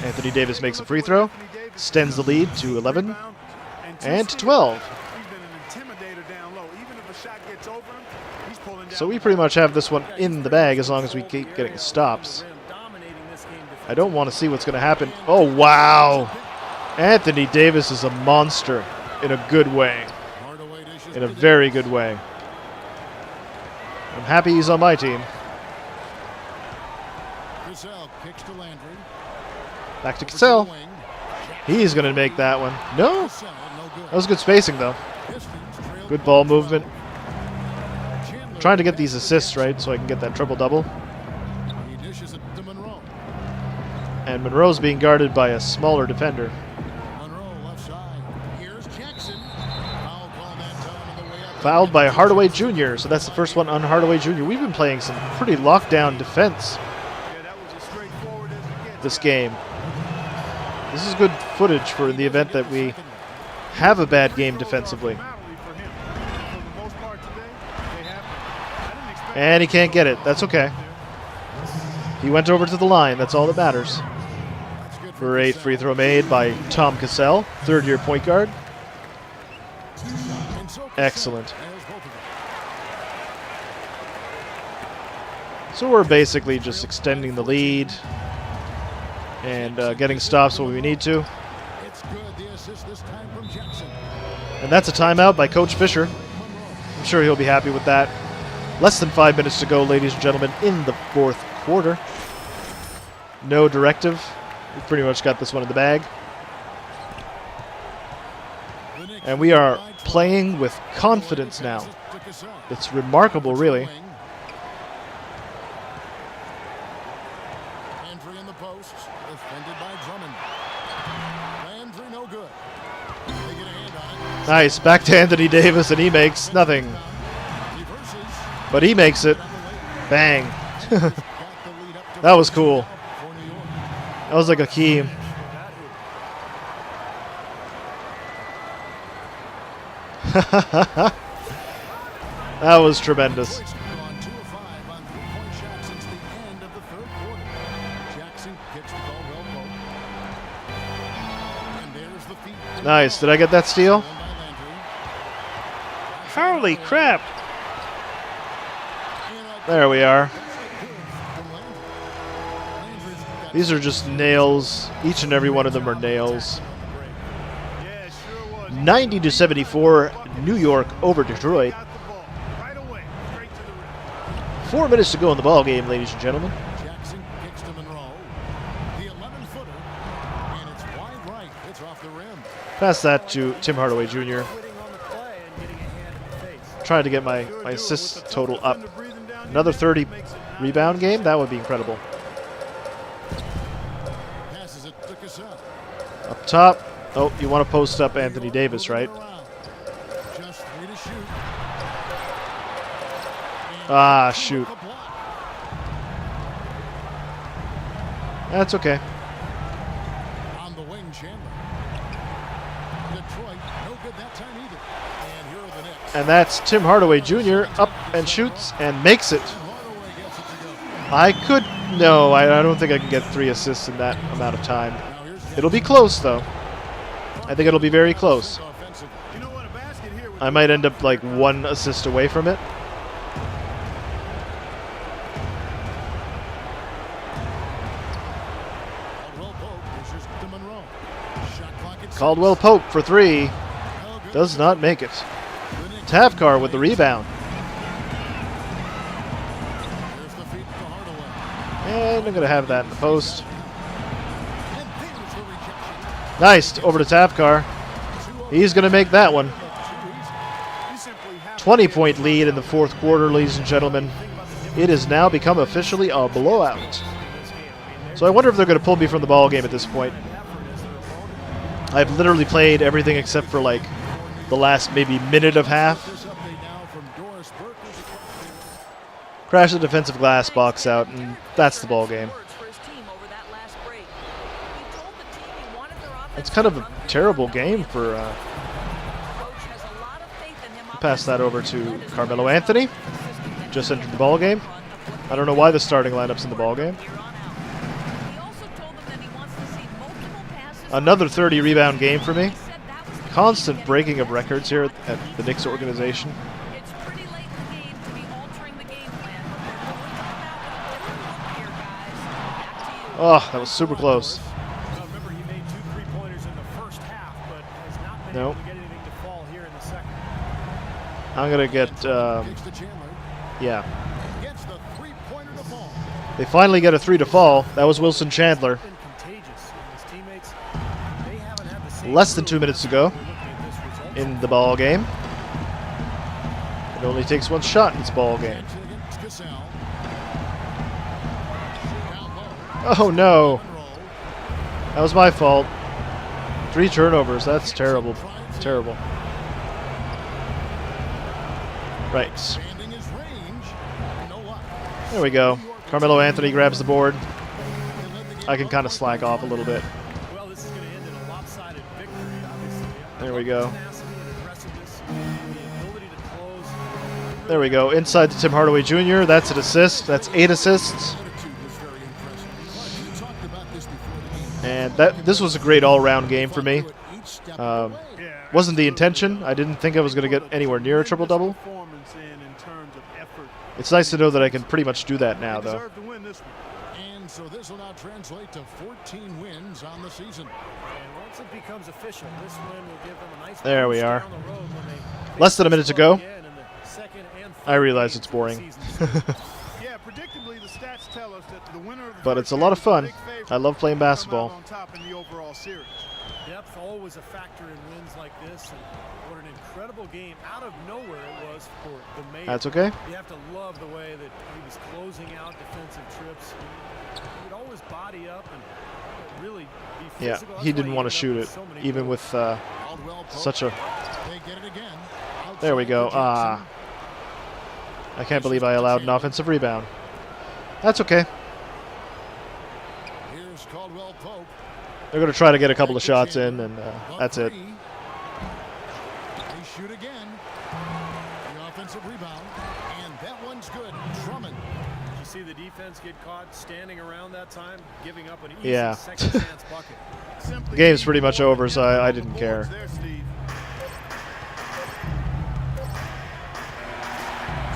Anthony Davis makes a free throw, extends the lead to 11 and to 12. So we pretty much have this one in the bag as long as we keep getting stops. I don't want to see what's going to happen. Oh, wow. Anthony Davis is a monster in a good way. In a very good way. I'm happy he's on my team. Back to Cassell. He's going to make that one. No. That was good spacing, though. Good ball movement. I'm trying to get these assists, right, so I can get that triple-double. And Monroe's being guarded by a smaller defender. Fouled by Hardaway Jr., so that's the first one on Hardaway Jr. We've been playing some pretty lockdown defense this game. This is good footage for the event that we have a bad game defensively. And he can't get it. That's okay. He went over to the line. That's all that matters. Great free throw made by Tom Cassell, third-year point guard. Excellent. So we're basically just extending the lead and getting stops when we need to. And that's a timeout by Coach Fisher. I'm sure he'll be happy with that. Less than 5 minutes to go, ladies and gentlemen, in the fourth quarter. No directive. We pretty much got this one in the bag. And we are playing with confidence now. It's remarkable, really. Landry in the post, defended by Drummond. Landry no good. They get a hand on it. Nice. Back to Anthony Davis, and he makes nothing. Reverses. But he makes it. Bang. That was cool. That was like a key. That was tremendous. Gone 2 of 5 on three-point shots since the end of the third quarter. Jackson kicks to Caldwell Pope. And there's the feed. Nice. Did I get that steal? Stolen by Landry. Holy crap. There we are. These are just nails. Each and every one of them are nails. 90-74, New York over Detroit. 4 minutes to go in the ball game, ladies and gentlemen. Jackson kicks to Monroe. The 11-footer. And it's wide right. It's off the rim. Pass that to Tim Hardaway Jr. Trying to get my assist total up. Another 30 rebound game? That would be incredible. Passes it to Cassell. Up top. Oh, you want to post up Anthony Davis, right? Just 3 to shoot. Ah, shoot. The block. That's okay. On the wing, Chandler. Detroit, no good that time either. And here are the Knicks. And that's Tim Hardaway Jr. up and shoots and makes it. Hardaway gets it to go. I could... No, I don't think I can get 3 assists in that amount of time. Now here's It'll be close, though. I think it'll be very close. offensive. You know what? A basket here would I might end up like 1 assist away from it. Caldwell Pope pushes to Monroe. Shot clock at 6. Caldwell Pope for 3. No good. Does not make it. The Knicks. Tavkar with the rebound. Here's the feed to Hardaway. And I'm going to have that in the post. And there's the rejection. Nice. Over to Tavkar. He's going to make that one. you simply have 20-point lead in the fourth quarter, ladies and gentlemen. It has now become officially a blowout. So I wonder if they're going to pull me from the ball game at this point. I've literally played everything except for like the last maybe minute of half. Doris Burke is a question. Crash the defensive glass, box out, and that's the ball game. It's kind of a terrible game for... pass that over to Carmelo Anthony. Just entered the ball game. I don't know why the starting lineup's in the ball game. Another 30 rebound game for me. Constant breaking of records here at the Knicks organization. Oh, that was super close. Remember, he made 2 3-pointers in the first half, but has not been able to get anything to fall here in the second. I'm going to get... Kicks to Chandler. yeah. Gets the three-pointer to fall. They finally get a 3 to fall. That was Wilson Chandler. Been contagious. His teammates, they haven't had the same Less than 2 minutes to go looking at this result. in the ball game. It only takes one shot in this ball game. Against Cassell. Down low. Oh no, And roll. that was my fault. 3 turnovers, that's terrible. Terrible. Right, Expanding his range. No luck. there we go. Carmelo Anthony grabs the board. I can kind of slack off a little bit. Well, this is going to end in a lopsided victory, obviously. There we go. Tenacity and aggressiveness, the ability to close. There we go. Inside to Tim Hardaway Jr. That's an assist. That's 8 assists. Attitude was very impressive. You talked about this before the game. And this was a great all-round game for me. Each step Um, of the way. Yeah, Wasn't the intention. I didn't think I was going to get anywhere near a triple-double. Performance in terms of effort. It's nice to know that I can pretty much do that now, They though. deserve to win this one. And so this will now translate to 14 wins on the season. And once it becomes official, this win will give them a nice There we boost are. down the road when they Less than a minute to go. again in the second and I realize games it's of the boring. season. Yeah, predictably, the stats tell us that the winner of the But first it's a lot of game is fun. the big favorite I love playing to come out basketball. on top in the overall series. Depth always a factor in wins like this, and what an incredible game out of nowhere it was for the Mayor. That's okay. You have to love the way that he was closing out defensive trips. He would always body up and really be Yeah, physical. he That's why didn't want to ended shoot up it, with so many even goals. with Caldwell Pope. such a... They get it again. There we Outside go. to Jackson. I can't believe I allowed an offensive rebound. That's okay. Here's Caldwell Pope. They're going to try to get a couple of shots in, and The that's it. three. They shoot again. The offensive rebound. And that one's good. Drummond. Did you see the defense get caught standing around that time, giving up an easy Yeah. second chance bucket? Simply Game's keep pretty much going over, so against I all didn't the care. boards there, Steve.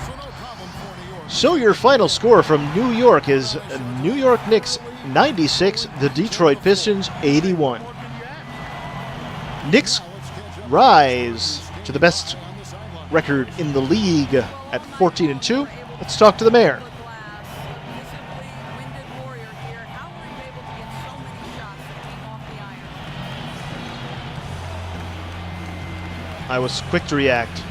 So no problem for New York. So your final score from New York is New York Knicks 96, the Detroit Pistons 81. Knicks rise to the best record in the league at 14-2. Let's talk to the mayor. I was quick to react.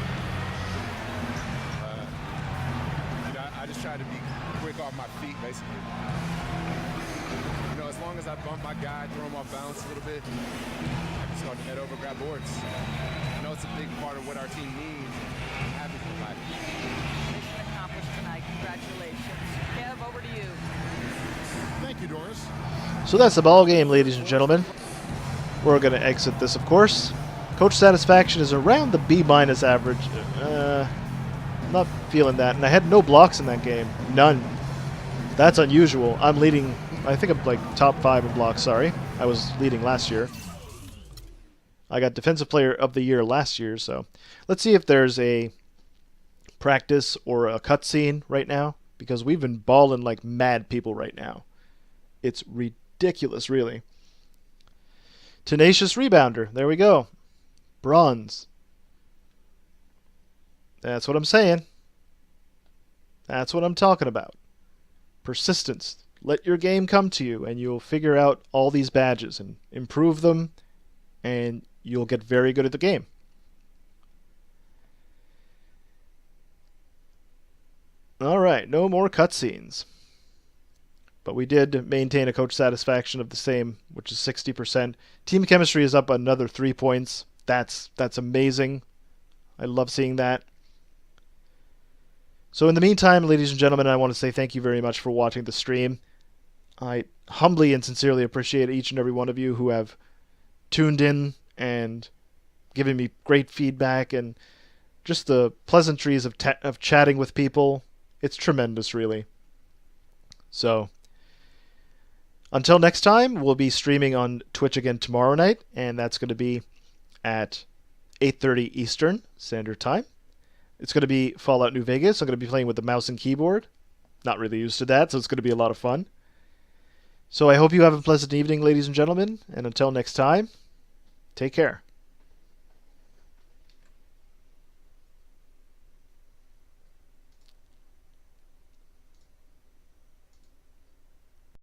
I just try to be quick off my feet, basically. You know, as long as I bump my guy, throw him off balance a little bit, I can start to head over, grab boards. I know it's a big part of what our team needs. I'm happy for my Mission accomplished tonight. Congratulations. Kev, over to you. Thank you, Doris. So that's the ball game, ladies and gentlemen. We're going to exit this, of course. Coach satisfaction is around the B- average. Not feeling that. And I had no blocks in that game. None. That's unusual. I'm leading. I think I'm like top 5 in blocks. Sorry. I was leading last year. I got Defensive Player of the Year last year. So let's see if there's a practice or a cutscene right now. Because we've been balling like mad people right now. It's ridiculous, really. Tenacious rebounder. There we go. Bronze. That's what I'm saying. That's what I'm talking about. Persistence. Let your game come to you, and you'll figure out all these badges and improve them, and you'll get very good at the game. All right, no more cutscenes. But we did maintain a coach satisfaction of the same, which is 60%. Team chemistry is up another 3 points. That's amazing. I love seeing that. So in the meantime, ladies and gentlemen, I want to say thank you very much for watching the stream. I humbly and sincerely appreciate each and every one of you who have tuned in and given me great feedback and just the pleasantries of chatting with people. It's tremendous, really. So, until next time, we'll be streaming on Twitch again tomorrow night, and that's going to be at 8:30 Eastern Standard Time. It's going to be Fallout New Vegas. I'm going to be playing with the mouse and keyboard. Not really used to that, so it's going to be a lot of fun. So I hope you have a pleasant evening, ladies and gentlemen, and until next time, take care.